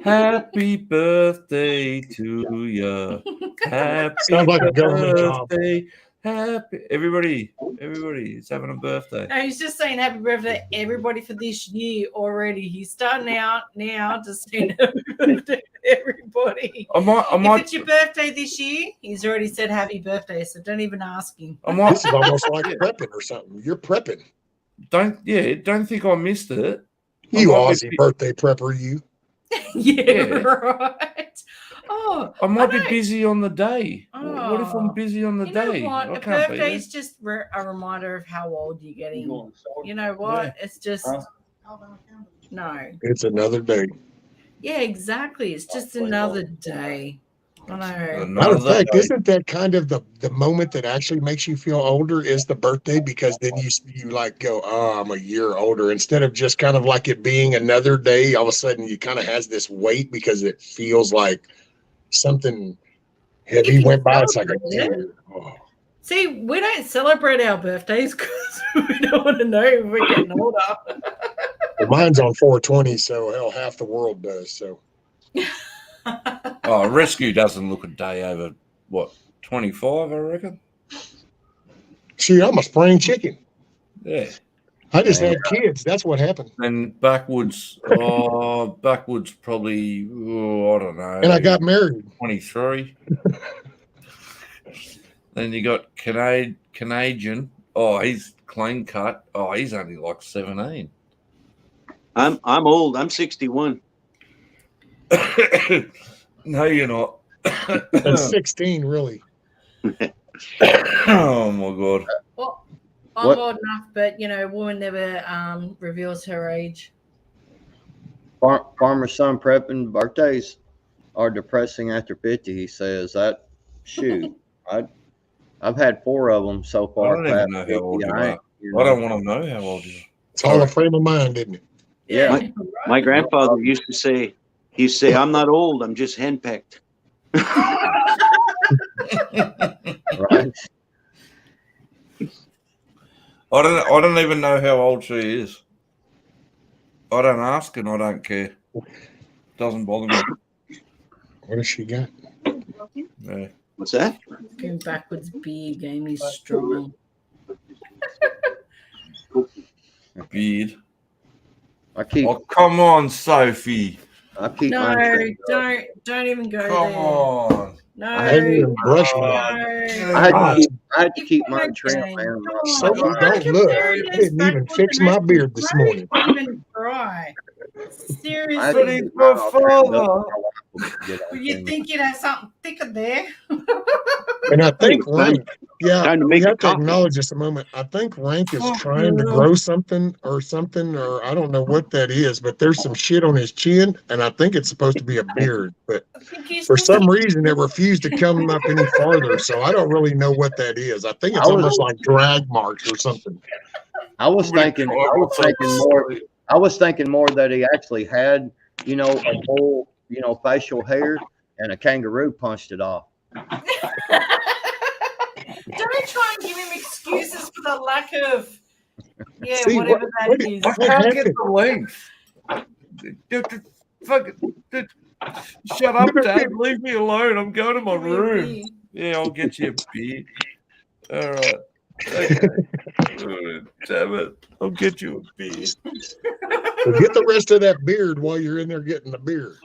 Speaker 4: Happy birthday to you. Happy
Speaker 2: Sounds like a government job.
Speaker 4: birthday. Happy everybody is having a birthday.
Speaker 5: No, he's just saying happy birthday everybody for this year already. He's starting out now to say happy birthday to everybody.
Speaker 4: I
Speaker 5: If
Speaker 4: might
Speaker 5: it's your birthday this year, he's already said happy birthday, so don't even ask him.
Speaker 2: This is almost like prepping or something. You're prepping.
Speaker 4: don't think I missed it.
Speaker 2: You
Speaker 4: I might
Speaker 2: Aussie
Speaker 4: be-
Speaker 2: birthday prepper, you.
Speaker 5: Yeah, right. Oh,
Speaker 4: I might be
Speaker 5: know.
Speaker 4: busy on the day. What if I'm
Speaker 5: Oh.
Speaker 4: busy on the
Speaker 5: You
Speaker 4: day?
Speaker 5: know what?
Speaker 4: I
Speaker 5: A
Speaker 4: can't be
Speaker 5: birthday
Speaker 4: there.
Speaker 5: is just a reminder of how old you're getting. You know what? It's just no.
Speaker 2: It's another day.
Speaker 5: Yeah, exactly. It's just another day. I know.
Speaker 2: Matter of
Speaker 4: Another
Speaker 2: fact,
Speaker 4: day.
Speaker 2: isn't that kind of the moment that actually makes you feel older is the birthday? Because then you like go, oh, I'm a year older. Instead of just kind of like it being another day, all of a sudden you kind of has this weight because it feels like something heavy
Speaker 5: If you
Speaker 2: went by. It's like a
Speaker 5: celebrate it.
Speaker 2: year. Oh.
Speaker 5: See, we don't celebrate our birthdays because we don't want to know if we're getting older.
Speaker 2: Well, mine's on 420, so hell, half the world does. So
Speaker 4: Oh, rescue doesn't look a day over what 25, I reckon.
Speaker 2: see, I'm a spring chicken.
Speaker 4: Yeah.
Speaker 2: I just had kids. That's what happened.
Speaker 4: And backwoods probably, I don't know.
Speaker 2: And I got married.
Speaker 4: 23. Then you got Canadian. Oh, he's clean cut. Oh, he's only like 17.
Speaker 3: I'm old. I'm 61.
Speaker 4: No, you're not.
Speaker 2: That's 16, really.
Speaker 4: Oh my god.
Speaker 5: Well, I'm
Speaker 6: What?
Speaker 5: old enough, but you know, a woman never reveals her age.
Speaker 6: Farmer's son prepping birthdays are depressing after 50. He says that. Shoot, I've had 4 of them so far.
Speaker 4: I don't even
Speaker 6: past
Speaker 4: know how
Speaker 6: 50.
Speaker 4: old you
Speaker 6: I
Speaker 4: are.
Speaker 6: ain't- you
Speaker 4: I
Speaker 6: know.
Speaker 4: don't want to know how old you are.
Speaker 2: It's all a frame of mind, isn't it?
Speaker 6: Yeah.
Speaker 3: My grandfather used to say, I'm not old. I'm just henpecked.
Speaker 6: Right.
Speaker 4: I don't even know how old she is. I don't ask and I don't care. Doesn't bother me.
Speaker 2: What has she got?
Speaker 4: Yeah.
Speaker 3: What's that?
Speaker 5: Going backwards, beer game is strong.
Speaker 4: beard.
Speaker 6: I keep
Speaker 4: Oh, come on, Sophie.
Speaker 5: No,
Speaker 6: mine trimmed up.
Speaker 5: don't even go
Speaker 4: Come
Speaker 5: there.
Speaker 4: on.
Speaker 5: No,
Speaker 6: I
Speaker 2: I hadn't even brushed
Speaker 5: no.
Speaker 2: mine.
Speaker 6: I had
Speaker 5: You've
Speaker 6: to keep
Speaker 5: got no
Speaker 6: mine trimmed,
Speaker 5: game.
Speaker 6: man.
Speaker 5: Come
Speaker 6: My-
Speaker 5: on,
Speaker 2: Sophie,
Speaker 5: you're
Speaker 2: don't look.
Speaker 5: comparing
Speaker 2: I
Speaker 5: us
Speaker 2: didn't even
Speaker 5: backwards
Speaker 2: fix
Speaker 5: and
Speaker 2: my
Speaker 5: rest of
Speaker 2: beard
Speaker 5: the
Speaker 2: this
Speaker 5: road
Speaker 2: morning.
Speaker 5: isn't even dry.
Speaker 6: I had
Speaker 5: Seriously.
Speaker 4: But
Speaker 6: to
Speaker 4: he's
Speaker 6: keep
Speaker 4: my
Speaker 6: mine all trimmed
Speaker 4: father.
Speaker 6: up. My wife would get
Speaker 5: Well,
Speaker 6: on
Speaker 5: you
Speaker 6: me.
Speaker 5: think you'd have something thicker there?
Speaker 2: And I think
Speaker 3: Time-
Speaker 2: rank, yeah,
Speaker 3: time to
Speaker 2: we
Speaker 3: make a
Speaker 2: have to
Speaker 3: copy.
Speaker 2: acknowledge this a moment. I think rank is
Speaker 4: Fuck
Speaker 2: trying to
Speaker 4: you.
Speaker 2: grow something, or I don't know what that is, but there's some shit on his chin, and I think it's supposed to be a beard. But
Speaker 5: I think he's
Speaker 2: for
Speaker 5: just
Speaker 2: some reason, it refused to come up any farther. So I don't really know what that is. I think it's
Speaker 6: I was-
Speaker 2: almost like drag marks or something.
Speaker 6: I was thinking more that he actually had, you know, a full, you know, facial hair, and a kangaroo punched it off.
Speaker 5: Don't try and give him excuses for the lack of,
Speaker 2: See,
Speaker 5: whatever that
Speaker 2: what-
Speaker 5: is.
Speaker 4: I
Speaker 2: what
Speaker 4: can't get
Speaker 2: happened?
Speaker 4: the length. Fucking shut up, Dad. Leave me alone. I'm going to my
Speaker 5: Give me a
Speaker 4: room.
Speaker 5: beer.
Speaker 4: Yeah, I'll get you a beer. All right. Okay. Oh, damn it. I'll get you a beer.
Speaker 2: So get the rest of that beard while you're in there getting the beer.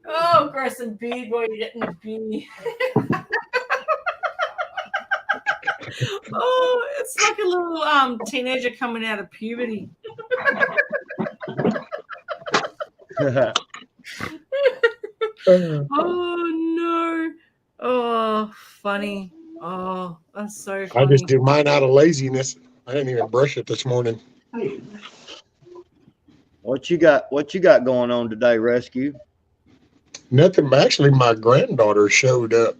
Speaker 5: Oh, gross and beard while you're getting a beer. Oh, it's like a little teenager coming out of puberty. Oh no. Oh, funny. Oh, that's so funny.
Speaker 2: I just do mine out of laziness. I didn't even brush it this morning.
Speaker 6: What you got going on today, Rescue?
Speaker 2: Nothing. Actually, my granddaughter showed up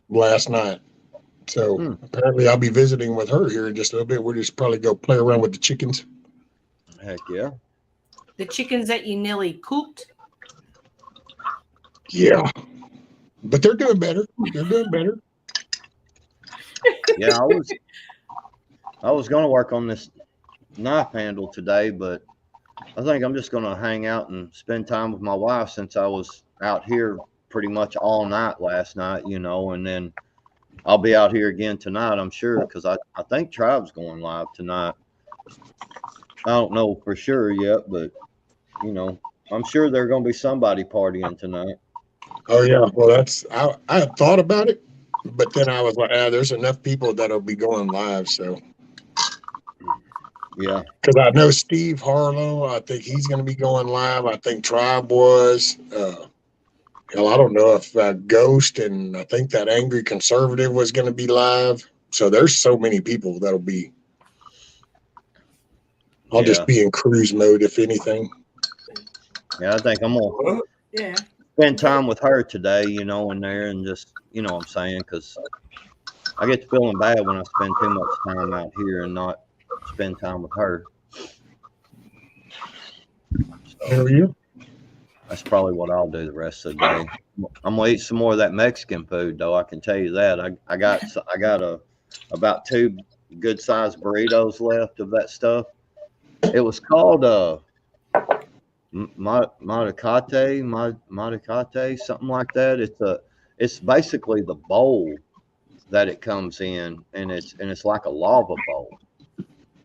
Speaker 2: last night. So apparently I'll be visiting with her here in just a little bit. We'll just probably go play around with the chickens.
Speaker 6: Heck yeah.
Speaker 5: The chickens that you nearly cooked.
Speaker 2: Yeah. But they're doing better. They're doing better.
Speaker 6: Yeah, I was gonna work on this knife handle today, but I think I'm just gonna hang out and spend time with my wife since I was out here pretty much all night last night, you know, and then I'll be out here again tonight, I'm sure, because I think Tribe's going live tonight. I don't know for sure yet, but you know, I'm sure there's gonna be somebody partying tonight.
Speaker 2: Oh yeah. Well, I had thought about it, but then I was like, there's enough people that'll be going live. So
Speaker 6: Yeah.
Speaker 2: because I know Steve Harlow, I think he's going to be going live. I think Tribe was. Hell, I don't know if Ghost and I think that Angry Conservative was going to be live. So there's so many people that'll be. I'll just be in cruise mode, if anything.
Speaker 6: Yeah, I think I'm gonna
Speaker 5: Yeah.
Speaker 6: spend time with her today, you know, in there, and just, you know what I'm saying, because I get to feeling bad when I spend too much time out here and not spend time with her.
Speaker 2: How are you?
Speaker 6: That's probably what I'll do the rest of the day. I'm gonna eat some more of that Mexican food, though. I can tell you that. I got about 2 good sized burritos left of that stuff. It was called Matacate, something like that. It's basically the bowl that it comes in, and it's like a lava bowl,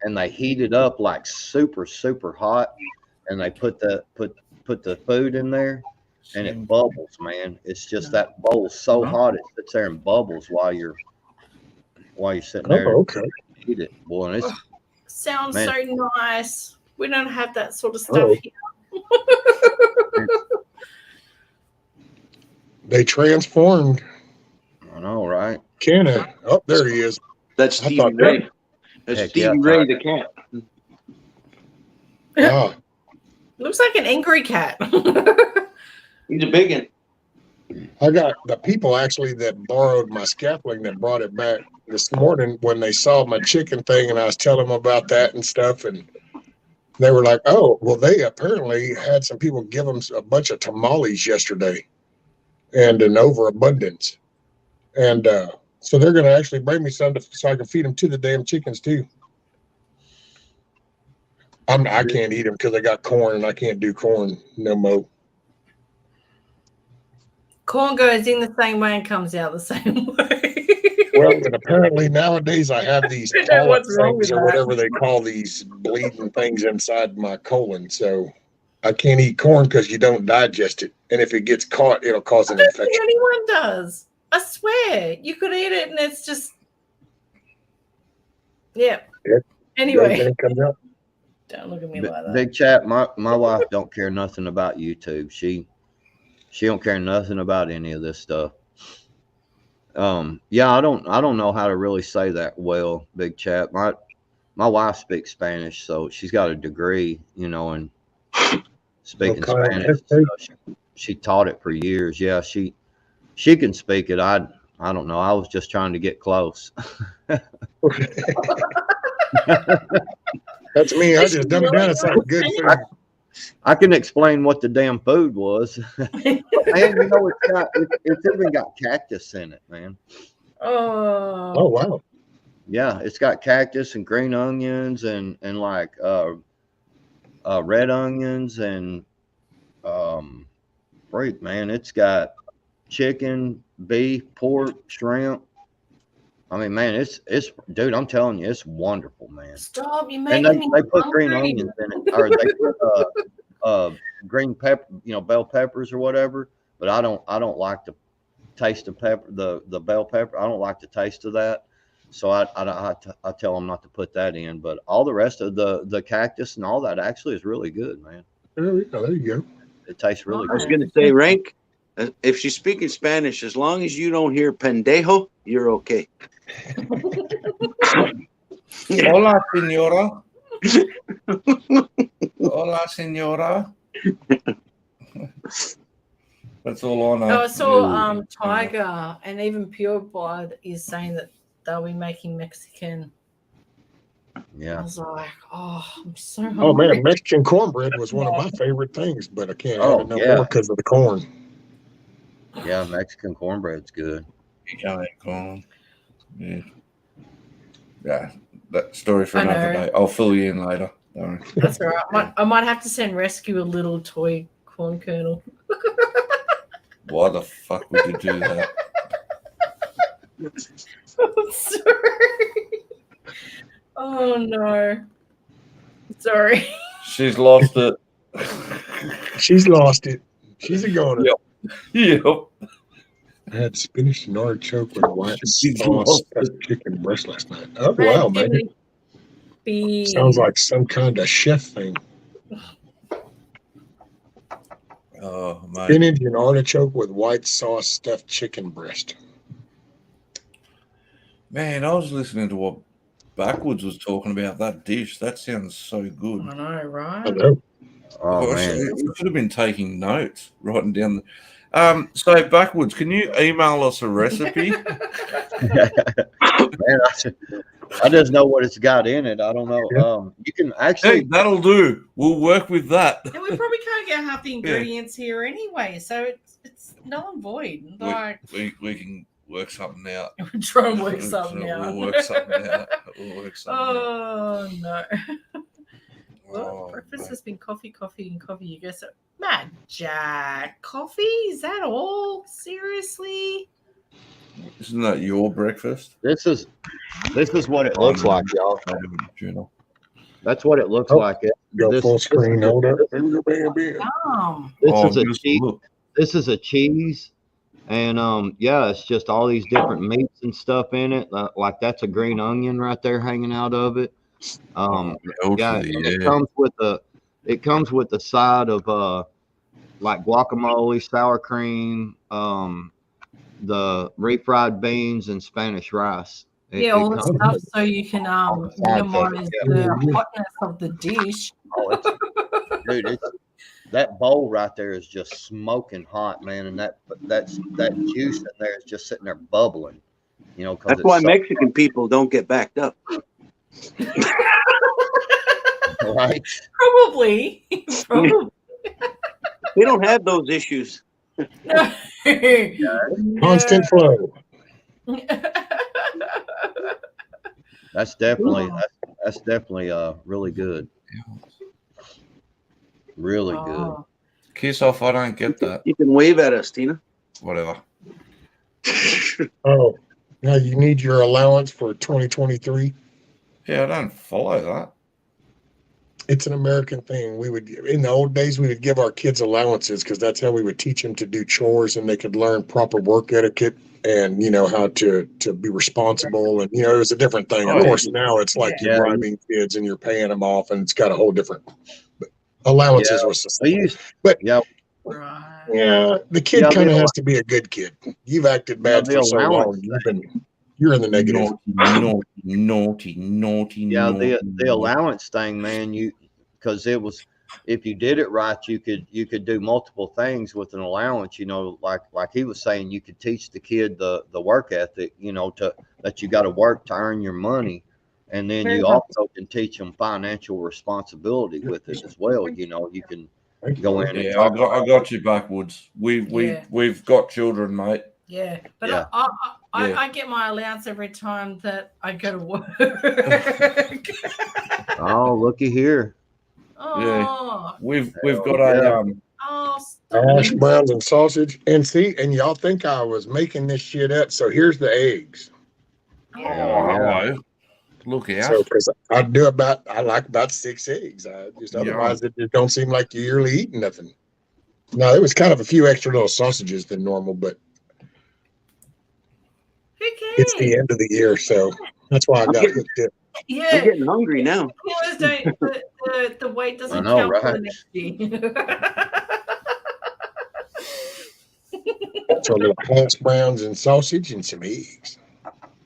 Speaker 6: and they heat it up like super hot, and they put the food in there, and it bubbles, man. It's just that bowl's so hot it sits there and bubbles while you're sitting there.
Speaker 2: Oh, okay.
Speaker 6: Eat it, boy. And it's
Speaker 5: Sounds
Speaker 6: Man.
Speaker 5: so nice. We don't have that sort of stuff
Speaker 2: Oh.
Speaker 5: here.
Speaker 2: They transformed
Speaker 6: I know, right?
Speaker 2: Kenna. Oh, there he is.
Speaker 3: That's
Speaker 2: I thought
Speaker 3: Stevie Ray. That's
Speaker 6: Heck
Speaker 3: Stevie
Speaker 6: yeah.
Speaker 3: Ray the cat.
Speaker 2: Ah,
Speaker 5: Looks like an angry cat.
Speaker 3: He's a big one.
Speaker 2: I got the people actually that borrowed my scaffolding that brought it back this morning when they saw my chicken thing, and I was telling them about that and stuff, and they were like, "Oh, well, they apparently had some people give them a bunch of tamales yesterday, and an overabundance, and so they're going to actually bring me some so I can feed them to the damn chickens too." I can't eat them because I got corn, and I can't do corn no more.
Speaker 5: Corn goes in the same way and comes out the same way.
Speaker 2: Well, and apparently nowadays I have these
Speaker 5: I don't know
Speaker 2: polyp
Speaker 5: what's wrong with
Speaker 2: things or
Speaker 5: that.
Speaker 2: whatever they call these bleeding things inside my colon. So I can't eat corn because you don't digest it. And if it gets caught, it'll cause
Speaker 5: I
Speaker 2: an
Speaker 5: don't think
Speaker 2: infection.
Speaker 5: anyone does. I swear. You could eat it and it's just. Yeah.
Speaker 2: Yep.
Speaker 5: Anyway,
Speaker 2: Everything comes out.
Speaker 5: don't look at me like that.
Speaker 6: Big chat. My wife don't care nothing about YouTube. She don't care nothing about any of this stuff. Yeah, I don't know how to really say that well, Big chat. My wife speaks Spanish, so she's got a degree, in speaking
Speaker 2: Okay.
Speaker 6: Spanish. So she taught it for years. Yeah, she can speak it. I don't know. I was just trying to get close.
Speaker 2: That's me. I just dumb it down. It's like good food.
Speaker 6: I can explain what the damn food was. And it's even got cactus in it, man.
Speaker 2: Oh wow.
Speaker 6: Yeah, it's got cactus and green onions and like red onions and freak, man. It's got chicken, beef, pork, shrimp. I mean, man, it's dude. I'm telling you, it's wonderful, man.
Speaker 5: Stop! You
Speaker 6: And
Speaker 5: making me
Speaker 6: they put green
Speaker 5: hungry.
Speaker 6: onions in it, or they put green pepper, bell peppers or whatever. But I don't like the taste of pepper, the bell pepper. I don't like the taste of that. So I tell them not to put that in. But all the rest of the cactus and all that actually is really good, man.
Speaker 2: There you go.
Speaker 6: It tastes really
Speaker 3: I was
Speaker 6: good.
Speaker 3: going to say, Rank, if she's speaking Spanish, as long as you don't hear pendejo, you're okay.
Speaker 4: Hola, senora. Hola, senora. That's all I know.
Speaker 5: No, I saw Tiger and even Pure Blood is saying that they'll be making Mexican. I
Speaker 6: Yeah.
Speaker 5: was like, oh, I'm so hungry.
Speaker 2: Oh man, Mexican cornbread was one of my favorite things, but I can't have it no more because of the corn.
Speaker 6: Yeah, Mexican cornbread's good.
Speaker 4: You can't eat corn. Yeah, that story for
Speaker 5: I
Speaker 4: another
Speaker 5: know.
Speaker 4: day. I'll fill you in later. Don't worry.
Speaker 5: That's all right. I might have to send Rescue a little toy corn kernel.
Speaker 4: Why the fuck would you do that?
Speaker 5: Sorry. Oh no. Sorry.
Speaker 4: She's lost it.
Speaker 2: She's lost it. She's a goner.
Speaker 4: Yep.
Speaker 2: I had spinach and artichoke with white
Speaker 4: She's
Speaker 2: sauce
Speaker 4: lost
Speaker 2: stuffed chicken breast last night. Oh wow, man!
Speaker 5: Be
Speaker 2: Sounds like some kind of chef thing.
Speaker 4: Oh, mate.
Speaker 2: Spinach and artichoke with white sauce stuffed chicken breast.
Speaker 4: Man, I was listening to what Backwoods was talking about that dish. That sounds so good.
Speaker 5: I know,
Speaker 2: I
Speaker 5: right?
Speaker 2: know.
Speaker 6: Oh
Speaker 4: I
Speaker 6: man.
Speaker 4: should have been taking notes, writing down. So Backwoods, can you email us a recipe?
Speaker 6: Man, I just know what it's got in it. I don't know. You can
Speaker 4: Hey,
Speaker 6: actually
Speaker 4: that'll do. We'll work with that.
Speaker 5: And we probably can't get half the ingredients here anyway, so it's null and void. Like
Speaker 4: We can work something out.
Speaker 5: we're trying to work something out.
Speaker 4: We'll work something out. We'll work something out.
Speaker 5: Oh no. Well,
Speaker 4: Oh,
Speaker 5: breakfast
Speaker 4: mate.
Speaker 5: has been coffee. You guess it. Mad Jack. Coffee? Is that all? Seriously?
Speaker 4: Isn't that your breakfast?
Speaker 6: this is what it looks like, y'all.
Speaker 4: Journal.
Speaker 6: That's what it looks
Speaker 2: Oh,
Speaker 6: like.
Speaker 2: Go
Speaker 6: This-
Speaker 2: full screen.
Speaker 6: this-
Speaker 2: Hold up. Here we go, baby.
Speaker 6: This
Speaker 4: Oh,
Speaker 6: is a
Speaker 4: just
Speaker 6: cheese.
Speaker 4: look.
Speaker 6: This is a cheese, and yeah, it's just all these different meats and stuff in it. Like that's a green onion right there hanging out of it. Yeah, and it comes with the side of like guacamole, sour cream, the refried beans, and Spanish rice.
Speaker 5: Yeah, all the
Speaker 6: comes-
Speaker 5: stuff so you can minimize
Speaker 6: Yeah.
Speaker 5: the hotness of the dish.
Speaker 6: Dude, that bowl right there is just smoking hot, man, and that juice in there is just sitting there bubbling. 'Cause
Speaker 3: That's
Speaker 6: it's
Speaker 3: why
Speaker 6: so-
Speaker 3: Mexican people don't get backed up.
Speaker 6: right.
Speaker 5: Probably.
Speaker 3: They don't have those issues.
Speaker 2: Constant flow.
Speaker 6: That's definitely really good. Really good.
Speaker 5: Oh,
Speaker 4: Kiss off. I don't get that.
Speaker 3: You can wave at us, Tina.
Speaker 4: Whatever.
Speaker 2: Oh, Now you need your allowance for 2023.
Speaker 4: Yeah, I don't follow that.
Speaker 2: It's an American thing. We would, in the old days, we would give our kids allowances because that's how we would teach them to do chores and they could learn proper work etiquette and, you know, how to be responsible. And, you know, it was a different thing. Of
Speaker 4: Oh,
Speaker 2: course, now it's like
Speaker 6: Yeah.
Speaker 2: you're bribing kids and you're paying them off and it's got a whole different, but allowances
Speaker 6: Yeah.
Speaker 2: was
Speaker 6: We
Speaker 2: sustainable.
Speaker 6: used,
Speaker 2: But
Speaker 6: yeah,
Speaker 5: Right.
Speaker 2: yeah, the kid
Speaker 6: Yeah,
Speaker 2: kind of
Speaker 6: the
Speaker 2: has to be a good kid. You've acted bad
Speaker 6: the
Speaker 2: for so
Speaker 6: allowance
Speaker 2: long. You're in the negative.
Speaker 4: Naughty.
Speaker 6: yeah, the allowance thing, man, because it was, if you did it right, you could do multiple things with an allowance, you know, like he was saying, you could teach the kid the work ethic, you know, that you got to work to earn your money. And then you also can teach them financial responsibility with it as well. You know, you can go in and
Speaker 4: Yeah,
Speaker 6: talk
Speaker 4: I got you backwards. We've got children, mate.
Speaker 5: Yeah, but
Speaker 6: Yeah.
Speaker 5: I get my allowance every time that I go to work.
Speaker 6: Oh, looky here.
Speaker 5: Oh,
Speaker 4: We've got
Speaker 6: yeah.
Speaker 4: a
Speaker 5: oh,
Speaker 2: Hash browns and sausage. And see, and y'all think I was making this shit up. So here's the eggs.
Speaker 4: hello. Look out.
Speaker 2: So because I like about 6 eggs. Otherwise it just don't seem like you're really eating nothing. No, it was kind of a few extra little sausages than normal, but
Speaker 5: who cares?
Speaker 2: it's the end of the year, so that's why I got hooked up.
Speaker 3: I'm
Speaker 5: Yeah,
Speaker 3: getting hungry now.
Speaker 5: kilos don't. The weight doesn't
Speaker 6: I know,
Speaker 5: count for
Speaker 6: right?
Speaker 5: the next year.
Speaker 2: So a little hash browns and sausage and some eggs.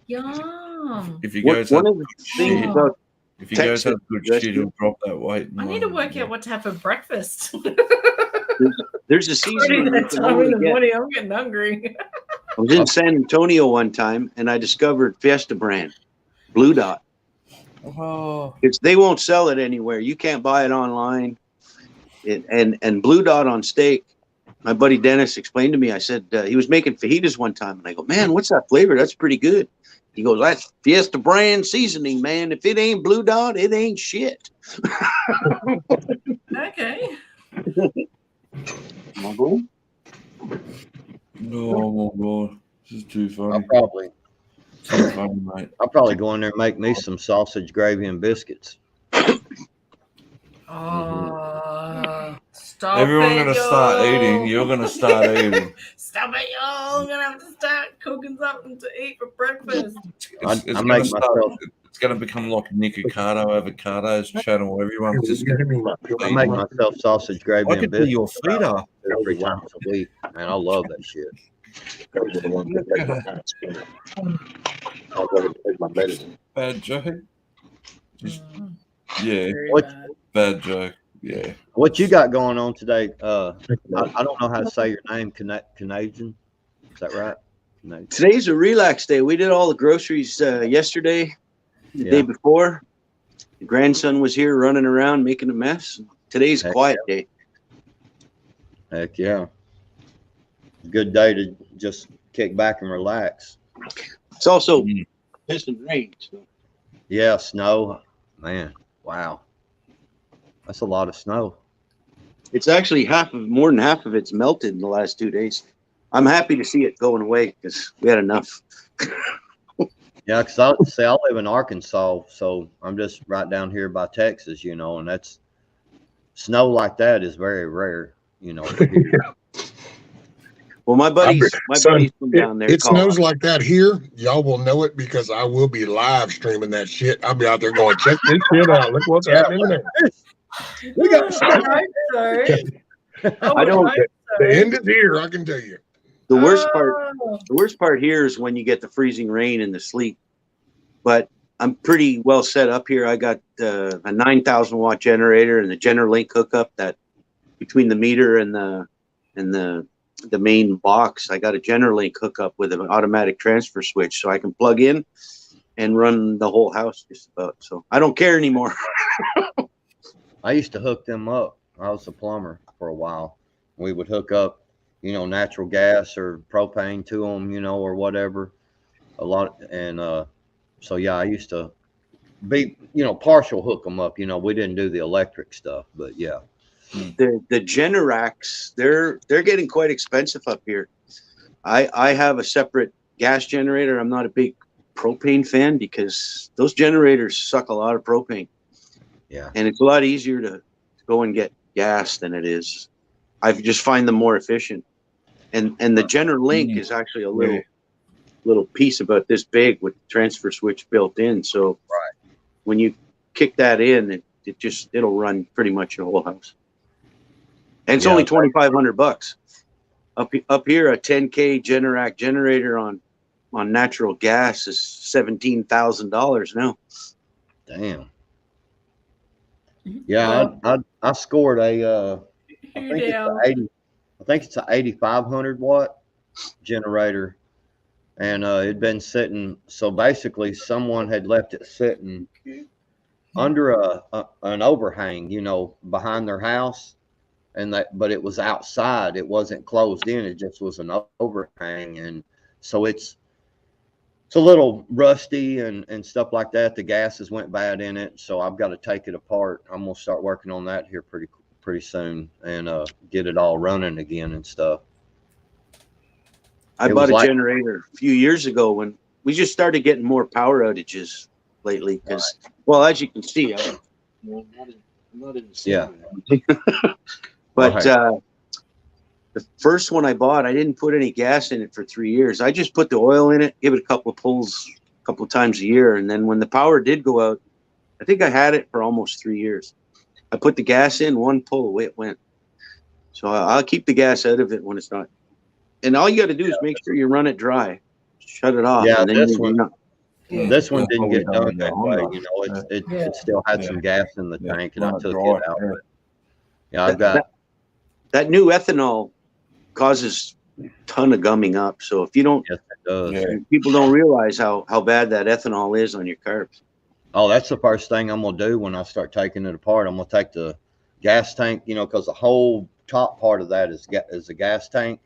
Speaker 5: Yum.
Speaker 4: If you
Speaker 3: One
Speaker 4: guys have
Speaker 3: of the things
Speaker 5: shit.
Speaker 3: about
Speaker 4: if you guys
Speaker 3: Texas
Speaker 4: have good
Speaker 3: rescue-
Speaker 4: shit, you'll drop that weight.
Speaker 5: I need to work out what to have for breakfast.
Speaker 3: there's a season
Speaker 5: Already
Speaker 3: when
Speaker 5: that
Speaker 3: you can
Speaker 5: time
Speaker 3: only
Speaker 5: in the
Speaker 3: get-
Speaker 5: morning, I'm getting hungry.
Speaker 3: I was in San Antonio one time and I discovered Fiesta brand, Blue Dot.
Speaker 4: Oh,
Speaker 3: They won't sell it anywhere. You can't buy it online. And Blue Dot on steak. My buddy Dennis explained to me. I said he was making fajitas one time, and I go, "Man, what's that flavor? That's pretty good." He goes, "That's Fiesta brand seasoning, man. If it ain't Blue Dot, it ain't shit."
Speaker 5: Okay.
Speaker 4: no, boy. This is too funny. Too funny, mate.
Speaker 6: I'll probably go in there and make me some sausage gravy and biscuits.
Speaker 5: Oh, stop
Speaker 4: Everyone
Speaker 5: it,
Speaker 4: gonna start
Speaker 5: y'all.
Speaker 4: eating. You're gonna start eating.
Speaker 5: Stop it, y'all. I'm gonna have to start cooking something to eat for breakfast.
Speaker 6: I
Speaker 4: gonna
Speaker 6: make
Speaker 4: start-
Speaker 6: myself-
Speaker 4: It's gonna become like Nick Ocado, Avocado's channel. Everyone's just gonna
Speaker 6: I make myself sausage gravy
Speaker 4: I
Speaker 6: and
Speaker 4: could be
Speaker 6: biscuits
Speaker 4: your feeder.
Speaker 6: 3 times a week. Man, I love that shit.
Speaker 2: Those are the ones that make my eyes spin. I'll go and take my medicine.
Speaker 4: Bad joke. Just
Speaker 5: Mm,
Speaker 4: yeah,
Speaker 5: very
Speaker 6: What-
Speaker 5: bad.
Speaker 4: bad joke. Yeah.
Speaker 6: What you got going on today? I don't know how to say your name. Canadian, is that right? Canadian.
Speaker 3: Today's a relax day. We did all the groceries yesterday, the
Speaker 6: Yeah.
Speaker 3: day before. The grandson was here running around making a mess. Today's
Speaker 6: Heck
Speaker 3: quiet day.
Speaker 6: Heck yeah. Good day to just kick back and relax.
Speaker 3: It's also
Speaker 4: Mm.
Speaker 3: pissing rain. So.
Speaker 6: Yeah, snow. Man, wow. That's a lot of snow.
Speaker 3: It's actually more than half of it's melted in the last 2 days. I'm happy to see it going away because we had enough.
Speaker 6: Yeah, because I live in Arkansas, so I'm just right down here by Texas, you know, and that's snow like that is very rare, you know.
Speaker 3: Well, my buddies
Speaker 2: Son,
Speaker 3: from down there.
Speaker 2: It
Speaker 3: call
Speaker 2: snows
Speaker 3: us.
Speaker 2: like that here. Y'all will know it because I will be live streaming that shit. I'll be out there going, check this shit out. Look what's happening there. We got snow.
Speaker 5: I hope so.
Speaker 3: I don't-
Speaker 5: hope so.
Speaker 2: The end is here, I can tell you.
Speaker 3: The worst part.
Speaker 5: Oh,
Speaker 3: The worst part here is when you get the freezing rain and the sleet. But I'm pretty well set up here. I got a 9,000 watt generator and the GenerLink hookup that between the meter and the main box. I got a GenerLink hookup with an automatic transfer switch, so I can plug in and run the whole house just about. So I don't care anymore.
Speaker 6: I used to hook them up. I was a plumber for a while. We would hook up, you know, natural gas or propane to them, you know, or whatever. A lot. And so, yeah, I used to be, you know, partial hook them up. You know, we didn't do the electric stuff, but yeah.
Speaker 3: The Generacs, they're getting quite expensive up here. I have a separate gas generator, I'm not a big propane fan because those generators suck a lot of propane.
Speaker 6: Yeah.
Speaker 3: And it's a lot easier to go and get gas than it is. I just find them more efficient. And the GenerLink is actually a little piece about this big with the transfer switch built in. So when you kick that in, it'll run pretty much your whole house. And it's only $2,500. Up here, a 10K Generac generator on natural gas is $17,000 now.
Speaker 6: Damn. Yeah, I scored a I think it's an 8,500 watt generator, and it'd been sitting. So basically, someone had left it sitting under an overhang, you know, behind their house, but it was outside. It wasn't closed in. It just was an overhang, and so it's a little rusty and stuff like that. The gases went bad in it, so I've got to take it apart. I'm gonna start working on that here pretty soon and get it all running again and stuff.
Speaker 3: I bought a generator a few years ago when we just started getting more power outages lately because, well, as you can see, I'm not in the city. But the first one I bought, I didn't put any gas in it for 3 years. I just put the oil in it, give it a couple of pulls a couple of times a year. And then when the power did go out, I think I had it for almost 3 years. I put the gas in, one pull, away it went. So I'll keep the gas out of it when it's not. And all you got to do is make sure you run it dry. Shut it off.
Speaker 6: Yeah,
Speaker 3: and then
Speaker 6: this one didn't get done that way. You know, it still had some gas in the tank, and I took it out. Yeah, I've got
Speaker 3: that new ethanol causes a ton of gumming up. So if you don't,
Speaker 6: yes, it does.
Speaker 3: People don't realize how bad that ethanol is on your carbs.
Speaker 6: Oh, that's the first thing I'm gonna do when I start taking it apart. I'm gonna take the gas tank, you know, because the whole top part of that is a gas tank.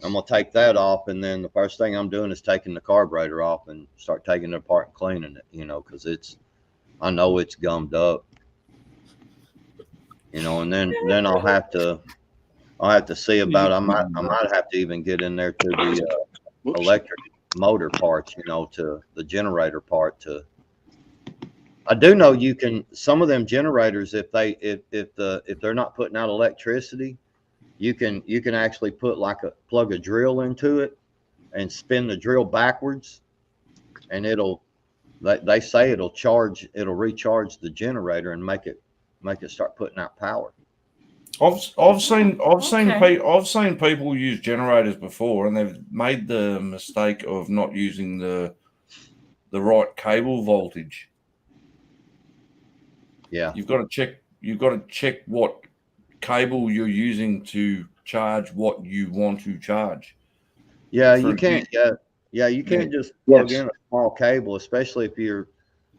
Speaker 6: I'm gonna take that off, and then the first thing I'm doing is taking the carburetor off and start taking it apart and cleaning it, you know, because I know it's gummed up, you know, and then I'll have to see about. I might have to even get in there to the electric motor parts, you know, to the generator part. I do know you can, some of them generators, if they're not putting out electricity, you can actually plug a drill into it and spin the drill backwards, and they say it'll recharge the generator and make it start putting out power.
Speaker 4: I've seen people use generators before, and they've made the mistake of not using the right cable voltage.
Speaker 6: Yeah,
Speaker 4: you've got to check what cable you're using to charge what you want to charge.
Speaker 6: Yeah, you can't. You can't just plug in a small cable, especially if you're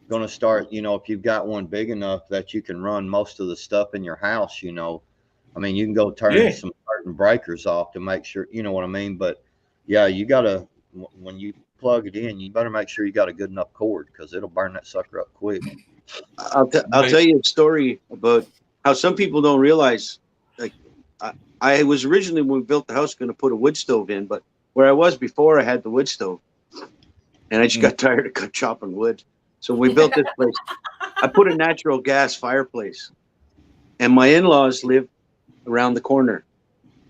Speaker 6: going to start. You know, if you've got one big enough that you can run most of the stuff in your house. You know, I mean, you can go turn some certain breakers off to make sure. You know what I mean? But yeah, you gotta, when you plug it in, you better make sure you got a good enough cord because it'll burn that sucker up quick.
Speaker 3: I'll tell you a story about how some people don't realize. Like, I was originally, when we built the house, going to put a wood stove in, but where I was before, I had the wood stove, and I just got tired of chopping wood. So we built this place. I put a natural gas fireplace, and my in-laws live around the corner.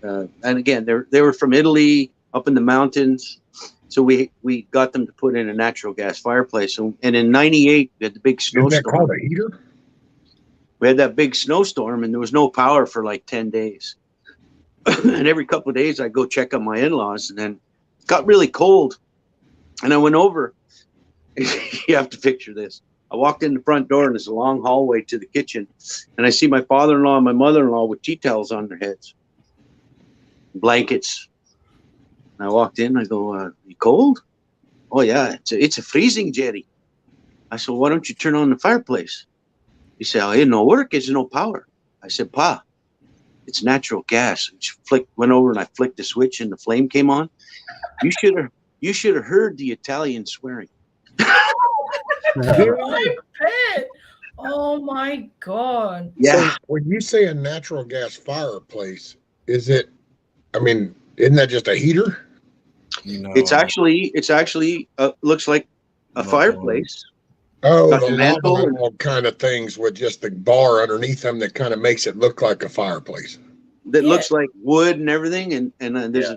Speaker 3: And again, they were from Italy, up in the mountains. So we got them to put in a natural gas fireplace. And in '98, we had the big snowstorm.
Speaker 2: Isn't that called a heater?
Speaker 3: We had that big snowstorm, and there was no power for like 10 days. And every couple of days, I'd go check on my in-laws, and then it got really cold. And I went over. You have to picture this. I walked in the front door, and there's a long hallway to the kitchen. And I see my father-in-law and my mother-in-law with tea towels on their heads, blankets. And I walked in. I go, "You cold?" "Oh yeah, it's a freezing, Jerry." I said, "Why don't you turn on the fireplace?" He said, "Oh, it no work. There's no power." I said, "Pa, it's natural gas." Went over and I flicked the switch, and the flame came on. You should have heard the Italian swearing.
Speaker 5: I bet. Oh my God.
Speaker 3: Yeah.
Speaker 2: So when you say a natural gas fireplace, isn't that just a heater?
Speaker 4: You know,
Speaker 3: It's actually looks like a
Speaker 4: Not
Speaker 3: fireplace.
Speaker 2: Oh,
Speaker 3: Got
Speaker 2: the
Speaker 3: the mantle.
Speaker 2: log kind of things with just the bar underneath them that kind of makes it look like a fireplace.
Speaker 3: That
Speaker 5: Yeah.
Speaker 3: looks like wood and everything, and there's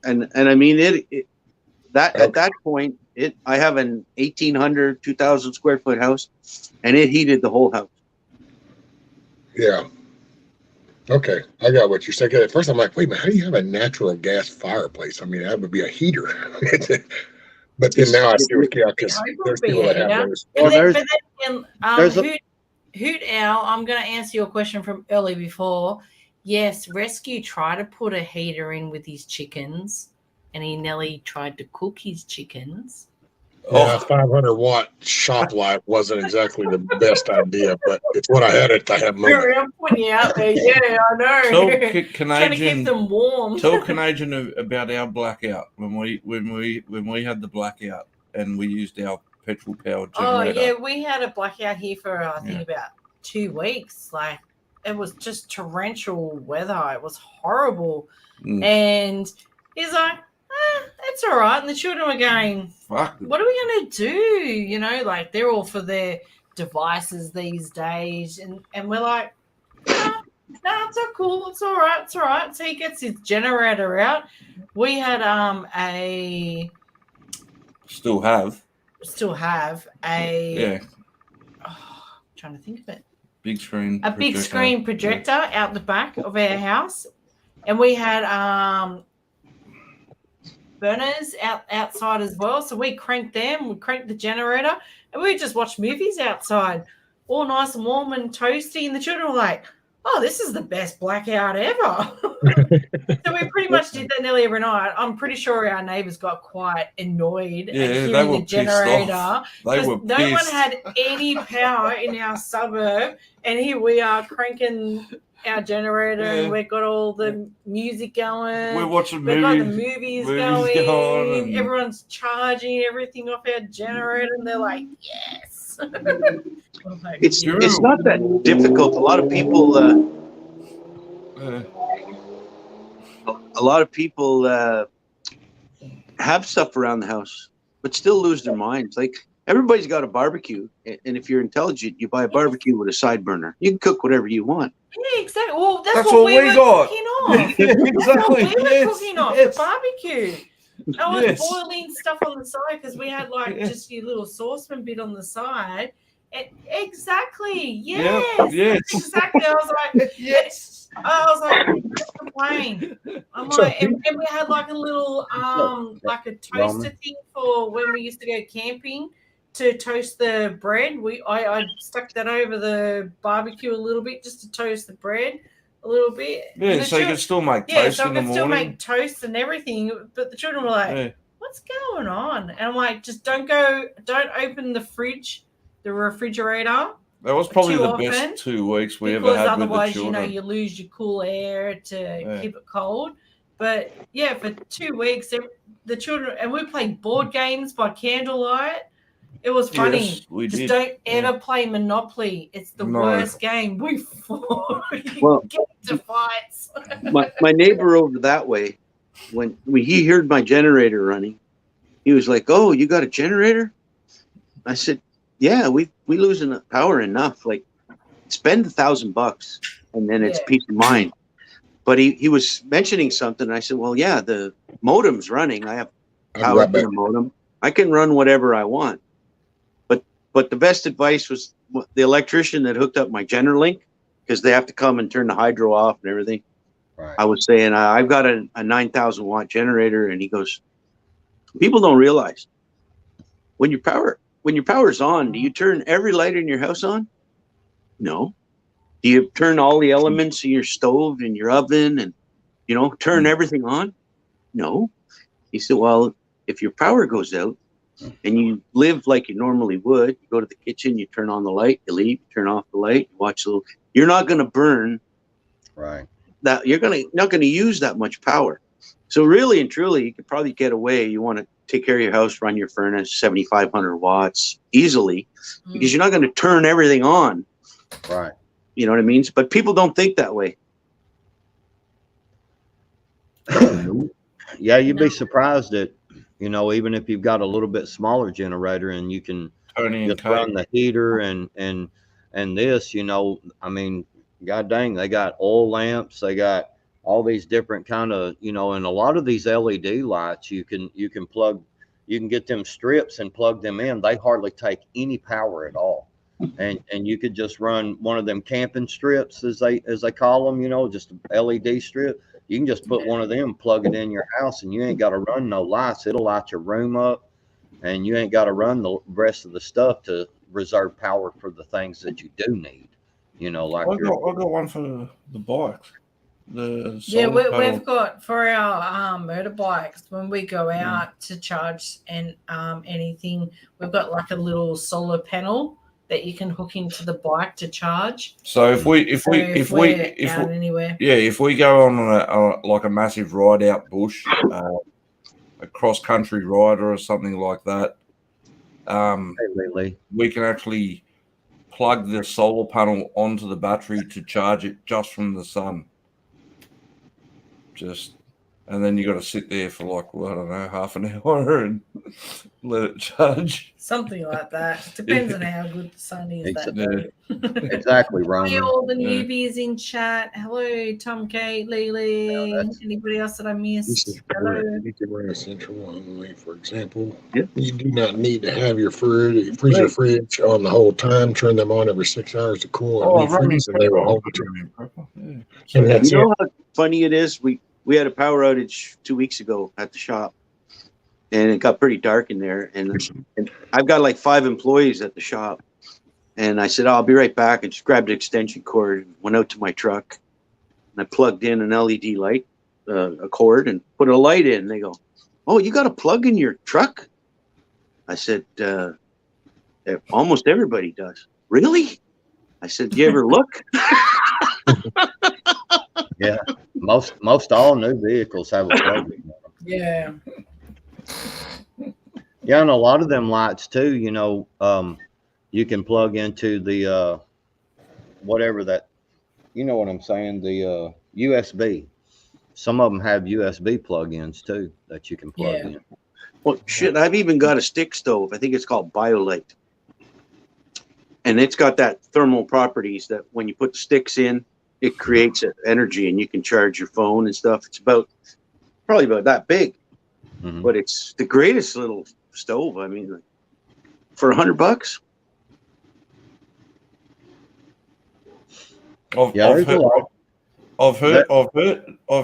Speaker 3: and I mean it that at that point I have an 1,800 2,000 square foot house, and it heated the whole house.
Speaker 2: Yeah. Okay, I got what you're saying. At first, I'm like, wait a minute, how do you have a natural gas fireplace? I mean, that would be a heater. But then now I see what, yeah, because
Speaker 5: I would
Speaker 2: there's
Speaker 5: be
Speaker 2: people that have
Speaker 5: a
Speaker 2: those.
Speaker 6: Well, there's- there's
Speaker 5: Hoot Owl, I'm going to answer your question from early before. Yes, Rescue tried to put a heater in with his chickens, and he nearly tried to cook his chickens.
Speaker 2: Yeah, 500-watt shop light wasn't exactly the best idea, but it's what I had at that moment.
Speaker 5: I'm putting you out there. Yeah, I know.
Speaker 4: Tell
Speaker 5: Trying to keep
Speaker 4: Canadian,
Speaker 5: them warm.
Speaker 4: tell Canadian about our blackout when we had the blackout and we used our petrol powered
Speaker 5: Oh
Speaker 4: generator.
Speaker 5: yeah, we had a blackout here for I think about 2 weeks. Like it was just torrential weather. It was horrible. And he's like, it's all right. And the children were going,
Speaker 4: Fuck.
Speaker 5: what are we going to do? You know, like they're all for their devices these days. And we're like, no, it's not cool. It's all right. It's all right. So he gets his generator out. We had
Speaker 4: Still have
Speaker 5: a trying to think of it.
Speaker 4: big screen.
Speaker 5: A big screen projector out the back of our house. And we had burners outside as well. So we cranked them, we cranked the generator, and we just watched movies outside, all nice and warm and toasty. And the children were like, oh, this is the best blackout ever. So we pretty much did that nearly every night. I'm pretty sure our neighbours got quite annoyed at
Speaker 4: they
Speaker 5: hearing
Speaker 4: were
Speaker 5: the generator.
Speaker 4: pissed off. They were
Speaker 5: No one
Speaker 4: pissed.
Speaker 5: had any power in our suburb, and here we are cranking our generator, and we've got all the music going.
Speaker 4: We're watching
Speaker 5: We've got the
Speaker 4: movies.
Speaker 5: movies going.
Speaker 4: and-
Speaker 5: Everyone's charging everything off our generator, and they're like, yes.
Speaker 3: It's not that difficult. A lot of people have stuff around the house, but still lose their minds. Like everybody's got a barbecue, and if you're intelligent, you buy a barbecue with a side burner. You can cook whatever you want.
Speaker 5: Yeah, exactly. Well, that's
Speaker 4: what
Speaker 5: what
Speaker 4: we
Speaker 5: we were
Speaker 4: got.
Speaker 5: cooking off.
Speaker 4: Exactly.
Speaker 5: That's what we were cooking off,
Speaker 4: Yes.
Speaker 5: the barbecue. I was
Speaker 4: Yes.
Speaker 5: boiling stuff on the side because we had like just your little saucepan bit on the side. Exactly. Yes.
Speaker 4: Yes.
Speaker 5: Exactly. I was like,
Speaker 4: Yes.
Speaker 5: don't complain. I'm like, and we had like a little like a toaster thing for when we used to go camping to toast the bread. I stuck that over the barbecue a little bit just to toast the bread a little bit.
Speaker 4: Yeah,
Speaker 5: And the
Speaker 4: so you can still make toast
Speaker 5: so I
Speaker 4: in the
Speaker 5: could still
Speaker 4: morning.
Speaker 5: make toast and everything. But the children were like,
Speaker 4: Yeah.
Speaker 5: what's going on? And I'm like, just don't open the fridge, the refrigerator.
Speaker 4: That was probably
Speaker 5: too
Speaker 4: the
Speaker 5: often,
Speaker 4: best 2 weeks we ever
Speaker 5: because
Speaker 4: had with the
Speaker 5: otherwise,
Speaker 4: children.
Speaker 5: you lose your cool air to keep it cold. But yeah, for 2 weeks, the children, and we played board games by candlelight. It was funny.
Speaker 4: Yes, we
Speaker 5: Just
Speaker 4: did.
Speaker 5: don't ever play Monopoly. It's the
Speaker 4: No.
Speaker 5: worst game. We fought.
Speaker 3: Well-
Speaker 5: Get into fights.
Speaker 3: My neighbor over that way, when he heard my generator running, he was like, "Oh, you got a generator?" I said, "Yeah, we losing power enough. Like, spend $1,000 and then it's
Speaker 5: Yeah.
Speaker 3: peace of mind." But he was mentioning something, and I said, "Well, yeah, the modem's running. I have power
Speaker 2: Right
Speaker 3: to
Speaker 2: back.
Speaker 3: the modem. I can run whatever I want." But the best advice was the electrician that hooked up my GeneraLink, because they have to come and turn the hydro off and everything.
Speaker 6: Right.
Speaker 3: I was saying, I've got a 9,000 watt generator, and he goes, people don't realize when your power's on, do you turn every light in your house on? No. Do you turn all the elements in your stove and your oven and, turn everything on? No. He said, well, if your power goes out and you live like you normally would, you go to the kitchen, you turn on the light, you leave, you turn off the light, you watch you're not going to burn
Speaker 6: Right.
Speaker 3: that. You're not going to use that much power. So really and truly, you could probably get away. You want to take care of your house, run your furnace 7,500 watts easily, because you're not going to turn everything on.
Speaker 6: Right.
Speaker 3: You know what I mean? But people don't think that way.
Speaker 6: Yeah, you'd
Speaker 5: No.
Speaker 6: be surprised at You know, even if you've got a little bit smaller generator and you can
Speaker 4: Tony and
Speaker 6: just run
Speaker 4: Kate.
Speaker 6: the heater and this, you know, I mean, god dang, they got oil lamps, they got all these different kind of, you know, and a lot of these LED lights you can plug, you can get them strips and plug them in. They hardly take any power at all. And you could just run one of them camping strips as they call them, you know, just a LED strip. You can just put one of them, plug it in your house, and you ain't got to run no lights. It'll light your room up, and you ain't got to run the rest of the stuff to reserve power for the things that you do need. You know, like
Speaker 4: I got one for the bikes. The
Speaker 5: Yeah,
Speaker 4: solar panel.
Speaker 5: we've got for our motorbikes when we go out to charge and anything, we've got like a little solar panel that you can hook into the bike to charge.
Speaker 4: So if we
Speaker 5: out anywhere,
Speaker 4: yeah, if we go on like a massive ride out bush, a cross country ride or something like that, we can actually plug the solar panel onto the battery to charge it just from the sun. And then you got to sit there for like, well, I don't know, half an hour and let it charge.
Speaker 5: something like that. Depends on how good the sun is that day.
Speaker 6: exactly,
Speaker 5: Hey,
Speaker 6: Roman.
Speaker 5: all the newbies in chat. Hello, Tom, Kate, Lily. Anybody else that I
Speaker 2: This
Speaker 5: missed?
Speaker 2: is
Speaker 5: Hello.
Speaker 2: correct. You can run a central only, for example.
Speaker 3: Yep.
Speaker 2: You do not need to have your freezer fridge on the whole time. Turn them on every 6 hours to cool and refreeze, and they will hold it. And that's
Speaker 3: You
Speaker 2: it.
Speaker 3: know how funny it is? We had a power outage 2 weeks ago at the shop, and it got pretty dark in there. And I've got like 5 employees at the shop, and I said, I'll be right back. And just grabbed an extension cord, went out to my truck, and I plugged in an LED light, a cord, and put a light in. And they go, "Oh, you got a plug in your truck?" I said, "Almost everybody does." Really? I said, "You ever look?"
Speaker 6: Yeah, most all new vehicles have a plug in them.
Speaker 5: Yeah.
Speaker 6: Yeah, and a lot of them lights too, you know, you can plug into the whatever that, you know what I'm saying, the USB. Some of them have USB plug-ins too that you can plug in.
Speaker 3: Well, shit, I've even got a stick stove. I think it's called BioLite. And it's got that thermal properties that when you put the sticks in, it creates energy and you can charge your phone and stuff. It's probably about that big, but it's the greatest little stove. I mean, for $100.
Speaker 4: I've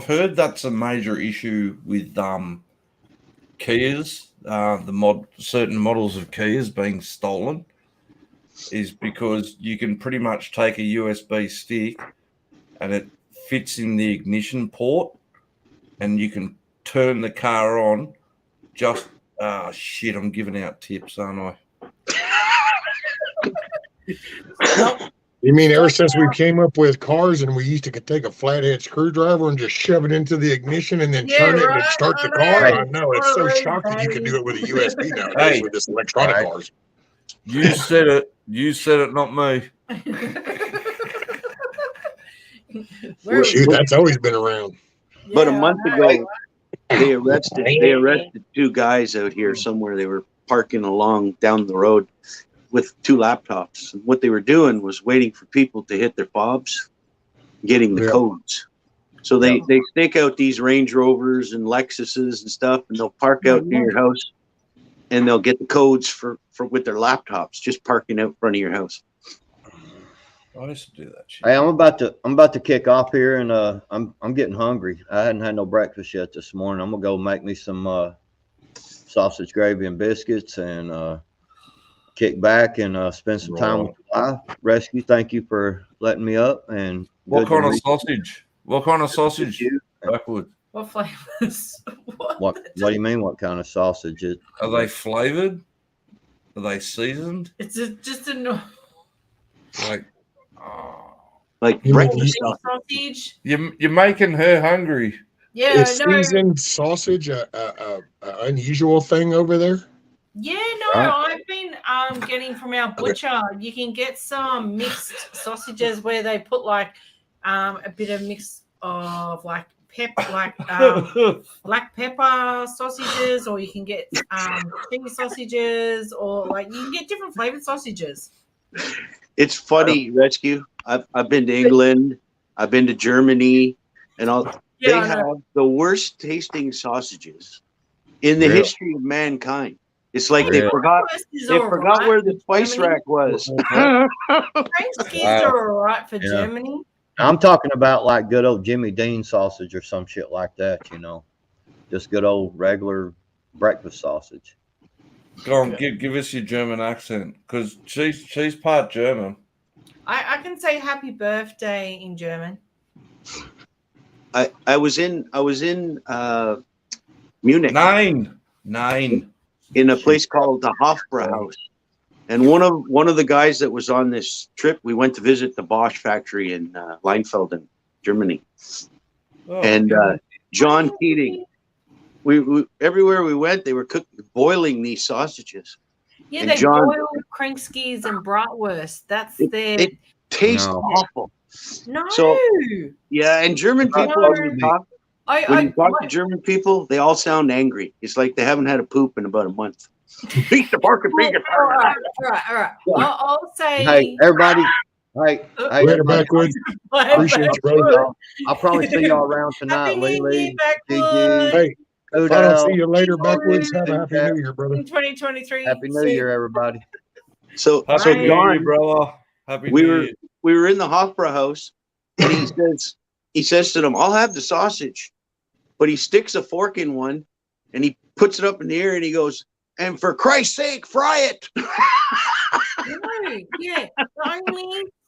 Speaker 4: heard that's a major issue with Kias, certain models of Kias being stolen, is because you can pretty much take a USB stick and it fits in the ignition port, and you can turn the car on. Shit, I'm giving out tips, aren't I?
Speaker 2: You mean ever since we came up with cars and we used to take a flathead screwdriver and just shove it into the ignition and then turn it and it'd start the car? I know, it's so shocking you can do it with a USB nowadays with this electronic cars.
Speaker 4: You said it. You said it, not me.
Speaker 2: Shoot, that's always been around.
Speaker 3: But a month ago, they arrested 2 guys out here somewhere. They were parking along down the road with 2 laptops. And what they were doing was waiting for people to hit their fobs, getting the codes. So they stake out these Range Rovers and Lexuses and stuff, and they'll park out near your house, and they'll get the codes for with their laptops, just parking out in front of your house.
Speaker 4: I used to do that shit.
Speaker 6: Hey, I'm about to kick off here, and I'm getting hungry. I hadn't had no breakfast yet this morning. I'm gonna go make me some sausage gravy and biscuits, and kick back and spend some time with life. Rescue, thank you for letting me up. And
Speaker 4: what kind of sausage? What kind of sausage? Blackwood.
Speaker 5: What flavors?
Speaker 6: What do you mean? What kind of sausage?
Speaker 4: Are they flavored? Are they seasoned?
Speaker 5: It's just a
Speaker 3: like breakfast
Speaker 5: sausage.
Speaker 4: You're making her hungry.
Speaker 5: Yeah,
Speaker 2: is seasoned sausage a unusual thing over there?
Speaker 5: Yeah, no, I've been getting from our butcher. You can get some mixed sausages where they put like a bit of mix of like black pepper sausages, or you can get cheese sausages, or like you can get different flavored sausages.
Speaker 3: It's funny, Rescue. I've been to England, I've been to Germany, and all.
Speaker 5: Yeah,
Speaker 3: They
Speaker 5: I know.
Speaker 3: have the worst tasting sausages in the
Speaker 6: Really?
Speaker 3: history of mankind. It's like
Speaker 6: Really?
Speaker 3: they forgot
Speaker 5: Bratwurst is
Speaker 3: they
Speaker 5: all
Speaker 3: forgot
Speaker 5: right
Speaker 3: where the
Speaker 5: for
Speaker 3: spice
Speaker 5: Germany.
Speaker 3: rack was.
Speaker 5: Franksky's
Speaker 6: Wow.
Speaker 5: are all right for
Speaker 6: Yeah.
Speaker 5: Germany.
Speaker 6: I'm talking about like good old Jimmy Dean sausage or some shit like that, you know, just good old regular breakfast sausage.
Speaker 4: Go on, give us your German accent, because she's part German.
Speaker 5: I can say happy birthday in German.
Speaker 3: I was in Munich
Speaker 4: Nine.
Speaker 3: in a place called the Hofbrauhaus. And one of the guys that was on this trip, we went to visit the Bosch factory in Leinfelden, Germany.
Speaker 4: Oh,
Speaker 3: And John Keating, we everywhere we went, they were boiling these sausages.
Speaker 5: Yeah,
Speaker 3: And
Speaker 5: they
Speaker 3: John-
Speaker 5: boil Kranskis and Bratwurst. That's their
Speaker 3: It tastes
Speaker 6: No.
Speaker 3: awful.
Speaker 5: no.
Speaker 3: so- Yeah, and German people, when you talk to German people, they all sound angry. It's like they haven't had a poop in about a month. Beat the bark and beat it.
Speaker 5: all right. I'll say.
Speaker 6: Hey, everybody. Hey,
Speaker 2: Later,
Speaker 6: everybody.
Speaker 2: Backwoods.
Speaker 5: Bye,
Speaker 2: Appreciate you, brother.
Speaker 5: Backwoods.
Speaker 6: I'll probably see y'all around tonight,
Speaker 5: Happy New Year,
Speaker 6: Lily.
Speaker 5: Backwoods.
Speaker 2: Hey, if I don't see you later,
Speaker 5: Bye.
Speaker 2: Backwoods, have a happy New Year, brother.
Speaker 5: In 2023.
Speaker 6: Happy New Year, everybody.
Speaker 3: So
Speaker 4: Happy
Speaker 3: so
Speaker 4: New Year,
Speaker 3: John,
Speaker 4: brother. Happy
Speaker 3: we
Speaker 4: New
Speaker 3: were
Speaker 4: Year.
Speaker 3: we were in the Hofbrauhaus, and he says to them, "I'll have the sausage," but he sticks a fork in one, and he puts it up in the air, and he goes, "And for Christ's sake, fry it."
Speaker 5: No, yeah.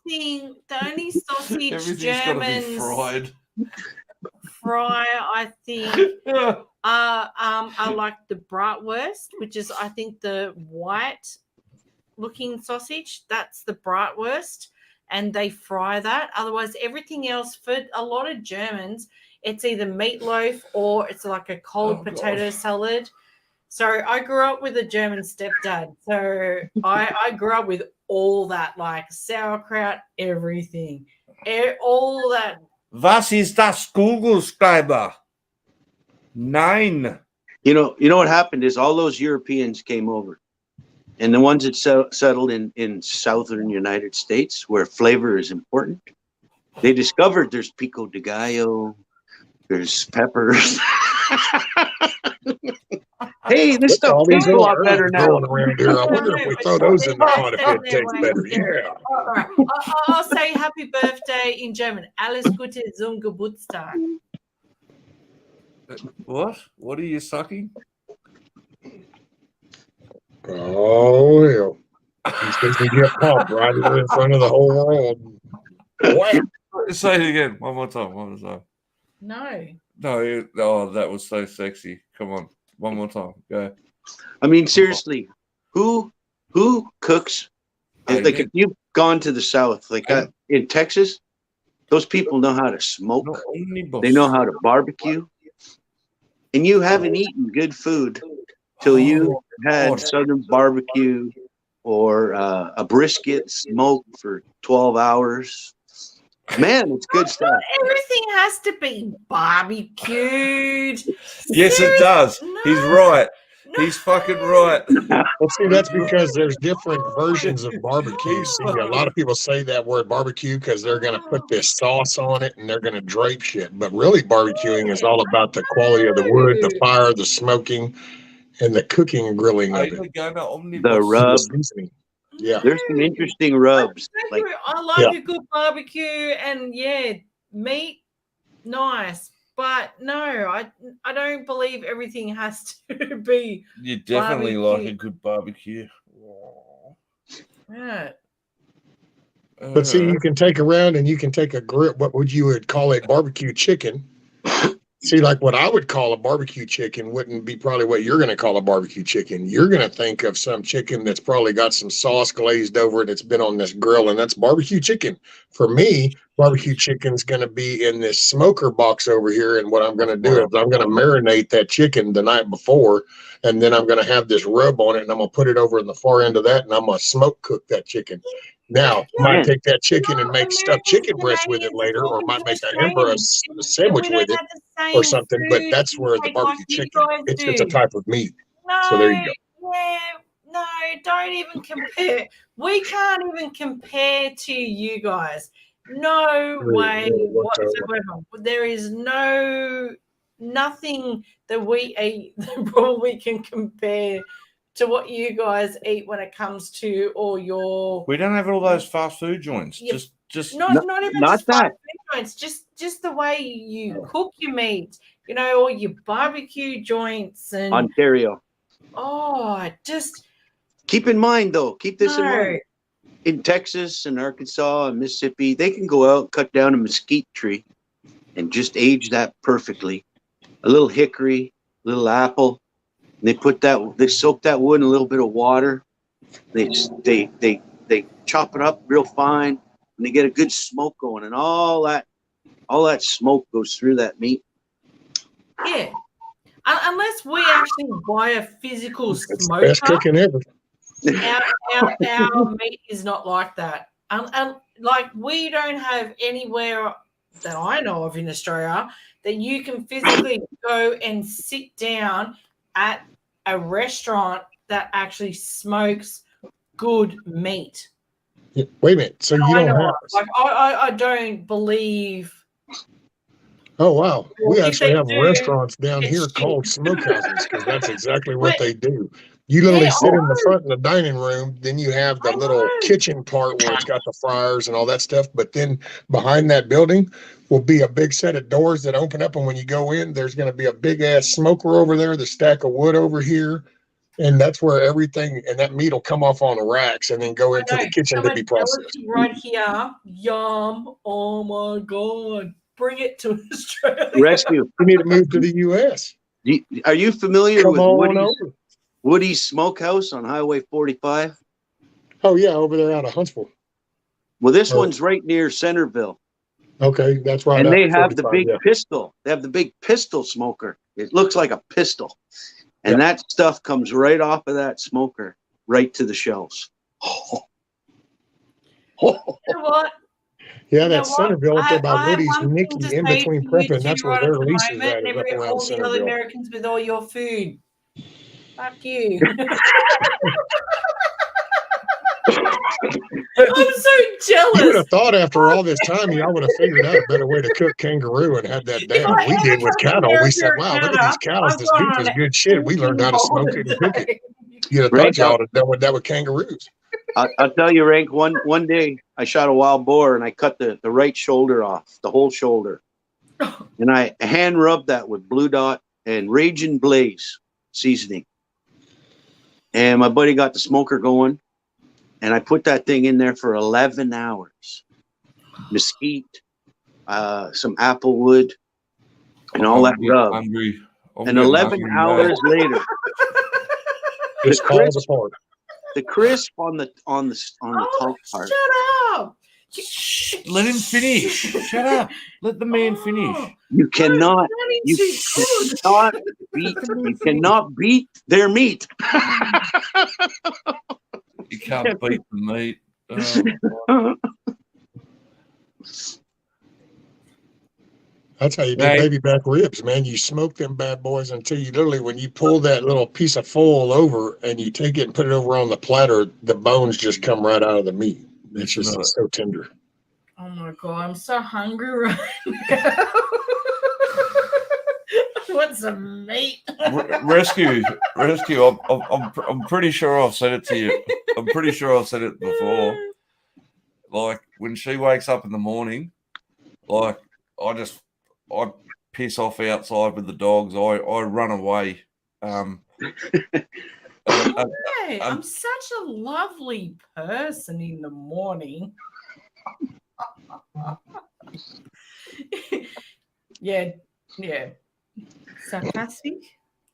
Speaker 5: The only sausage
Speaker 4: Everything's got to be
Speaker 5: Germans
Speaker 4: fried.
Speaker 5: fry, I think, are like the bratwurst, which is I think the white looking sausage. That's the bratwurst, and they fry that. Otherwise, everything else for a lot of Germans, it's either meatloaf or it's like a cold
Speaker 4: Oh,
Speaker 5: potato
Speaker 4: God.
Speaker 5: salad. So I grew up with a German stepdad. So I grew up with all that, like sauerkraut, everything, all that.
Speaker 4: Was ist das Kugelschreiber? Nein.
Speaker 3: You know what happened is all those Europeans came over, and the ones that settled in southern United States, where flavor is important, they discovered there's pico de gallo, there's peppers. Hey, this stuff
Speaker 2: All these
Speaker 3: tastes a lot
Speaker 2: little
Speaker 3: better
Speaker 2: herbs
Speaker 3: now.
Speaker 2: growing around here. I wonder if we throw those in the pot if it tastes better. Yeah.
Speaker 5: All right. I'll say happy birthday in German. Alles Gute zum Geburtstag.
Speaker 4: What? What are you sucking?
Speaker 2: Oh, hell. He's supposed to get pumped right here in front of the whole world. Wow.
Speaker 4: Say it again. One more time. One more time.
Speaker 5: No.
Speaker 4: No, that was so sexy. Come on. One more time. Go.
Speaker 3: I mean, seriously, who cooks? Like if you've gone to the South, like in Texas, those people know how to smoke. They know how to barbecue. And you haven't eaten good food till you had Southern barbecue or a brisket smoked for 12 hours. Man, it's good stuff.
Speaker 5: Everything has to be barbecued.
Speaker 4: Yes, it does. He's right. He's fucking right.
Speaker 2: Well, see, that's because there's different versions of barbecue. See, a lot of people say that word barbecue because they're going to put this sauce on it and they're going to drape shit. But really, barbecuing is all about the quality of the wood, the fire, the smoking, and the cooking and grilling of it.
Speaker 3: The rub.
Speaker 2: The seasoning. Yeah.
Speaker 3: There's some interesting rubs. Like,
Speaker 5: I like a good barbecue, and meat, nice. But no, I don't believe everything has to be.
Speaker 4: You definitely like a good barbecue.
Speaker 5: Yeah.
Speaker 2: But see, you can take around and you can take a grill. What would you would call a barbecue chicken? See, like what I would call a barbecue chicken wouldn't be probably what you're going to call a barbecue chicken. You're going to think of some chicken that's probably got some sauce glazed over it. It's been on this grill, and that's barbecue chicken. For me, barbecue chicken's going to be in this smoker box over here. And what I'm going to do is I'm going to marinate that chicken the night before, and then I'm going to have this rub on it, and I'm going to put it over in the far end of that, and I'm going to smoke cook that chicken. Now,
Speaker 5: Yeah.
Speaker 2: might take that chicken and make stuffed
Speaker 5: Americans,
Speaker 2: chicken breast with it
Speaker 5: Canadians,
Speaker 2: later, or
Speaker 5: and
Speaker 2: might make a hamburger, a
Speaker 5: Australians, and
Speaker 2: sandwich
Speaker 5: we
Speaker 2: with
Speaker 5: don't
Speaker 2: it
Speaker 5: have the
Speaker 2: or
Speaker 5: same
Speaker 2: something. But
Speaker 5: food
Speaker 2: that's where the
Speaker 5: intake
Speaker 2: barbecue
Speaker 5: like you
Speaker 2: chicken.
Speaker 5: guys
Speaker 2: It's a
Speaker 5: do.
Speaker 2: type of meat.
Speaker 5: No,
Speaker 2: So there you go.
Speaker 5: yeah, no, don't even compare. We can't even compare to you guys. No way whatsoever. There is nothing that we eat that probably can compare to what you guys eat when it comes to all your
Speaker 4: We don't have all those fast food joints.
Speaker 5: Yeah.
Speaker 4: Just
Speaker 5: not even
Speaker 3: not
Speaker 5: just fast
Speaker 3: that.
Speaker 5: food joints, just the way you cook your meat, you know, all your barbecue joints and
Speaker 3: Ontario.
Speaker 5: just
Speaker 3: Keep in mind, though, keep this in
Speaker 5: no.
Speaker 3: mind. In Texas and Arkansas and Mississippi, they can go out, cut down a mesquite tree, and just age that perfectly. A little hickory, little apple. And they soak that wood in a little bit of water. They chop it up real fine, and they get a good smoke going, and all that smoke goes through that meat.
Speaker 5: Yeah. Unless we actually buy a physical
Speaker 2: It's the
Speaker 5: smoker,
Speaker 2: best cooking ever.
Speaker 5: our meat is not like that. And like we don't have anywhere that I know of in Australia that you can physically go and sit down at a restaurant that actually smokes good meat.
Speaker 2: Yeah, wait a minute. So you
Speaker 5: I
Speaker 2: don't
Speaker 5: know,
Speaker 2: have.
Speaker 5: like I don't believe.
Speaker 2: Oh wow, we
Speaker 5: If
Speaker 2: actually
Speaker 5: they
Speaker 2: have
Speaker 5: do,
Speaker 2: restaurants down
Speaker 5: it's
Speaker 2: here
Speaker 5: shit.
Speaker 2: called smokehouses because that's exactly what
Speaker 5: But-
Speaker 2: they do. You literally
Speaker 5: Yeah,
Speaker 2: sit
Speaker 5: I
Speaker 2: in the front in the dining room, then you have the
Speaker 5: I
Speaker 2: little
Speaker 5: know.
Speaker 2: kitchen part where it's got the fryers and all that stuff. But then behind that building will be a big set of doors that open up, and when you go in, there's going to be a big ass smoker over there, the stack of wood over here, and that's where everything and that meat will come off on the racks and then go into the kitchen to be processed.
Speaker 5: Right here, yum! Oh my god, bring it to Australia.
Speaker 3: Rescue.
Speaker 2: You need to move to the U.S.
Speaker 3: Are you familiar
Speaker 2: Come
Speaker 3: with
Speaker 2: on over.
Speaker 3: Woody's Smokehouse on Highway 45?
Speaker 2: Oh yeah, over there out of Huntsville.
Speaker 3: Well, this
Speaker 2: Oh.
Speaker 3: one's right near Centerville.
Speaker 2: Okay, that's right.
Speaker 3: And
Speaker 2: up
Speaker 3: they have the
Speaker 2: 45,
Speaker 3: big
Speaker 2: yeah.
Speaker 3: pistol. They have the big pistol smoker. It looks like a pistol. And that stuff comes right off of that smoker, right to the shelves.
Speaker 5: You know what?
Speaker 2: Yeah,
Speaker 5: You
Speaker 2: that's
Speaker 5: know what?
Speaker 2: Centerville up there
Speaker 5: I
Speaker 2: by
Speaker 5: have
Speaker 2: Woody's,
Speaker 5: one thing
Speaker 2: Nicky,
Speaker 5: to
Speaker 2: in
Speaker 5: say
Speaker 2: between
Speaker 5: to you
Speaker 2: Prep, and that's
Speaker 5: two
Speaker 2: where
Speaker 5: right
Speaker 2: their
Speaker 5: at the
Speaker 2: lease is
Speaker 5: moment,
Speaker 2: at,
Speaker 5: and
Speaker 2: is up around
Speaker 5: all the other
Speaker 2: Centerville.
Speaker 5: Americans with all your food. Fuck you. I'm so
Speaker 2: You would
Speaker 5: jealous.
Speaker 2: have thought after all this time, y'all would have figured out a better way to cook kangaroo and had that down.
Speaker 5: I
Speaker 2: We
Speaker 5: ever
Speaker 2: did with
Speaker 5: come to
Speaker 2: cattle. We
Speaker 5: America
Speaker 2: said,
Speaker 5: or
Speaker 2: wow, look at
Speaker 5: Canada,
Speaker 2: these cows.
Speaker 5: I've
Speaker 2: This
Speaker 5: gone
Speaker 2: beef
Speaker 5: on
Speaker 2: is
Speaker 5: an
Speaker 2: good shit. We learned how to smoke it and cook it. You'd have
Speaker 3: Right,
Speaker 2: thought y'all would have done that with kangaroos.
Speaker 3: I'll tell you, Rank, one day I shot a wild boar and I cut the right shoulder off, the whole shoulder. And I hand rubbed that with Blue Dot and Raging Blaze seasoning. And my buddy got the smoker going. And I put that thing in there for 11 hours. Mesquite, some apple wood, and all that rub.
Speaker 4: Hungry.
Speaker 3: And 11 hours later,
Speaker 2: Just
Speaker 3: crisp-
Speaker 2: falls apart.
Speaker 3: the crisp on the
Speaker 5: Oh,
Speaker 3: top part.
Speaker 5: shut up.
Speaker 4: Shh, let him finish. Shut up. Let the man finish.
Speaker 3: You cannot,
Speaker 5: You
Speaker 3: you cannot beat their meat.
Speaker 4: You can't beat the meat. Oh,
Speaker 2: That's how you do
Speaker 4: Right.
Speaker 2: baby back ribs, man. You smoke them bad boys until you literally, when you pull that little piece of foil over and you take it and put it over on the platter, the bones just come right out of the meat. It's just
Speaker 4: Right.
Speaker 2: so tender.
Speaker 5: Oh my god, I'm so hungry right now. I want some meat.
Speaker 4: rescue. I'm pretty sure I've said it to you. I'm pretty sure I've said it before. Like when she wakes up in the morning, like I piss off outside with the dogs. I run away.
Speaker 5: Hey, I'm such a lovely person in the morning. yeah. Sarcastic?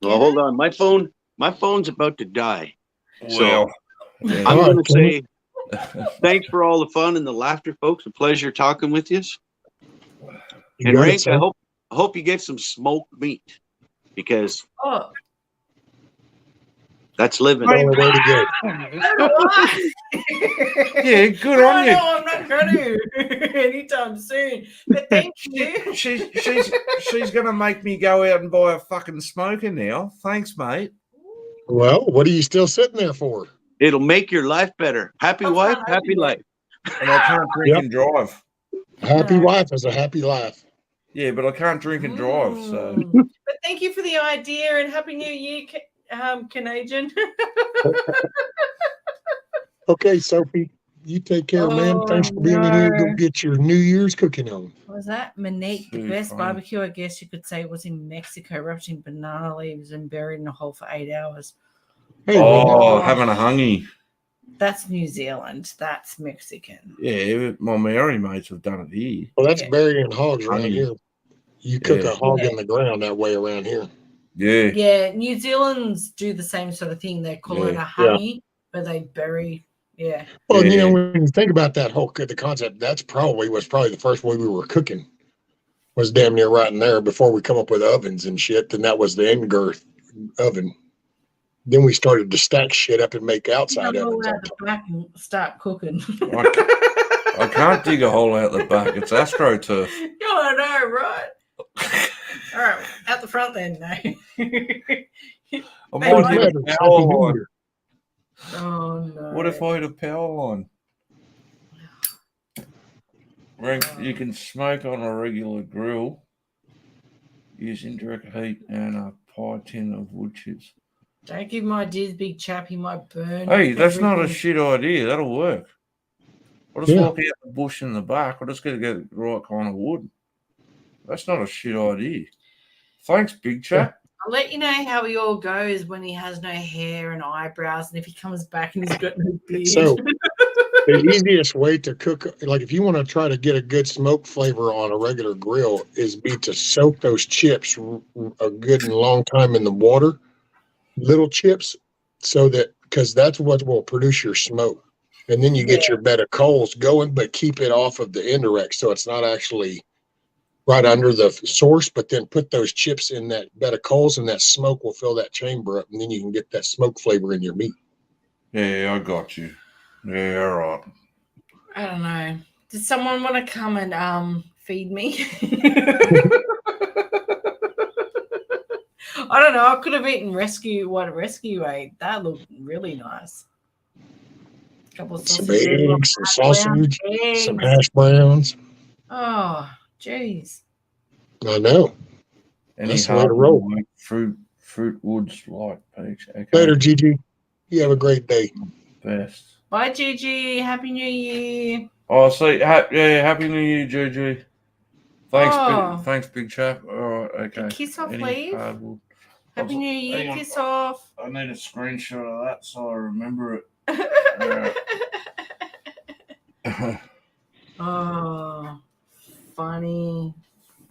Speaker 3: Well, hold on. My phone's about to die.
Speaker 4: Well, yeah.
Speaker 3: I'm going to
Speaker 2: Okay.
Speaker 3: say thanks for all the fun and the laughter, folks. A pleasure talking with you.
Speaker 2: You
Speaker 3: And
Speaker 2: got it,
Speaker 3: Rank,
Speaker 2: son.
Speaker 3: I hope you get some smoked meat because
Speaker 5: Oh,
Speaker 3: That's living.
Speaker 2: The only way to go.
Speaker 4: Yeah, good
Speaker 5: No,
Speaker 4: on you.
Speaker 5: no, I'm not going to anytime soon. But thank you.
Speaker 4: She's gonna make me go out and buy a fucking smoker now. Thanks, mate.
Speaker 2: Well, what are you still sitting there for?
Speaker 3: It'll make your life better. Happy
Speaker 5: I'm
Speaker 3: wife,
Speaker 5: fine,
Speaker 3: happy
Speaker 5: I
Speaker 3: life.
Speaker 4: And I can't drink
Speaker 2: Yep.
Speaker 4: and drive.
Speaker 2: A happy
Speaker 5: No.
Speaker 2: wife is a happy life.
Speaker 4: Yeah, but I can't drink and drive. So
Speaker 5: But thank you for the idea and Happy New Year, Canadian.
Speaker 2: Okay, Sophie, you take care, man. Thanks for being in here. Go
Speaker 5: no.
Speaker 2: get your New Year's cooking on.
Speaker 5: What was that? Monique, the
Speaker 4: Too
Speaker 5: best
Speaker 4: funny.
Speaker 5: barbecue, I guess you could say, was in Mexico, wrapped in banana leaves and buried in a hole for 8 hours.
Speaker 2: Hey,
Speaker 4: oh,
Speaker 5: Oh.
Speaker 4: having a hungy.
Speaker 5: That's New Zealand. That's Mexican.
Speaker 4: Yeah, my Maori mates have done it here.
Speaker 2: well, that's
Speaker 5: Yeah.
Speaker 2: burying hogs around
Speaker 4: Honey.
Speaker 2: here. You cook
Speaker 4: Yeah.
Speaker 2: a hog
Speaker 5: Yeah.
Speaker 2: in the ground that way around here.
Speaker 4: Yeah.
Speaker 5: Yeah, New Zealand's do the same sort of thing. They call it a
Speaker 4: Yeah.
Speaker 5: honey, but they bury. Yeah.
Speaker 2: Well, you know,
Speaker 4: Yeah.
Speaker 2: when you think about that whole the concept, that's probably the first way we were cooking. Was damn near right in there before we come up with ovens and shit. Then that was the end girth oven. Then we started to stack shit up and make outside
Speaker 5: Go
Speaker 2: ovens.
Speaker 5: out the back and start cooking.
Speaker 4: I can't dig a hole out the back. It's AstroTurf.
Speaker 5: Yeah, I know, right? All right, out the front then. No.
Speaker 4: I
Speaker 5: Hey,
Speaker 4: might
Speaker 5: what
Speaker 4: hit a
Speaker 2: matters? Happy
Speaker 4: power
Speaker 2: New
Speaker 4: line.
Speaker 2: Year.
Speaker 5: Oh no.
Speaker 4: What if I hit a power line? You can smoke on a regular grill, use indirect heat and a pie tin of wood chips.
Speaker 5: Don't give my ideas, big chap. He might burn.
Speaker 4: Hey, that's not a
Speaker 5: everything.
Speaker 4: shit idea. That'll work. I'll just
Speaker 2: Yeah.
Speaker 4: walk out the bush in the back. I'll just get the right kind of wood. That's not a shit idea. Thanks, big chap.
Speaker 5: I'll let you know how he all goes when he has no hair and eyebrows, and if he comes back and he's got no beard.
Speaker 2: So the easiest way to cook, like if you want to try to get a good smoke flavor on a regular grill, is to soak those chips a good and long time in the water, little chips, so that because that's what will produce your smoke, and then you get your bed of coals going, but keep it off of the indirect, so it's not actually right under the source. But then put those chips in that bed of coals, and that smoke will fill that chamber up, and then you can get that smoke flavor in your meat.
Speaker 4: Yeah, I got you. Yeah, all right.
Speaker 5: I don't know. Does someone want to come and feed me? I don't know. I could have eaten what Rescue ate. That looked really nice. A couple of
Speaker 2: Some
Speaker 5: sausages,
Speaker 2: eggs, some sausage,
Speaker 5: eggs.
Speaker 2: some hash browns.
Speaker 5: Oh, jeez.
Speaker 2: I know.
Speaker 4: Any
Speaker 2: That's the way to
Speaker 4: hard
Speaker 2: roll.
Speaker 4: like fruit woods like peach. Okay.
Speaker 2: Later, Gigi. You have a great day.
Speaker 4: Best.
Speaker 5: Bye, Gigi. Happy New Year.
Speaker 4: Oh, see, happy New Year, Juju. Thanks,
Speaker 5: Oh.
Speaker 4: thanks, big chap. All right, okay.
Speaker 5: Kiss off,
Speaker 4: Any
Speaker 5: please.
Speaker 4: hardwood?
Speaker 5: Happy New Year.
Speaker 4: Hang on.
Speaker 5: Kiss off.
Speaker 4: I need a screenshot of that so I remember it.
Speaker 5: Oh, funny.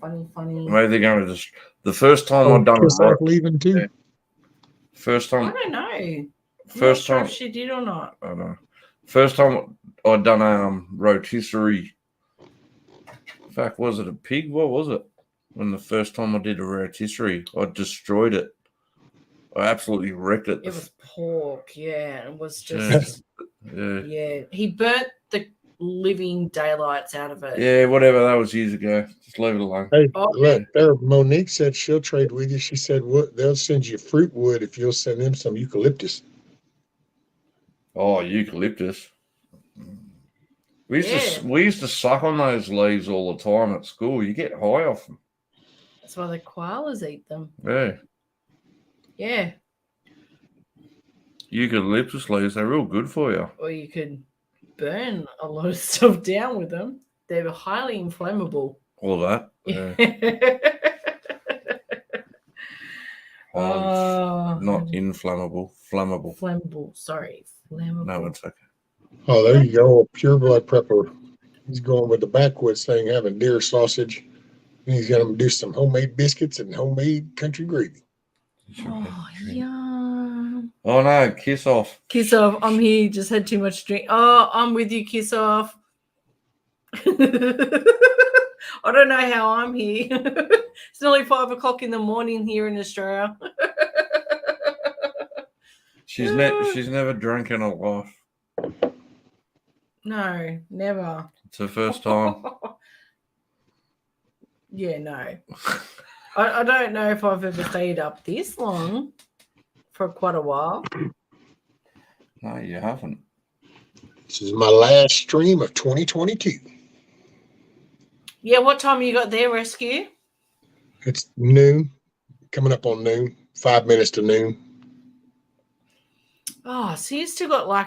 Speaker 4: Maybe they're going to just the first time
Speaker 2: Oh,
Speaker 4: I've done
Speaker 2: kiss
Speaker 4: it.
Speaker 2: off leaving too.
Speaker 4: Yeah. First
Speaker 5: I
Speaker 4: time,
Speaker 5: don't know. I'm
Speaker 4: First
Speaker 5: not sure
Speaker 4: time-
Speaker 5: if she did or not.
Speaker 4: I don't know. First time I'd done rotisserie. In fact, was it a pig? What was it? When the first time I did a rotisserie, I destroyed it. I absolutely wrecked it.
Speaker 5: It was pork, yeah. It was
Speaker 4: Yeah.
Speaker 5: just,
Speaker 4: Yeah.
Speaker 5: yeah. He burnt the living daylights out of it.
Speaker 4: Yeah, whatever. That was years ago. Just leave it alone.
Speaker 2: Hey,
Speaker 5: Oh,
Speaker 2: look, there. Monique said she'll trade with you. She said they'll send you fruit wood if you'll send them some eucalyptus.
Speaker 4: Oh, eucalyptus. We used
Speaker 5: Yeah.
Speaker 4: we used to suck on those leaves all the time at school. You get high off them.
Speaker 5: That's why the koalas eat them.
Speaker 4: Yeah.
Speaker 5: Yeah.
Speaker 4: Eucalyptus leaves, they're real good for you.
Speaker 5: Or you could burn a lot of stuff down with them. They're highly inflammable.
Speaker 4: All that. Yeah.
Speaker 5: Oh,
Speaker 4: Not inflammable, flammable.
Speaker 5: flammable. Sorry, flammable.
Speaker 4: No, it's okay.
Speaker 2: Oh, there you go. Pure blood prepper. He's going with the backwoods thing, having deer sausage. And he's going to do some homemade biscuits and homemade country gravy.
Speaker 5: Oh, yum.
Speaker 4: Oh no, kiss off.
Speaker 5: Kiss off. I'm here. Just had too much drink. Oh, I'm with you. Kiss off. I don't know how I'm here. It's nearly 5 o'clock in the morning here in Australia.
Speaker 4: She's never drank in her life.
Speaker 5: No, never.
Speaker 4: It's her first time.
Speaker 5: Yeah, no. I don't know if I've ever stayed up this long for quite a while.
Speaker 4: No, you haven't.
Speaker 2: This is my last stream of 2022.
Speaker 5: Yeah, what time you got there, Rescue?
Speaker 2: It's noon, coming up on noon, 5 minutes to noon.
Speaker 5: Oh, so you still got like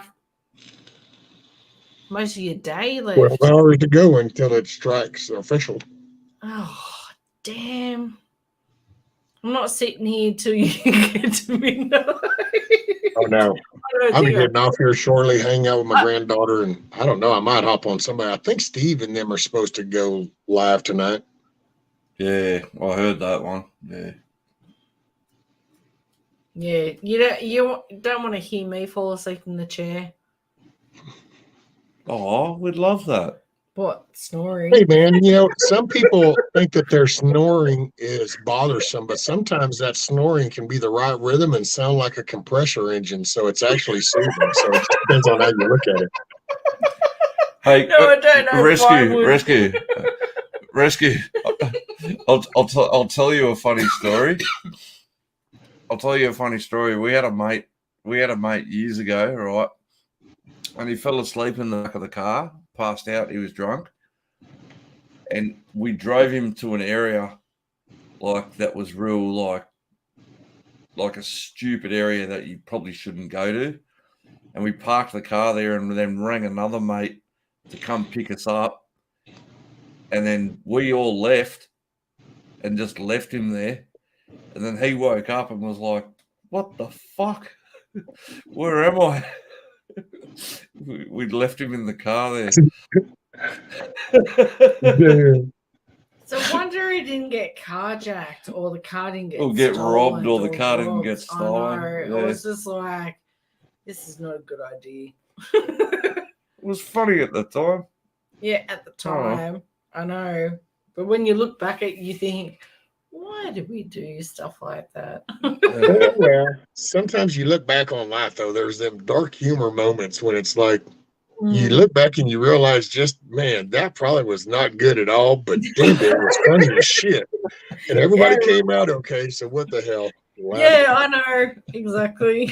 Speaker 5: most of your day left.
Speaker 2: 12 hours to go until it strikes official.
Speaker 5: Oh, damn. I'm not sitting here till you get to midnight.
Speaker 2: Oh, no.
Speaker 5: I
Speaker 2: I'll be
Speaker 5: think
Speaker 2: getting off here shortly, hang out with my granddaughter, and I don't know, I might hop on somebody. I think Steve and them are supposed to go live tonight.
Speaker 4: Yeah, I heard that one. Yeah.
Speaker 5: Yeah, you don't want to hear me fall asleep in the chair.
Speaker 4: Oh, we'd love that.
Speaker 5: What, snoring?
Speaker 2: Hey, man, you know, some people think that their snoring is bothersome, but sometimes that snoring can be the right rhythm and sound like a compressor engine, so it's actually soothing. So it depends on how you look at it.
Speaker 4: Hey,
Speaker 5: No, I don't know.
Speaker 4: rescue. I'll tell you a funny story. I'll tell you a funny story. We had a mate years ago, right? And he fell asleep in the back of the car, passed out. He was drunk, and we drove him to an area like that was real, like a stupid area that you probably shouldn't go to. And we parked the car there, and then rang another mate to come pick us up. And then we all left, and just left him there. And then he woke up and was like, "What the fuck? Where am I?" We'd left him in the car there.
Speaker 5: So wonder he didn't get carjacked, or the car didn't get
Speaker 4: Or get
Speaker 5: stolen,
Speaker 4: robbed, or the car didn't
Speaker 5: robbed.
Speaker 4: get stolen.
Speaker 5: I know.
Speaker 4: Yeah.
Speaker 5: I was just like, this is not a good idea.
Speaker 4: It was funny at the time.
Speaker 5: Yeah, at the time, I know. But when you look back at it, you think, why did we do stuff like that?
Speaker 2: Well, sometimes you look back on life, though, there's them dark humor moments when it's like, you look back and you realize just, man, that probably was not good at all, but damn, it was funny as shit. And everybody came out okay, so what the hell? Wow.
Speaker 5: Yeah, I know. Exactly.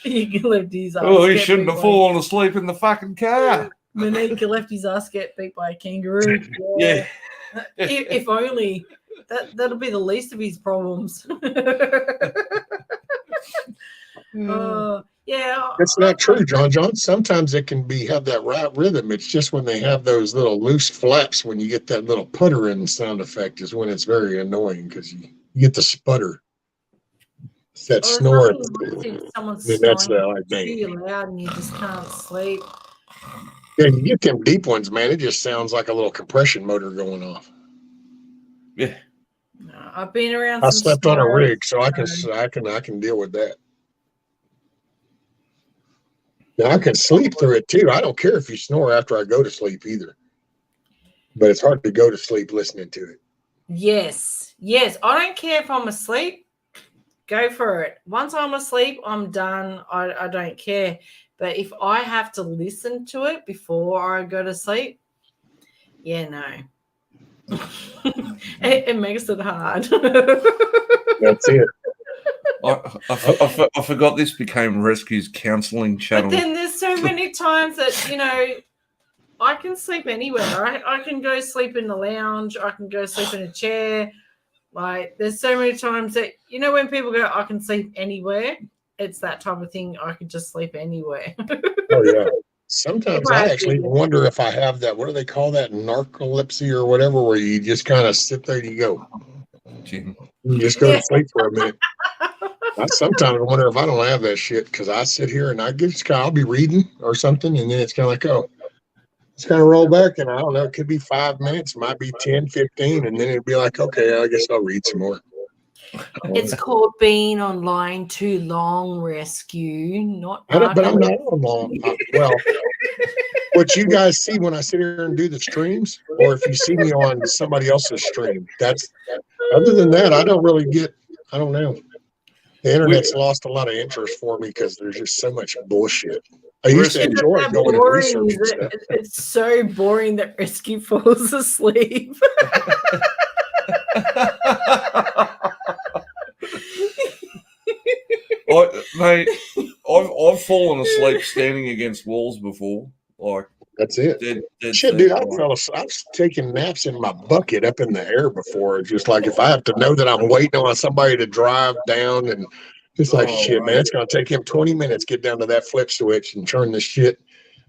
Speaker 5: He left his ass.
Speaker 4: Oh, he
Speaker 5: get
Speaker 4: shouldn't
Speaker 5: beat
Speaker 4: have
Speaker 5: by-
Speaker 4: fallen asleep in the fucking car.
Speaker 5: Monique left his ass get beat by a kangaroo.
Speaker 4: Yeah.
Speaker 5: If only. That'll be the least of his problems. Yeah.
Speaker 2: That's not true, John. Sometimes it can have that right rhythm. It's just when they have those little loose flaps, when you get that little puttering sound effect, is when it's very annoying because you get the sputter. It's that snore.
Speaker 5: Someone's
Speaker 2: Then that's
Speaker 5: snoring
Speaker 2: like, dang.
Speaker 5: too loud and you just can't sleep.
Speaker 2: Yeah, you get them deep ones, man. It just sounds like a little compression motor going off.
Speaker 4: Yeah.
Speaker 5: No, I've been around.
Speaker 2: I
Speaker 5: some
Speaker 2: slept on a
Speaker 5: snorers,
Speaker 2: rig, so I can deal with that. Now I can sleep through it too. I don't care if you snore after I go to sleep either. But it's hard to go to sleep listening to it.
Speaker 5: Yes. I don't care if I'm asleep. Go for it. Once I'm asleep, I'm done. I don't care. But if I have to listen to it before I go to sleep, yeah, no. it makes it hard.
Speaker 2: That's it.
Speaker 4: I forgot this became Rescue's counselling channel.
Speaker 5: But then there's so many times that, I can sleep anywhere. I can go sleep in the lounge. I can go sleep in a chair. Like, there's so many times that, when people go, I can sleep anywhere, it's that type of thing. I can just sleep anywhere.
Speaker 2: Oh, yeah. Sometimes I actually wonder if I have that, what do they call that, narcolepsy or whatever, where you just kind of sit there and you go.
Speaker 4: Jim.
Speaker 2: You just go to sleep for a minute. I sometimes wonder if I don't have that shit because I sit here and I'll be reading or something, and then it's kind of like, oh, it's kind of roll back, and I don't know, it could be 5 minutes, might be 10, 15, and then it'd be like, okay, I guess I'll read some more.
Speaker 5: It's called being online too long, Rescue, not.
Speaker 2: But I'm not on long. Well, what you guys see when I sit here and do the streams, or if you see me on somebody else's stream, other than that, I don't really I don't know. The internet's lost a lot of interest for me because there's just so much bullshit. I used to
Speaker 4: Risky.
Speaker 2: enjoy
Speaker 5: How
Speaker 2: going and
Speaker 5: boring
Speaker 2: researching
Speaker 5: is
Speaker 2: stuff.
Speaker 5: it? It's so boring that Risky falls asleep.
Speaker 4: Mate, I've fallen asleep standing against walls before. Like,
Speaker 2: That's it.
Speaker 4: dead
Speaker 2: Shit, dude,
Speaker 4: serious.
Speaker 2: I've taken naps in my bucket up in the air before. It's just like if I have to know that I'm waiting on somebody to drive down, and it's like,
Speaker 4: Oh,
Speaker 2: shit, man,
Speaker 4: right.
Speaker 2: it's going to take him 20 minutes to get down to that flip switch and turn this shit.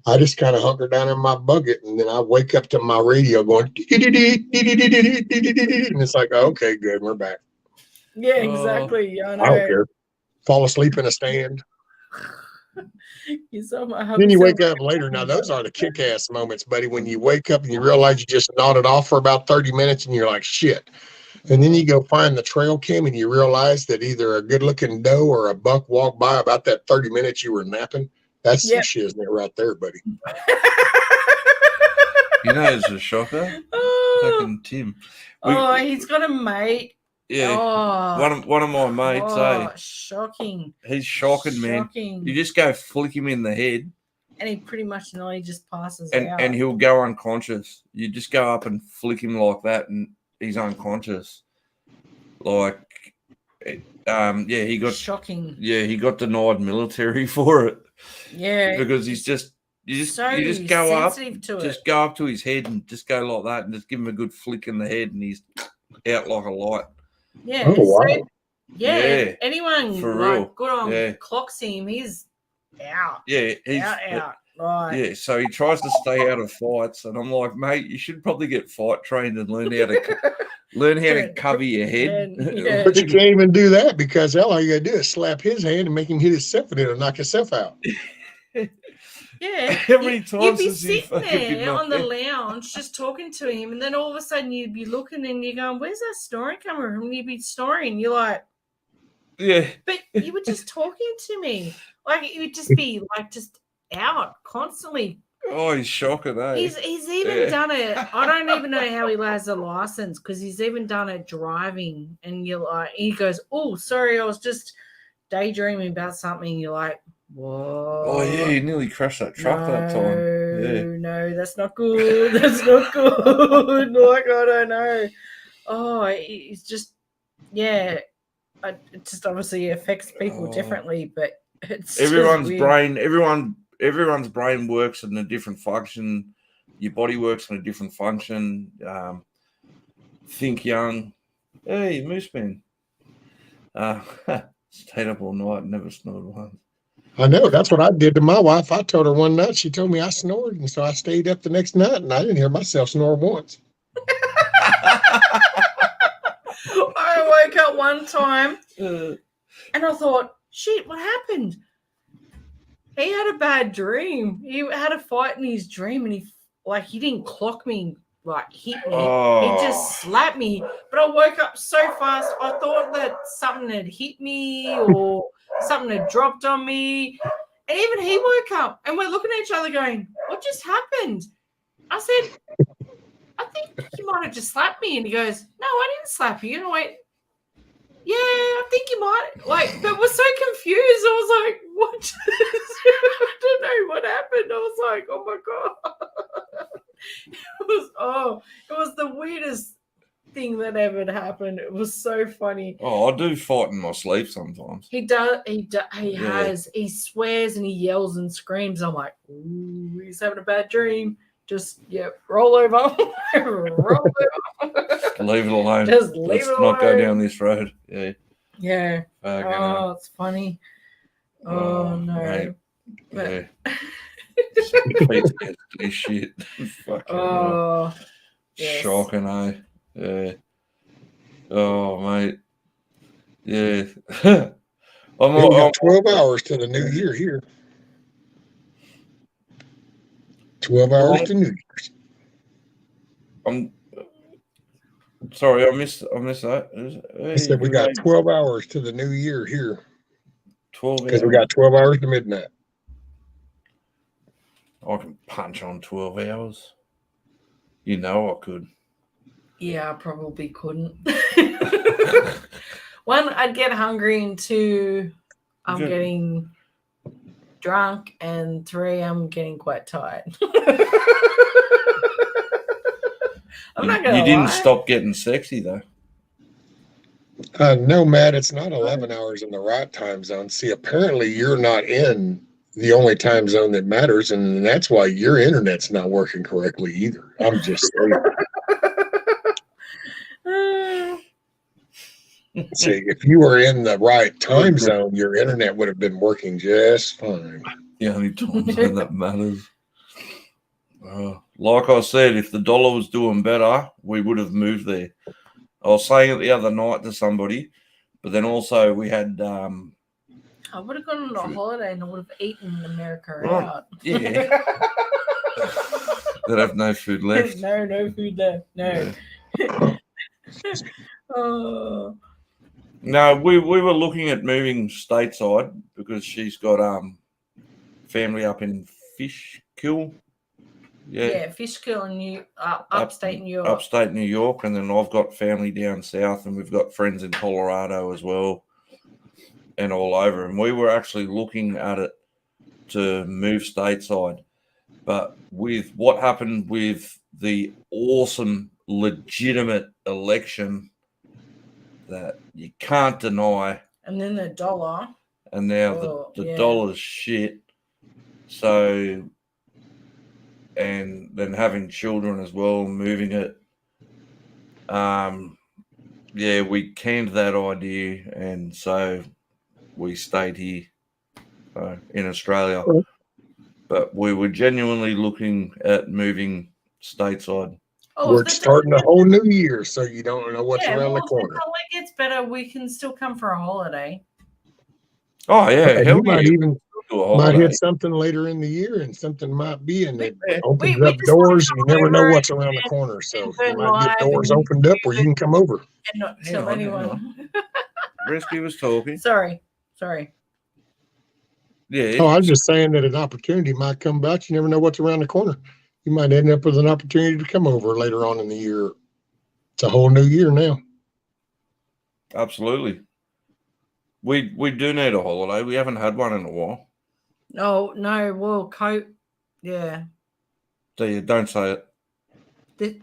Speaker 2: I just kind of hunker down in my bucket, and then I wake up to my radio going, and it's like, okay, good, we're back.
Speaker 5: Yeah, exactly. I know.
Speaker 2: I don't care. Fall asleep in a stand.
Speaker 5: You saw my
Speaker 2: Then you
Speaker 5: hubby
Speaker 2: wake up later. Now, those are the kick-ass moments, buddy, when you wake up and you realize you just nodded off for about 30 minutes and you're like, shit. And then you go find the trail cam and you realize that either a good-looking doe or a buck walked by about that 30 minutes you were napping. That's some shiznit right there, buddy.
Speaker 4: You know, it's a shocker. Fucking Tim.
Speaker 5: He's got a mate.
Speaker 4: Yeah.
Speaker 5: Oh,
Speaker 4: One of my mates,
Speaker 5: shocking.
Speaker 4: he's shocking, man. You just go flick him in the head,
Speaker 5: And he pretty much nearly just passes
Speaker 4: and
Speaker 5: out.
Speaker 4: and he'll go unconscious. You just go up and flick him like that, and he's unconscious. Like, he got
Speaker 5: shocking.
Speaker 4: Yeah, he got denied military for it.
Speaker 5: Yeah,
Speaker 4: because you just go up, just go up to his head and just go like that, and just give him a good flick in the head, and he's out like a light.
Speaker 5: Yeah.
Speaker 2: Oh, wow.
Speaker 5: Yeah. Anyone
Speaker 4: For
Speaker 5: like
Speaker 4: real.
Speaker 5: good on
Speaker 4: Yeah.
Speaker 5: clocks him, he's out.
Speaker 4: Yeah, he's
Speaker 5: Out. Right.
Speaker 4: Yeah, so he tries to stay out of fights, and I'm like, mate, you should probably get fight trained and learn how to cover your head.
Speaker 5: Yeah.
Speaker 2: But you can't even do that because all you got to do is slap his hand and make him hit himself and it'll knock himself out.
Speaker 5: Yeah.
Speaker 4: How many
Speaker 5: You'd
Speaker 4: times
Speaker 5: be
Speaker 4: has he
Speaker 5: sitting
Speaker 4: fucking been
Speaker 5: there
Speaker 4: knocked
Speaker 5: on the
Speaker 4: out?
Speaker 5: lounge just talking to him, and then all of a sudden you'd be looking and you're going, where's that snoring coming from? And you'd be snoring. You're like,
Speaker 4: Yeah,
Speaker 5: but you were just talking to me. Like, it would just be like just out constantly.
Speaker 4: oh, he's shocking, eh?
Speaker 5: He's even done it. I don't even know how he has a license because he's even done it driving. And you're like, he goes, oh, sorry, I was just daydreaming about something. You're like, whoa.
Speaker 4: Oh yeah, he nearly crashed that truck that time. Yeah.
Speaker 5: No, that's not good. That's not good. Like, I don't know. Oh, it's just, yeah. It just obviously affects people differently, but it's
Speaker 4: Everyone's
Speaker 5: just
Speaker 4: brain, everyone's brain works in a different function. Your body works in a different function. Think young. Hey, Moose Man. Stayed up all night, never snored once.
Speaker 2: I know. That's what I did to my wife. I told her one night, she told me I snored. And so I stayed up the next night and I didn't hear myself snore once.
Speaker 5: I woke up one time and I thought, shit, what happened? He had a bad dream. He had a fight in his dream and he didn't clock me, like hit me.
Speaker 4: Oh.
Speaker 5: He just slapped me. But I woke up so fast, I thought that something had hit me or something had dropped on me. And even he woke up and we're looking at each other going, what just happened? I said, I think you might have just slapped me. And he goes, no, I didn't slap you. And I went, yeah, I think you might. Like, but we're so confused. I was like, what? I don't know what happened. I was like, oh my God. It was the weirdest thing that ever happened. It was so funny.
Speaker 4: Oh, I do fight in my sleep sometimes.
Speaker 5: He has. He swears and he yells and screams. I'm like, ooh, he's having a bad dream. Just, roll over. Roll over.
Speaker 4: Leave it alone.
Speaker 5: Just leave
Speaker 4: Let's
Speaker 5: it
Speaker 4: not go
Speaker 5: alone.
Speaker 4: down this road. Yeah.
Speaker 5: Yeah.
Speaker 4: Fucking
Speaker 5: It's funny. Oh, no.
Speaker 4: mate.
Speaker 5: But-
Speaker 4: Yeah. PTSD shit. Fucking hell.
Speaker 5: Yes.
Speaker 4: Shocking, eh? Yeah. Oh, mate. Yeah.
Speaker 2: We got 12 hours to the new year here. 12 hours to New Year's.
Speaker 4: I'm sorry, I missed that.
Speaker 2: I said we got 12 hours to the new year here
Speaker 4: 12
Speaker 2: because we got 12 hours to midnight.
Speaker 4: I can punch on 12 hours. You know I could.
Speaker 5: Yeah, I probably couldn't. One, I'd get hungry, and two, I'm
Speaker 4: Good.
Speaker 5: getting drunk, and three, I'm getting quite tired. I'm not gonna
Speaker 4: You didn't
Speaker 5: lie.
Speaker 4: stop getting sexy though.
Speaker 2: No, Matt, it's not 11 hours in the right time zone. See, apparently you're not in the only time zone that matters, and that's why your internet's not working correctly either. I'm just saying. See, if you were in the right time zone, your internet would have been working just fine.
Speaker 4: The only time zone that matters. Like I said, if the dollar was doing better, we would have moved there. I was saying it the other night to somebody, but then also we had,
Speaker 5: I would have gone on a holiday and I would have eaten America
Speaker 4: Right.
Speaker 5: out.
Speaker 4: yeah, they'd have no food left.
Speaker 5: No food left. No. Oh.
Speaker 4: No, we were looking at moving stateside because she's got family up in Fishkill.
Speaker 5: Yeah, Fishkill in upstate New York.
Speaker 4: Upstate New York, and then I've got family down south, and we've got friends in Colorado as well, and all over. And we were actually looking at it to move stateside, but with what happened with the awesome, legitimate election that you can't deny,
Speaker 5: And then the dollar.
Speaker 4: and now
Speaker 5: Oh,
Speaker 4: the
Speaker 5: yeah.
Speaker 4: dollar's shit. So, and then having children as well, moving it. Yeah, we canned that idea, and so we stayed here in Australia.
Speaker 2: Cool.
Speaker 4: But we were genuinely looking at moving stateside.
Speaker 5: Oh,
Speaker 2: We're
Speaker 5: if the
Speaker 2: starting a whole new year, so you don't know what's
Speaker 5: yeah,
Speaker 2: around
Speaker 5: well,
Speaker 2: the
Speaker 5: if
Speaker 2: corner.
Speaker 5: the dollar gets better, we can still come for a holiday.
Speaker 4: Oh yeah,
Speaker 2: And
Speaker 4: hell
Speaker 2: you might
Speaker 4: yeah,
Speaker 2: even
Speaker 4: do a
Speaker 2: might
Speaker 4: holiday.
Speaker 2: hit something later in the year, and something might be, and it
Speaker 4: Yeah.
Speaker 2: opens
Speaker 5: We
Speaker 2: up
Speaker 5: just
Speaker 2: doors.
Speaker 5: wanna
Speaker 2: You
Speaker 5: come
Speaker 2: never know
Speaker 5: over
Speaker 2: what's around the
Speaker 5: and-
Speaker 2: corner, so
Speaker 5: and
Speaker 2: you
Speaker 5: burn
Speaker 2: might get
Speaker 5: live
Speaker 2: doors
Speaker 5: and
Speaker 2: opened up where you can come over.
Speaker 5: And not
Speaker 4: Hang
Speaker 5: tell
Speaker 4: on, hang
Speaker 5: anyone.
Speaker 4: Risky was talking.
Speaker 5: Sorry.
Speaker 4: Yeah,
Speaker 2: Oh, I was just saying that an opportunity might come about. You never know what's around the corner. You might end up with an opportunity to come over later on in the year. It's a whole new year now.
Speaker 4: absolutely. We do need a holiday. We haven't had one in a while.
Speaker 5: No, well, yeah.
Speaker 4: So you don't say it.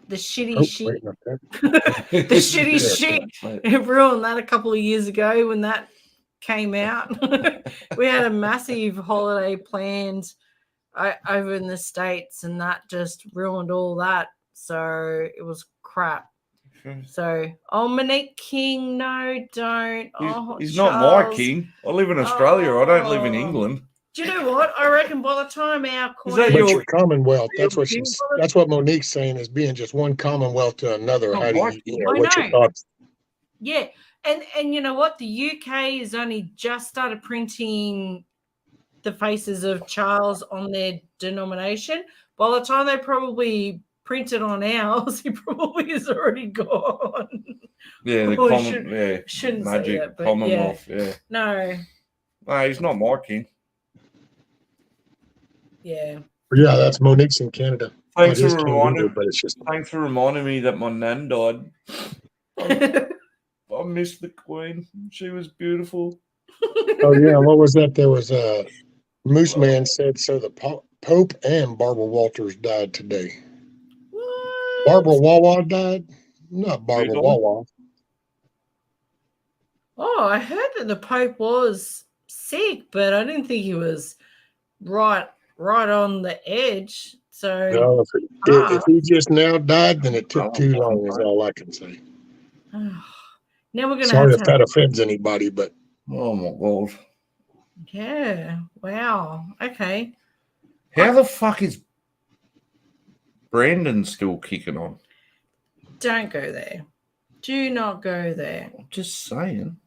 Speaker 5: The shitty
Speaker 2: Oh,
Speaker 5: shit.
Speaker 2: wait, not that.
Speaker 5: The shitty
Speaker 2: Yeah.
Speaker 5: shit.
Speaker 4: Don't say it.
Speaker 5: It ruined that a couple of years ago when that came out. We had a massive holiday planned over in the States, and that just ruined all that. So it was crap. So, Monique King, no, don't.
Speaker 4: He's not my
Speaker 5: Charles.
Speaker 4: king. I live in Australia. I don't live in
Speaker 5: Oh.
Speaker 4: England.
Speaker 5: Do you know what? I reckon by the time our
Speaker 4: Is that
Speaker 5: coin
Speaker 2: But
Speaker 4: your-
Speaker 2: your Commonwealth, that's
Speaker 5: your
Speaker 2: what
Speaker 5: king
Speaker 2: she's.
Speaker 5: was?
Speaker 2: That's what Monique's saying is being just one Commonwealth to another.
Speaker 4: Oh,
Speaker 2: How do
Speaker 4: my
Speaker 2: you?
Speaker 4: king.
Speaker 2: know,
Speaker 5: I
Speaker 2: what's your
Speaker 5: know.
Speaker 2: thoughts?
Speaker 5: Yeah, and you know what? The UK has only just started printing the faces of Charles on their denomination. By the time they probably printed on ours, he probably is already gone.
Speaker 4: Yeah, the
Speaker 5: Oh,
Speaker 4: magic
Speaker 5: shouldn't say that, but
Speaker 4: Commonwealth. Yeah.
Speaker 5: No,
Speaker 4: No, he's not my king.
Speaker 5: yeah.
Speaker 2: Yeah, that's Monique's in Canada.
Speaker 4: Thanks
Speaker 2: Not his
Speaker 4: for
Speaker 2: king
Speaker 4: reminding.
Speaker 2: either, but it's just
Speaker 4: Thanks for reminding me that my nan died. I miss the Queen. She was beautiful.
Speaker 2: oh yeah, what was that? There was a Moose Man said so. The Pope and Barbara Walters died today.
Speaker 5: What?
Speaker 2: Barbara Wawa died, not Barbara
Speaker 4: Really?
Speaker 2: Wawa.
Speaker 5: Oh, I heard that the Pope was sick, but I didn't think he was right on the edge. So
Speaker 2: No, if he just now died, then it took too long. Is all I can say.
Speaker 5: now we're gonna
Speaker 2: Sorry
Speaker 5: have
Speaker 2: if
Speaker 5: to
Speaker 2: that offends anybody, but
Speaker 4: Oh my god.
Speaker 5: yeah. Wow. Okay.
Speaker 4: How the fuck is Brandon still kicking on?
Speaker 5: Don't go there. Do not go there.
Speaker 4: I'm just saying.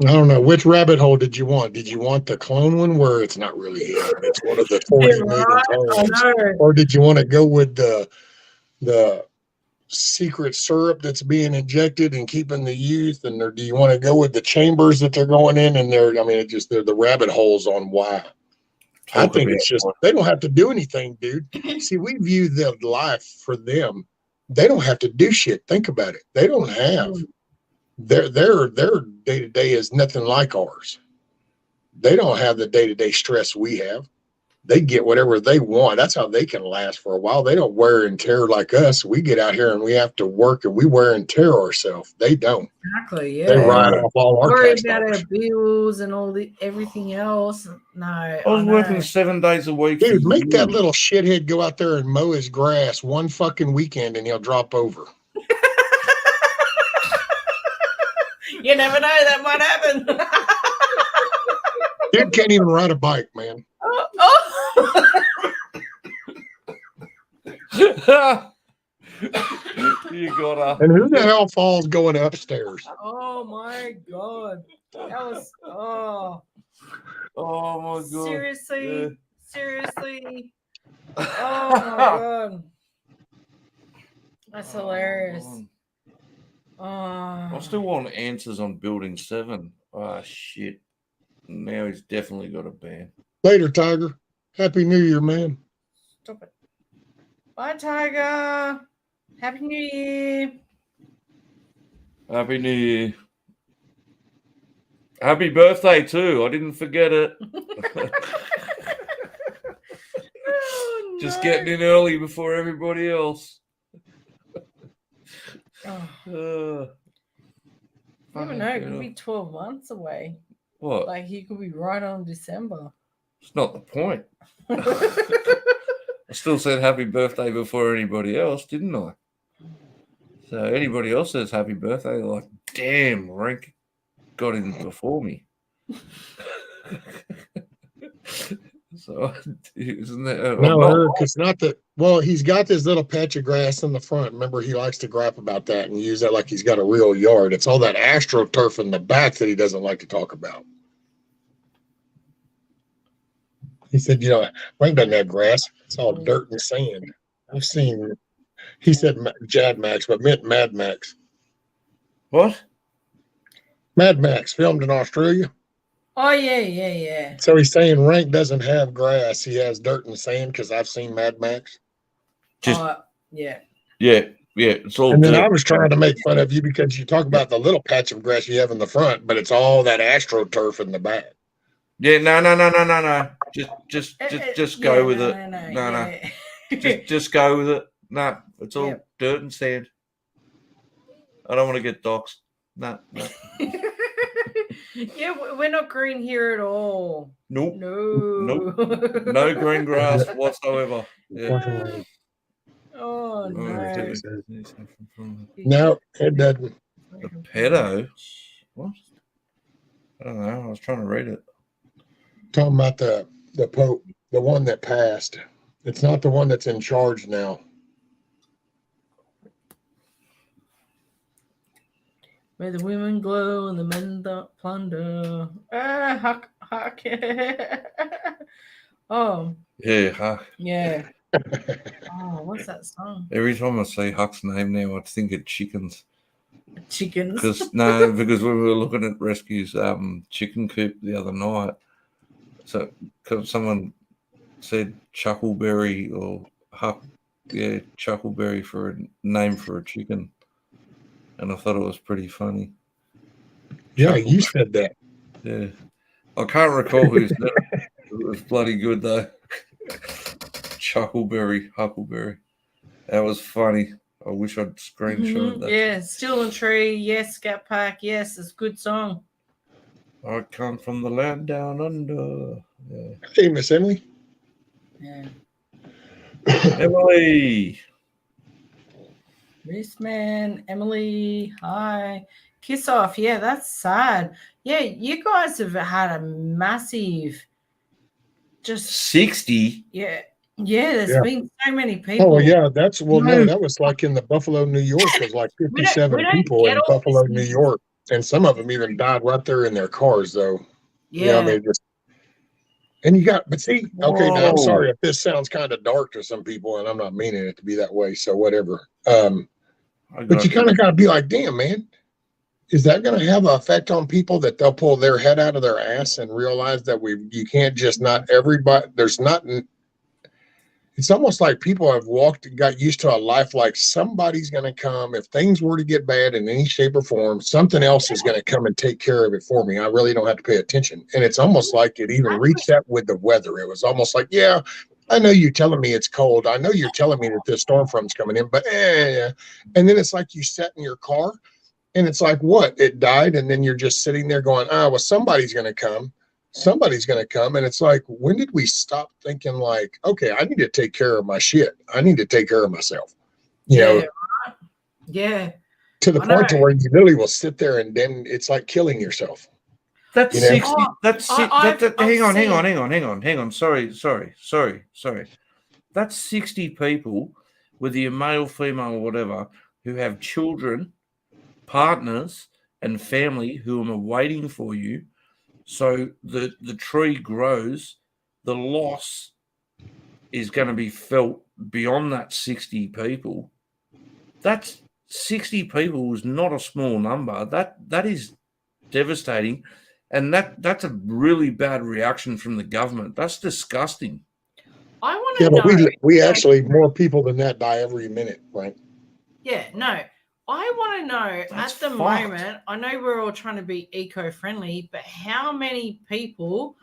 Speaker 2: I don't know which rabbit hole did you want. Did you want the clone one where it's not really him? It's one of the 40 million
Speaker 5: I
Speaker 2: clones,
Speaker 5: know.
Speaker 2: or did you want to go with the secret syrup that's being injected and keeping the youth, and do you want to go with the chambers that they're going in? And they're the rabbit holes on why. I
Speaker 4: Talk
Speaker 2: think
Speaker 4: about
Speaker 2: it's just
Speaker 4: what-
Speaker 2: they don't have to do anything, dude. See, we view the life for them. They don't have to do shit. Think about it. They don't have their day-to-day is nothing like ours. They don't have the day-to-day stress we have. They get whatever they want. That's how they can last for a while. They don't wear and tear like us. We get out here and we have to work and we wear and tear ourselves. They don't.
Speaker 5: Exactly.
Speaker 2: They
Speaker 5: Yeah.
Speaker 2: ride off all our
Speaker 5: Worry
Speaker 2: tax
Speaker 5: about
Speaker 2: dollars.
Speaker 5: our bills and all the everything else. No,
Speaker 4: I was
Speaker 5: know.
Speaker 4: working 7 days a week.
Speaker 2: Dude,
Speaker 4: for
Speaker 2: make that
Speaker 4: years.
Speaker 2: little shithead go out there and mow his grass one fucking weekend and he'll drop over.
Speaker 5: You never know, that might happen.
Speaker 2: Dude can't even ride a bike, man.
Speaker 5: Oh.
Speaker 4: You gotta.
Speaker 2: And who the hell falls going upstairs?
Speaker 5: Oh my god. That was
Speaker 4: Oh my god.
Speaker 5: seriously.
Speaker 4: Yeah.
Speaker 5: Seriously. Oh my god. That's hilarious. Oh.
Speaker 4: I still want answers on Building 7. Oh shit. Now he's definitely got a ban.
Speaker 2: Later, Tiger. Happy New Year, man.
Speaker 5: Stop it. Bye, Tiger. Happy New Year.
Speaker 4: Happy New Year. Happy birthday too. I didn't forget it.
Speaker 5: Oh,
Speaker 4: Just
Speaker 5: no.
Speaker 4: getting in early before everybody else.
Speaker 5: Oh,
Speaker 4: Uh,
Speaker 5: you never know. It could be 12 months away.
Speaker 4: What?
Speaker 5: Like, he could be right on December.
Speaker 4: It's not the point. I still said happy birthday before anybody else, didn't I? So anybody else says happy birthday, they're like, damn, Rank got in before me. So isn't that
Speaker 2: No,
Speaker 4: not-
Speaker 2: Eric, it's not that. Well, he's got this little patch of grass in the front. Remember, he likes to gripe about that and use that like he's got a real yard. It's all that AstroTurf in the back that he doesn't like to talk about. He said, Rank doesn't have grass. It's all dirt and sand. I've seen, he said Jad Max, but meant Mad Max.
Speaker 4: what?
Speaker 2: Mad Max filmed in Australia.
Speaker 5: Oh, yeah.
Speaker 2: So he's saying Rank doesn't have grass. He has dirt and sand because I've seen Mad Max.
Speaker 4: Just
Speaker 5: Yeah.
Speaker 4: yeah, it's all
Speaker 2: And then
Speaker 4: dirt.
Speaker 2: I was trying to make fun of you because you talk about the little patch of grass you have in the front, but it's all that AstroTurf in the back.
Speaker 4: Yeah, no. Just go with it.
Speaker 5: No.
Speaker 4: No. Just go with it. No, it's all
Speaker 5: Yep.
Speaker 4: dirt and sand. I don't want to get doxxed. No.
Speaker 5: Yeah, we're not green here at all.
Speaker 4: Nope.
Speaker 5: No.
Speaker 4: No green grass whatsoever. Yeah.
Speaker 5: Oh, no.
Speaker 2: No, it doesn't.
Speaker 4: The pedo? What? I don't know. I was trying to read it.
Speaker 2: Talking about the Pope, the one that passed. It's not the one that's in charge now.
Speaker 5: May the women glow and the men don't plunder. Huck. Oh,
Speaker 4: Yeah, Huck.
Speaker 5: yeah. Oh, what's that song?
Speaker 4: Every time I see Huck's name now, I think of chickens.
Speaker 5: Chickens.
Speaker 4: Because when we were looking at Rescue's chicken coop the other night, so cause someone said Chuckleberry or Huck, yeah, Chuckleberry for a name for a chicken, and I thought it was pretty funny.
Speaker 2: Yeah, you said that.
Speaker 4: Yeah, I can't recall who said it. It was bloody good though. Chuckleberry, Huckleberry. That was funny. I wish I'd screenshot that.
Speaker 5: Yeah, Still and Tree. Yes, Scat Pack. Yes, it's a good song.
Speaker 4: I come from the land down under. Yeah.
Speaker 2: Hey, Miss Emily.
Speaker 5: Yeah.
Speaker 4: Emily.
Speaker 5: Miss Man, Emily, hi. Kiss Off. Yeah, that's sad. Yeah, you guys have had a massive, just
Speaker 4: 60.
Speaker 5: yeah. There's
Speaker 2: Yeah.
Speaker 5: been so many people.
Speaker 2: Oh, yeah, that's, well, no,
Speaker 5: No.
Speaker 2: that was like in the Buffalo, New York, was like
Speaker 5: We don't
Speaker 2: 57 people
Speaker 5: get
Speaker 2: in
Speaker 5: all
Speaker 2: Buffalo,
Speaker 5: this
Speaker 2: New
Speaker 5: news.
Speaker 2: York. And some of them even died right there in their cars, though.
Speaker 5: Yeah.
Speaker 2: I mean, just, and you got, but see, okay, now I'm
Speaker 4: Whoa.
Speaker 2: sorry if this sounds kind of dark to some people, and I'm not meaning it to be that way, so whatever.
Speaker 4: I
Speaker 2: But
Speaker 4: got
Speaker 2: you kind of got to be like, damn, man, is that going to have an effect on people that they'll pull their head out of their ass and realize that you can't just not everybody, there's not, it's almost like people have got used to a life like somebody's going to come. If things were to get bad in any shape or form, something else is going to come and take care of it for me. I really don't have to pay attention. And it's almost like it even reached that with the weather. It was almost like, yeah, I know you're telling me it's cold. I know you're telling me that this storm front's coming in, but and then it's like you sat in your car and it's like, what? It died. And then you're just sitting there going, well, somebody's going to come. Somebody's going to come. And it's like, when did we stop thinking like, okay, I need to take care of my shit. I need to take care of myself, you know,
Speaker 5: Yeah.
Speaker 2: to the
Speaker 5: I
Speaker 2: point to
Speaker 5: know.
Speaker 2: where you literally will sit there and then it's like killing yourself.
Speaker 4: That's
Speaker 2: You know?
Speaker 4: 60.
Speaker 5: Oh,
Speaker 4: That's
Speaker 5: I've
Speaker 4: hang on.
Speaker 5: seen-
Speaker 4: Sorry. That's 60 people, whether you're male, female, or whatever, who have children, partners, and family who are waiting for you. So the tree grows, the loss is going to be felt beyond that 60 people. That's 60 people is not a small number. That is devastating. And that's a really bad reaction from the government. That's disgusting.
Speaker 5: I want to
Speaker 2: Yeah, but
Speaker 5: know.
Speaker 2: we actually, more people than that die every minute, right?
Speaker 5: Yeah, no. I want to know
Speaker 4: That's
Speaker 5: at the
Speaker 4: fucked.
Speaker 5: moment, I know we're all trying to be eco-friendly, but how many people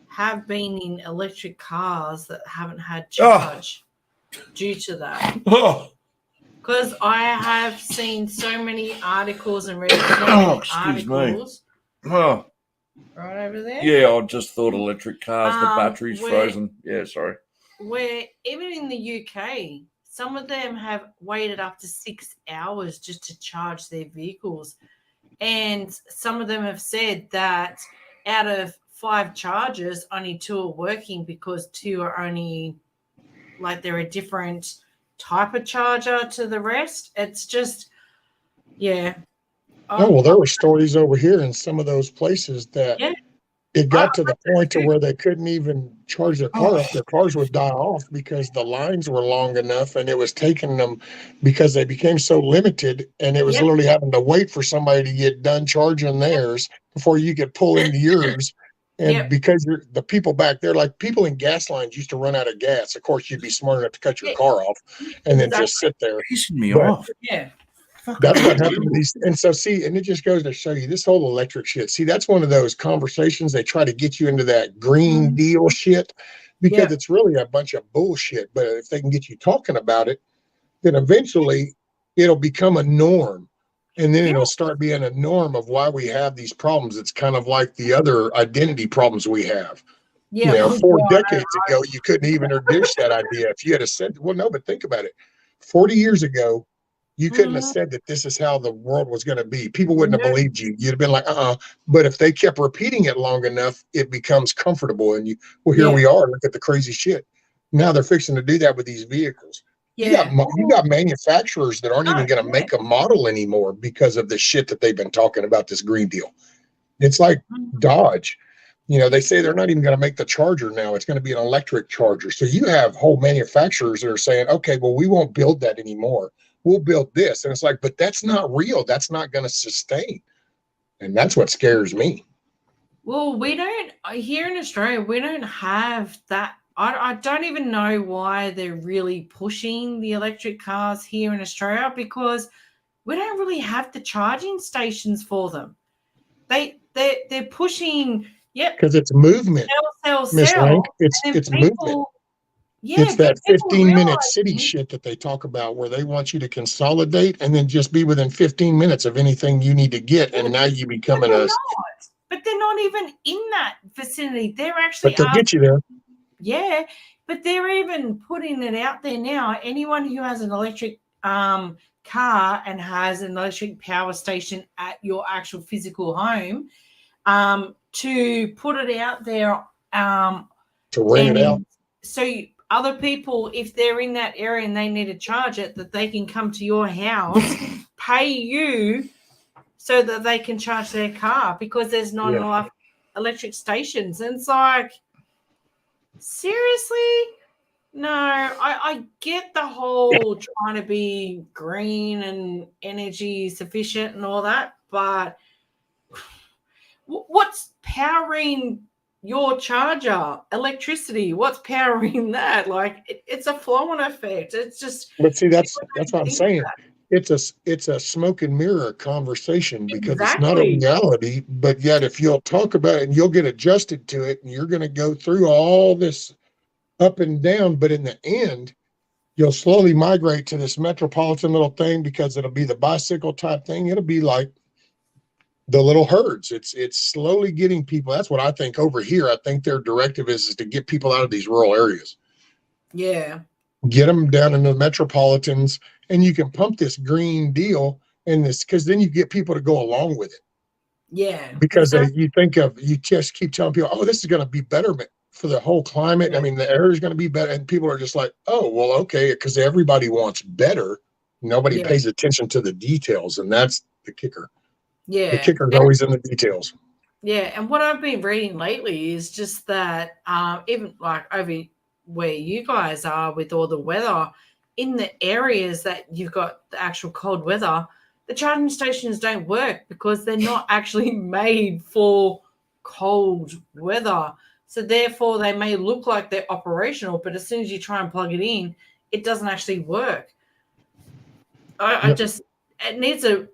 Speaker 5: have been in electric cars that haven't had charge due to that?
Speaker 4: Oh,
Speaker 5: Because I have seen so many articles and read so many
Speaker 4: Oh, excuse me.
Speaker 5: articles
Speaker 4: oh.
Speaker 5: right over there.
Speaker 4: Yeah, I just thought electric cars, the battery's
Speaker 5: where-
Speaker 4: frozen. Yeah, sorry.
Speaker 5: Where even in the UK, some of them have waited up to 6 hours just to charge their vehicles. And some of them have said that out of 5 chargers, only 2 are working because 2 are only like they're a different type of charger to the rest. It's just, yeah.
Speaker 2: Oh, well, there were stories over here in some of those places that
Speaker 5: Yeah.
Speaker 2: it got to the point to where they couldn't even charge their car up. Their cars would die off because the lines were long enough and it was taking them because they became so limited and it was
Speaker 5: Yep.
Speaker 2: literally having to wait for somebody to get done charging theirs before you could pull into yours. And
Speaker 5: Yep.
Speaker 2: because the people back there, like people in gas lines used to run out of gas. Of course, you'd be smart enough to cut your car off and then just sit there.
Speaker 4: Pissing me
Speaker 2: But-
Speaker 4: off.
Speaker 5: Yeah.
Speaker 2: That's what happened to these. And so, see, and it just goes to show you this whole electric shit. See, that's one of those conversations they try to get you into that Green Deal shit because
Speaker 5: Yeah.
Speaker 2: it's really a bunch of bullshit. But if they can get you talking about it, then eventually it'll become a norm. And then it'll start being a norm of why we have these problems. It's kind of like the other identity problems we have.
Speaker 5: Yeah.
Speaker 2: You know,
Speaker 5: Oh,
Speaker 2: 4
Speaker 5: God.
Speaker 2: decades ago, you couldn't even introduce that idea. If you had said, well, no, but think about it. 40 years ago, you couldn't have said that this is how the world was going to be. People wouldn't have
Speaker 5: No.
Speaker 2: believed you. You'd have been like, But if they kept repeating it long enough, it becomes comfortable. And here
Speaker 5: Yeah.
Speaker 2: we are. Look at the crazy shit. Now they're fixing to do that with these vehicles.
Speaker 5: Yeah.
Speaker 2: You got manufacturers that aren't even going to
Speaker 5: yeah.
Speaker 2: make a model anymore because of the shit that they've been talking about, this Green Deal. It's like Dodge. You know, they say they're not even going to make the charger now. It's going to be an electric charger. So you have whole manufacturers that are saying, okay, well, we won't build that anymore. We'll build this. And it's like, but that's not real. That's not going to sustain. And that's what scares me.
Speaker 5: Well, we don't, here in Australia, we don't have that. I don't even know why they're really pushing the electric cars here in Australia because we don't really have the charging stations for them. They're pushing,
Speaker 2: Because it's movement,
Speaker 5: sell.
Speaker 2: Miss Link.
Speaker 5: and
Speaker 2: It's
Speaker 5: then
Speaker 2: movement.
Speaker 5: Yeah,
Speaker 2: It's that
Speaker 5: but people
Speaker 2: 15-minute city
Speaker 5: realizing-
Speaker 2: shit that they talk about where they want you to consolidate and then just be within 15 minutes of anything you need to get. And now you becoming
Speaker 5: But they're not even in that vicinity. They're actually
Speaker 2: but they'll get you there.
Speaker 5: Yeah, but they're even putting it out there now. Anyone who has an electric car and has an electric power station at your actual physical home, to put it out there.
Speaker 2: To rent it out.
Speaker 5: And so other people, if they're in that area and they need to charge it, that they can come to your house, pay you so that they can charge their car because there's not
Speaker 2: Yeah.
Speaker 5: enough electric stations. And it's like, seriously? No, I get the whole trying to be green and energy sufficient and all that, but what's powering your charger, electricity, what's powering that? Like it's a flow-on effect. It's just
Speaker 2: But see, that's
Speaker 5: people
Speaker 2: what
Speaker 5: don't
Speaker 2: I'm
Speaker 5: think
Speaker 2: saying.
Speaker 5: that.
Speaker 2: It's a smoke and mirror conversation because it's not a
Speaker 5: Exactly.
Speaker 2: reality. But yet, if you'll talk about it and you'll get adjusted to it, and you're going to go through all this up and down, but in the end, you'll slowly migrate to this metropolitan little thing because it'll be the bicycle type thing. It'll be like the little herds. It's slowly getting people. That's what I think over here. I think their directive is to get people out of these rural areas,
Speaker 5: Yeah.
Speaker 2: get them down into the metropolitans, and you can pump this green deal and this because then you get people to go along with it
Speaker 5: Yeah.
Speaker 2: because
Speaker 5: Exactly.
Speaker 2: you just keep telling people, oh, this is going to be betterment for the whole climate. I
Speaker 5: Yeah.
Speaker 2: mean, the air is going to be better, and people are just like, oh, well, okay, because everybody wants better. Nobody
Speaker 5: Yeah.
Speaker 2: pays attention to the details, and that's the kicker. The
Speaker 5: Yeah.
Speaker 2: kicker is
Speaker 5: And
Speaker 2: always in the details.
Speaker 5: yeah, and what I've been reading lately is just that even like over where you guys are with all the weather, in the areas that you've got the actual cold weather, the charging stations don't work because they're not actually made for cold weather. So therefore, they may look like they're operational, but as soon as you try and plug it in, it doesn't actually work. I
Speaker 2: Yep.
Speaker 5: just it needs a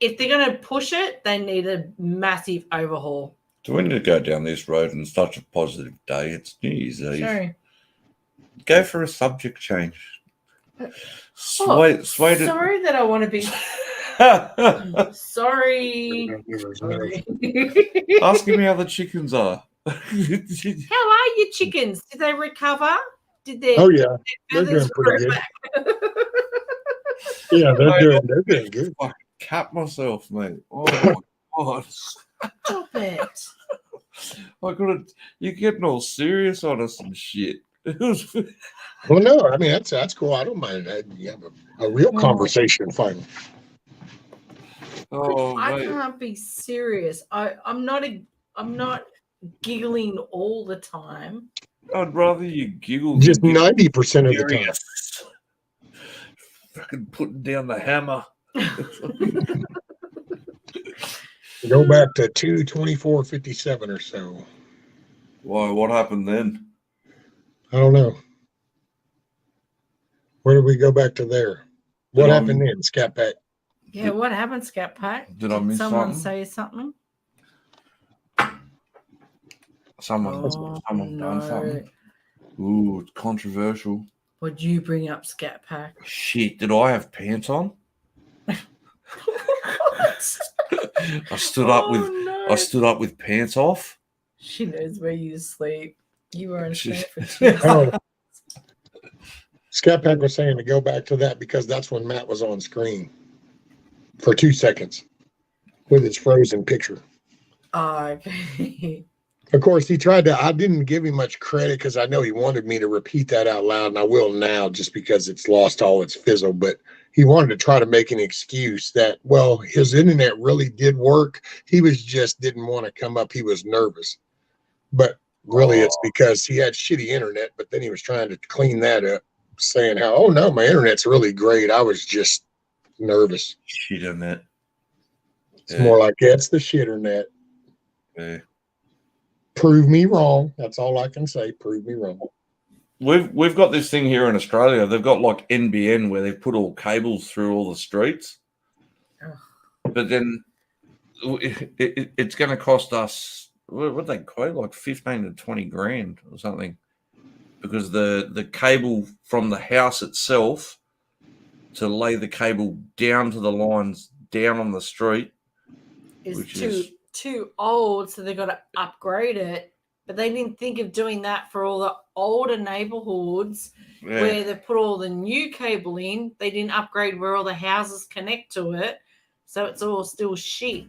Speaker 5: if they're going to push it, they need a massive overhaul.
Speaker 4: Do we need to go down this road on such a positive day? It's New Year's Eve.
Speaker 5: Sorry.
Speaker 4: Go for a subject change.
Speaker 5: Oh,
Speaker 4: Sway to.
Speaker 5: sorry that I want to be sorry. Sorry.
Speaker 4: Asking me how the chickens are.
Speaker 5: How are your chickens? Did they recover? Did they?
Speaker 2: Oh yeah, they're
Speaker 5: feathers
Speaker 2: doing pretty
Speaker 5: grow
Speaker 2: good.
Speaker 5: back?
Speaker 2: Yeah,
Speaker 4: Mate,
Speaker 2: they're doing good.
Speaker 4: I cat myself, mate. Oh my god.
Speaker 5: Stop it.
Speaker 4: I gotta, you're getting all serious on us and shit.
Speaker 2: Well, no, I mean that's cool. I don't mind that. You have a real conversation finally.
Speaker 4: Oh,
Speaker 5: I
Speaker 4: mate.
Speaker 5: can't be serious. I'm not giggling all the time.
Speaker 4: I'd rather you giggle
Speaker 2: Just
Speaker 4: than get
Speaker 2: 90% of the time.
Speaker 4: serious. Fucking putting down the hammer.
Speaker 2: Go back to 2:24:57 or so.
Speaker 4: Why? What happened then?
Speaker 2: I don't know. Where did we go back to there? What happened then, Scat Pack?
Speaker 5: Yeah, what happened, Scat Pack?
Speaker 4: Did I miss
Speaker 5: someone
Speaker 4: something?
Speaker 5: say something?
Speaker 4: Someone done something. Ooh, it's controversial.
Speaker 5: Would you bring up Scat Pack?
Speaker 4: Shit, did I have pants on? I stood up with
Speaker 5: no.
Speaker 4: I stood up with pants off.
Speaker 5: She knows where you sleep. You were in
Speaker 4: She-
Speaker 5: Stanford.
Speaker 2: Oh, Scat Pack was saying to go back to that because that's when Matt was on screen for 2 seconds with his frozen picture.
Speaker 5: Oh, okay.
Speaker 2: Of course, he tried to. I didn't give him much credit because I know he wanted me to repeat that out loud, and I will now just because it's lost all its fizzle. But he wanted to try to make an excuse that, well, his internet really did work. He was just didn't want to come up. He was nervous. But really, it's because he had shitty internet. But then he was trying to clean that up, saying how, oh, no, my internet's really great. I was just nervous.
Speaker 4: Shit on that.
Speaker 2: It's more like, yeah, it's the shitternet.
Speaker 4: Yeah.
Speaker 2: Prove me wrong. That's all I can say. Prove me wrong.
Speaker 4: We've got this thing here in Australia. They've got like NBN where they've put all cables through all the streets.
Speaker 5: Ugh.
Speaker 4: But then it's going to cost us, what they quote, like 15 to 20 grand or something, because the cable from the house itself to lay the cable down to the lines down on the street,
Speaker 5: It's
Speaker 4: which
Speaker 5: too
Speaker 4: is
Speaker 5: too old, so they got to upgrade it. But they didn't think of doing that for all the older neighborhoods where they put all the new cable in. They didn't upgrade where all the houses connect to it, so it's all still shit.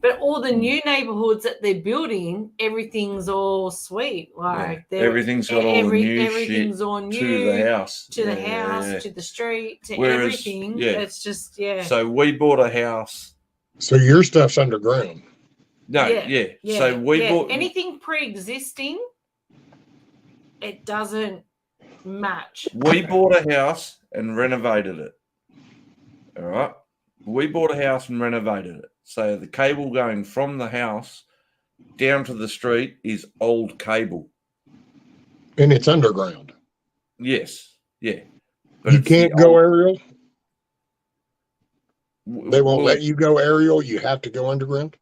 Speaker 5: But all the new neighborhoods that they're building, everything's all sweet. Like
Speaker 4: everything's got all the new
Speaker 5: everything's
Speaker 4: shit
Speaker 5: all new
Speaker 4: to the house.
Speaker 5: to the
Speaker 4: Yeah,
Speaker 5: house,
Speaker 4: yeah.
Speaker 5: to the street, to
Speaker 4: Whereas,
Speaker 5: everything.
Speaker 4: yeah.
Speaker 5: It's just
Speaker 4: So we bought a house.
Speaker 2: So your stuff's underground.
Speaker 4: No,
Speaker 5: Yeah,
Speaker 4: yeah. So we bought
Speaker 5: anything pre-existing. It doesn't match.
Speaker 4: We bought a house and renovated it. All right. We bought a house and renovated it. So the cable going from the house down to the street is old cable.
Speaker 2: And it's underground.
Speaker 4: Yes, yeah.
Speaker 2: You
Speaker 4: it's the
Speaker 2: can't go
Speaker 4: old-
Speaker 2: aerial. They won't
Speaker 4: well,
Speaker 2: let you go aerial. You have to go underground.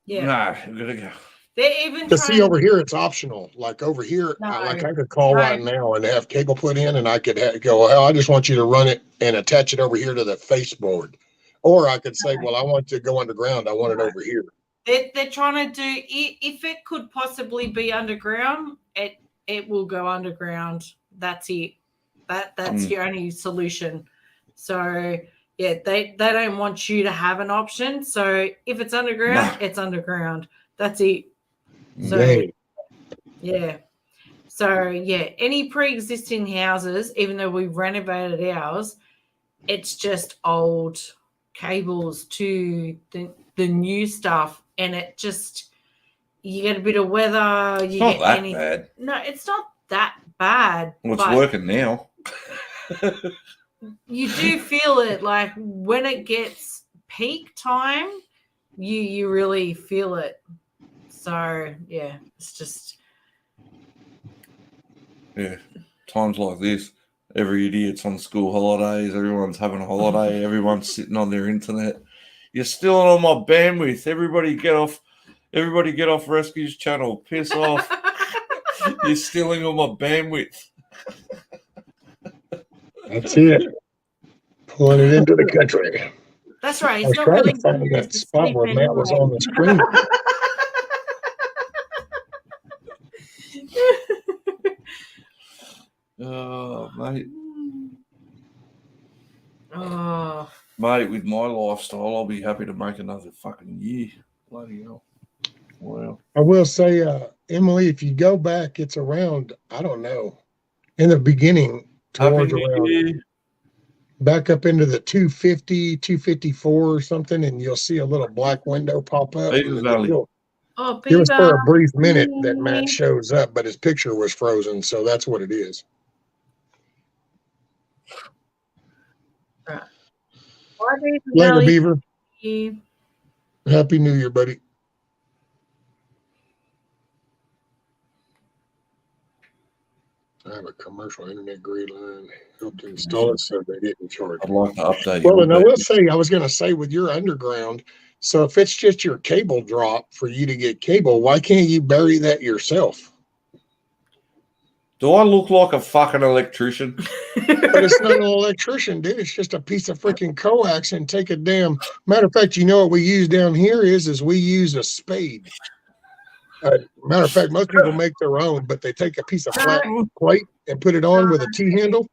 Speaker 5: Yeah.
Speaker 4: Nah, I'm gonna go.
Speaker 5: They're even
Speaker 2: To see
Speaker 5: trying.
Speaker 2: over here, it's optional. Like over here,
Speaker 5: No.
Speaker 2: like I could call
Speaker 5: No.
Speaker 2: right now and have cable put in, and I could go, "Well, I just want you to run it and attach it over here to the Facebook." Or I could say, "Well, I want to go underground. I want it
Speaker 5: No.
Speaker 2: over here."
Speaker 5: They're trying to do. If it could possibly be underground, it will go underground. That's it. That's your only solution. So yeah, they don't want you to have an option. So if it's underground,
Speaker 4: No.
Speaker 5: it's underground. That's it. So
Speaker 2: Dang.
Speaker 5: yeah. So yeah, any pre-existing houses, even though we renovated ours, it's just old cables to the new stuff, and it just you get a bit of weather.
Speaker 4: It's
Speaker 5: You
Speaker 4: not
Speaker 5: get
Speaker 4: that
Speaker 5: any?
Speaker 4: bad.
Speaker 5: No, it's not that bad.
Speaker 4: Well, it's
Speaker 5: but
Speaker 4: working now.
Speaker 5: you do feel it, like when it gets peak time, you really feel it. So yeah, it's just
Speaker 4: Yeah, times like this, every idiot's on school holidays. Everyone's having a holiday. Everyone's sitting on their internet. You're stealing all my bandwidth. Everybody get off Rescue's channel. Piss off. You're stealing all my bandwidth.
Speaker 2: That's it. Pulling it into the country.
Speaker 5: that's right.
Speaker 2: I
Speaker 5: It's
Speaker 2: was
Speaker 5: not
Speaker 2: trying
Speaker 5: really
Speaker 2: to find
Speaker 5: good
Speaker 2: that
Speaker 5: to
Speaker 2: spot
Speaker 5: sleep
Speaker 2: where Matt was
Speaker 5: anyway.
Speaker 2: on the screen.
Speaker 4: Oh, mate.
Speaker 5: Oh,
Speaker 4: Mate, with my lifestyle, I'll be happy to make another fucking year. Bloody hell. Wow.
Speaker 2: I will say, Emily, if you go back, it's around, I don't know, in the beginning, towards
Speaker 4: Happy New
Speaker 2: around,
Speaker 4: Year.
Speaker 2: back up into the 250, 254 or something, and you'll see a little black window pop up.
Speaker 4: Beaver
Speaker 2: and
Speaker 4: Valley.
Speaker 2: it was for a
Speaker 5: Beaver.
Speaker 2: brief minute that Matt shows up, but his picture was frozen, so that's what it is.
Speaker 5: Bye, Beaver
Speaker 2: Later,
Speaker 5: Valley.
Speaker 2: Beaver.
Speaker 5: You.
Speaker 2: Happy New Year, buddy. I have a commercial internet grid line. Helped install it, so they didn't charge
Speaker 4: I'd
Speaker 2: me.
Speaker 4: like to update
Speaker 2: Well,
Speaker 4: you.
Speaker 2: and I will say, I was going to say with your underground, so if it's just your cable drop for you to get cable, why can't you bury that yourself?
Speaker 4: Do I look like a fucking electrician?
Speaker 2: But it's not an electrician, dude. It's just a piece of freaking coax and take a damn. Matter of fact, you know what we use down here is we use a spade. Matter of fact, most people make their own, but they take a piece of flat plate and put it on with a T-handle.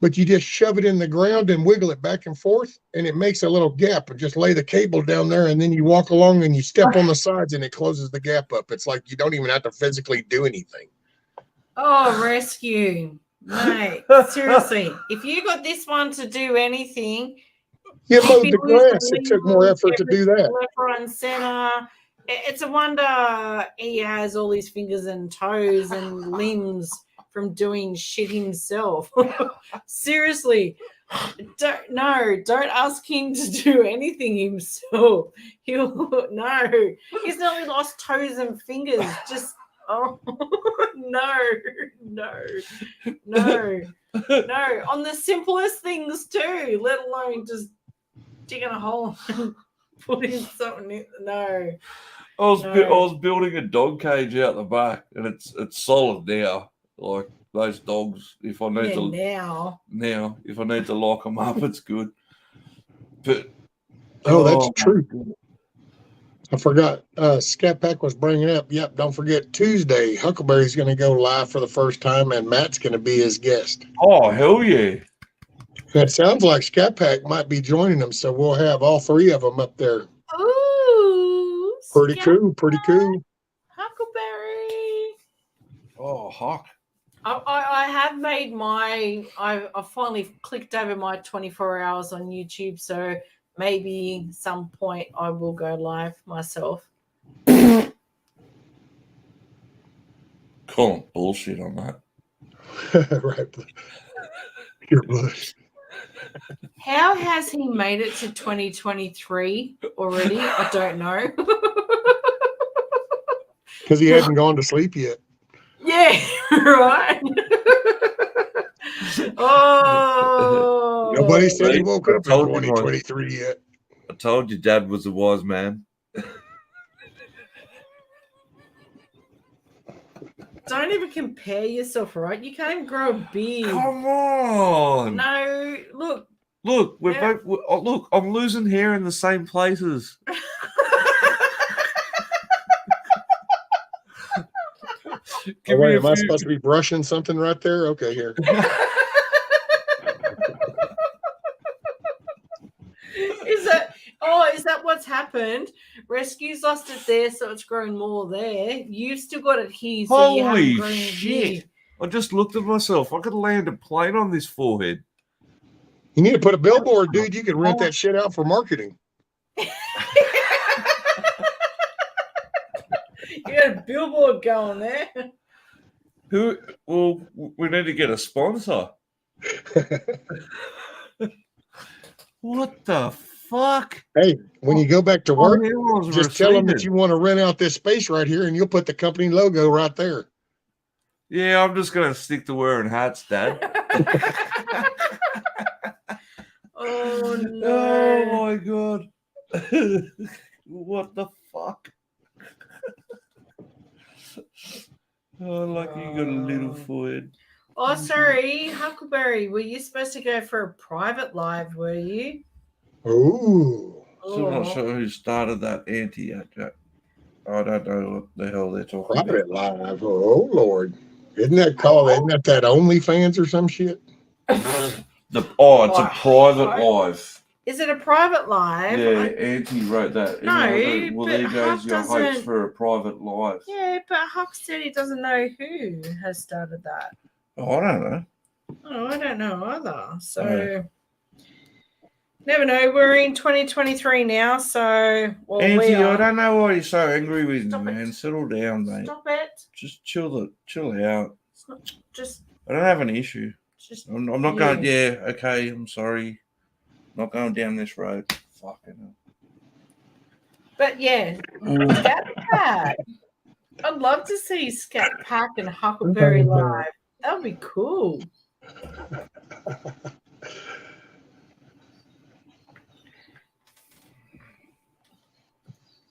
Speaker 2: But you just shove it in the ground and wiggle it back and forth, and it makes a little gap. And just lay the cable down there, and then you walk along and you step on the sides, and it closes the gap up. It's like you don't even have to physically do anything.
Speaker 5: Oh, rescue. Mate, seriously, if you got this one to do anything,
Speaker 2: You
Speaker 5: you'd
Speaker 2: mowed
Speaker 5: be
Speaker 2: the
Speaker 5: losing
Speaker 2: grass. It took more
Speaker 5: limbs
Speaker 2: effort to do that.
Speaker 5: left, right, and center. It's a wonder he has all his fingers and toes and limbs from doing shit himself. Seriously, don't ask him to do anything himself. He's nearly lost toes and fingers. Just oh no. On the simplest things too, let alone just digging a hole and putting something in. No.
Speaker 4: I was building a dog cage out the back, and it's solid now. Like those dogs, if I need if I need to lock them up, it's good. But
Speaker 2: that's true. I forgot. Scat Pack was bringing up. Yep, don't forget Tuesday. Huckleberry's going to go live for the first time, and Matt's going to be his guest.
Speaker 4: Oh hell yeah!
Speaker 2: It sounds like Scat Pack might be joining them, so we'll have all three of them up there.
Speaker 5: Ooh,
Speaker 2: Pretty
Speaker 5: Scat
Speaker 2: cool. Pretty cool.
Speaker 5: Huckleberry.
Speaker 4: Oh Huck.
Speaker 5: I have made I finally clicked over my 24 hours on YouTube, so maybe some point I will go live myself.
Speaker 4: Calling bullshit on that.
Speaker 2: Right. Your bush.
Speaker 5: How has he made it to 2023 already? I don't know.
Speaker 2: because he hadn't gone to sleep yet.
Speaker 5: Yeah, right. Oh,
Speaker 2: Nobody said he
Speaker 4: Right.
Speaker 2: woke
Speaker 4: I
Speaker 2: up in
Speaker 4: told you,
Speaker 2: 2023 yet.
Speaker 4: I told you Dad was a wise man.
Speaker 5: don't even compare yourself, right? You can't even grow a beard.
Speaker 4: Come on.
Speaker 5: No, look.
Speaker 4: Look, we're
Speaker 5: Yeah.
Speaker 4: both. Oh, look, I'm losing hair in the same places.
Speaker 2: Oh,
Speaker 4: Give
Speaker 2: wait,
Speaker 4: me a
Speaker 2: am I
Speaker 4: few.
Speaker 2: supposed to be brushing something right there? Okay, here.
Speaker 5: Is that what's happened? Rescue's lost it there, so it's grown more there. You've still got it here, so you haven't
Speaker 4: Holy
Speaker 5: grown it here.
Speaker 4: shit! I just looked at myself. I could land a plane on this forehead.
Speaker 2: You need to put a billboard, dude. You can rent that shit out for marketing.
Speaker 5: You got a billboard going there.
Speaker 4: Who? Well, we need to get a sponsor. What the fuck?
Speaker 2: Hey, when you go back to
Speaker 4: My
Speaker 2: work,
Speaker 4: hair was
Speaker 2: just tell them that
Speaker 4: receding.
Speaker 2: you want to rent out this space right here, and you'll put the company logo right there.
Speaker 4: Yeah, I'm just gonna stick to wearing hats, Dad.
Speaker 5: Oh
Speaker 4: Oh
Speaker 5: no.
Speaker 4: my god! What the fuck? Oh, like you got a little forehead.
Speaker 5: Oh, sorry, Huckleberry. Were you supposed to go for a private live? Were you?
Speaker 2: Ooh.
Speaker 4: Still not
Speaker 5: Oh.
Speaker 4: sure who started that anti. I don't know what the hell they're talking about.
Speaker 2: Private live. Oh, Lord. Isn't that that OnlyFans or some shit?
Speaker 4: It's a
Speaker 5: Oh,
Speaker 4: private
Speaker 5: oh.
Speaker 4: live.
Speaker 5: Is it a private live?
Speaker 4: Yeah, Auntie wrote that.
Speaker 5: No,
Speaker 4: well,
Speaker 5: but
Speaker 4: there goes
Speaker 5: Huck
Speaker 4: your hopes
Speaker 5: doesn't-
Speaker 4: for a private live.
Speaker 5: Yeah, but Huck said he doesn't know who has started that.
Speaker 4: Oh, I don't know.
Speaker 5: Oh, I don't know either. So, never know. We're in 2023 now, so we
Speaker 4: Auntie, I
Speaker 5: are.
Speaker 4: don't know why you're so angry with
Speaker 5: Stop
Speaker 4: me,
Speaker 5: it.
Speaker 4: man. Settle down, mate.
Speaker 5: Stop it.
Speaker 4: Just chill out.
Speaker 5: It's not just.
Speaker 4: I don't have an issue.
Speaker 5: Just.
Speaker 4: I'm not going. Yeah, okay. I'm sorry. Not going down this road. Fucking hell.
Speaker 5: But yeah, Scat Pack. I'd love to see Scat Pack and Huckleberry live. That would be cool.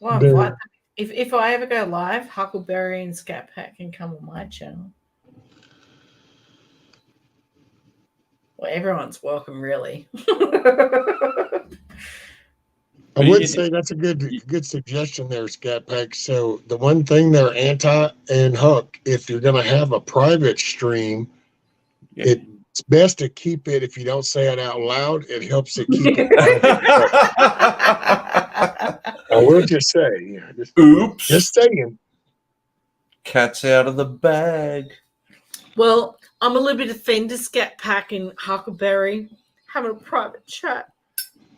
Speaker 5: Well,
Speaker 2: Dude.
Speaker 5: if I ever go live, Huckleberry and Scat Pack can come on my channel. Well, everyone's welcome, really.
Speaker 2: I would say that's a good suggestion there, Scat Pack. So the one thing they're anti and Huck, if you're going to have a private stream,
Speaker 4: Yeah.
Speaker 2: it's best to keep it. If you don't say it out loud, it helps it keep it. I will just say,
Speaker 4: Oops.
Speaker 2: just saying.
Speaker 4: Cat's out of the bag.
Speaker 5: Well, I'm a little bit offended, Scat Pack and Huckleberry having a private chat,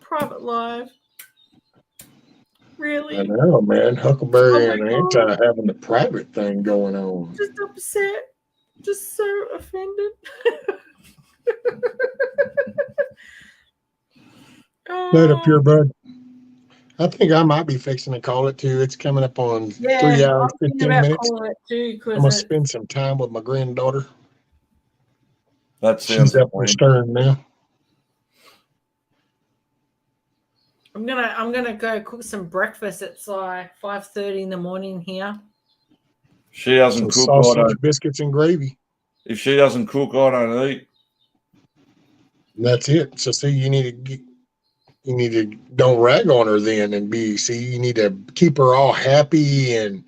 Speaker 5: private live. Really?
Speaker 2: I know, man. Huckleberry
Speaker 5: Oh
Speaker 2: and
Speaker 5: my
Speaker 2: Anti
Speaker 5: God.
Speaker 2: having the private thing going on.
Speaker 5: Just upset. Just so offended.
Speaker 2: Later,
Speaker 5: Oh,
Speaker 2: Pure Bud. I think I might be fixing to call it too. It's coming up on 3 hours,
Speaker 5: I'm thinking
Speaker 2: 15
Speaker 5: about
Speaker 2: minutes.
Speaker 5: calling it too,
Speaker 2: I'm
Speaker 5: because
Speaker 2: going to spend some time with my granddaughter.
Speaker 4: That sounds
Speaker 2: She's up
Speaker 4: like
Speaker 2: and stirring now.
Speaker 5: I'm gonna go cook some breakfast. It's like 5:30 in the morning here.
Speaker 4: she doesn't
Speaker 2: Some
Speaker 4: cook. I
Speaker 2: sausage,
Speaker 4: don't.
Speaker 2: biscuits, and gravy.
Speaker 4: If she doesn't cook, I don't eat.
Speaker 2: And that's it. So see, you need to don't rag on her then and you need to keep her all happy and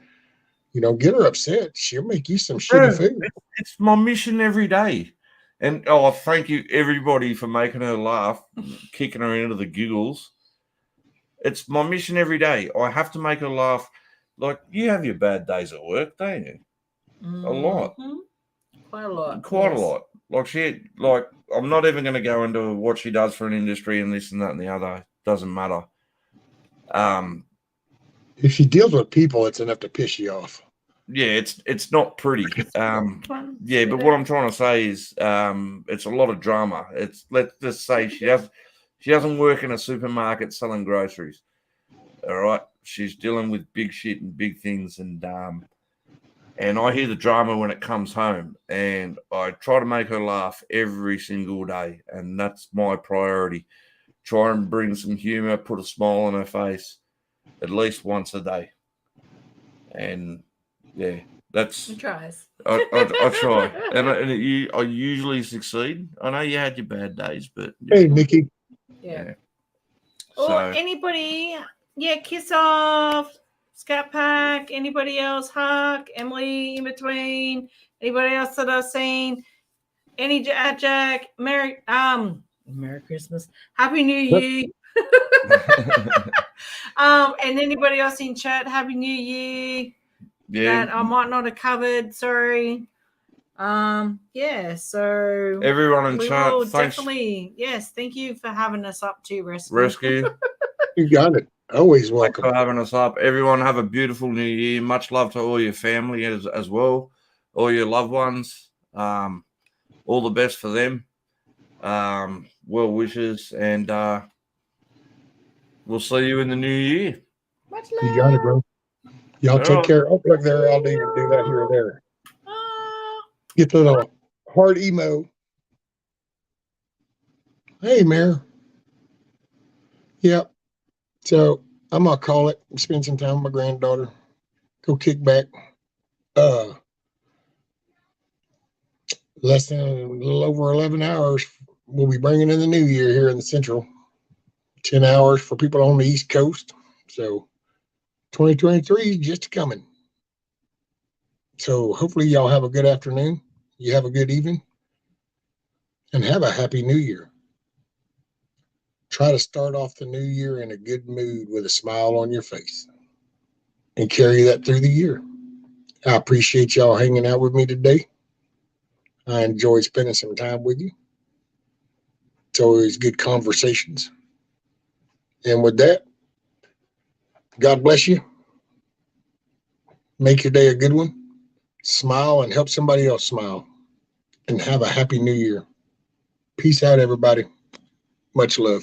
Speaker 2: get her upset. She'll make you some shitty food.
Speaker 4: It's my mission every day. And thank you everybody for making her laugh, kicking her into the giggles. It's my mission every day. I have to make her laugh. Like, you have your bad days at work, don't you? A lot.
Speaker 5: Mhm. Quite a lot.
Speaker 4: Quite
Speaker 5: yes.
Speaker 4: a lot. I'm not even going to go into what she does for an industry and this and that and the other. Doesn't matter.
Speaker 2: If she deals with people, it's enough to piss you off.
Speaker 4: Yeah, it's not pretty.
Speaker 5: Fun.
Speaker 4: Yeah, but what I'm trying to say is, it's a lot of drama. Let's just say she doesn't work in a supermarket selling groceries. All right, she's dealing with big shit and big things, and And I hear the drama when it comes home, and I try to make her laugh every single day, and that's my priority. Try and bring some humor, put a smile on her face at least once a day. And yeah, that's
Speaker 5: He tries.
Speaker 4: I try, and I usually succeed. I know you had your bad days, but
Speaker 2: Hey, Nikki.
Speaker 5: Yeah.
Speaker 4: So
Speaker 5: Or anybody, yeah, Kiss Off, Scat Pack, anybody else, Huck, Emily in between, anybody else that I've seen, any Jack, Merry Christmas, Happy New Year. And anybody else in chat, Happy New Year.
Speaker 4: yeah,
Speaker 5: That I might not have covered, sorry. Yeah, so
Speaker 4: everyone in
Speaker 5: we
Speaker 4: chat,
Speaker 5: will
Speaker 4: thanks,
Speaker 5: definitely, yes, thank you for having us up to
Speaker 4: Rescue.
Speaker 2: You got it. Always
Speaker 4: Thanks
Speaker 2: welcome.
Speaker 4: for having us up. Everyone have a beautiful new year. Much love to all your family as well, all your loved ones. All the best for them. Well wishes, and we'll see you in the new year.
Speaker 5: Much
Speaker 2: You
Speaker 5: love.
Speaker 2: got it, bro. Y'all
Speaker 4: All
Speaker 2: take
Speaker 4: right.
Speaker 2: care. Oh, look there. I'll need to do that here and there.
Speaker 5: Ah.
Speaker 2: Get the little heart emo. Hey, Mayor. Yep. So I'm gonna call it. Spend some time with my granddaughter. Go kick back. Less than a little over 11 hours. We'll be bringing in the new year here in the Central. 10 hours for people on the East Coast. So 2023 is just coming. So hopefully y'all have a good afternoon. You have a good evening. And have a happy new year. Try to start off the new year in a good mood with a smile on your face. And carry that through the year. I appreciate y'all hanging out with me today. I enjoyed spending some time with you. It's always good conversations. And with that, God bless you. Make your day a good one. Smile and help somebody else smile. And have a happy new year. Peace out, everybody. Much love.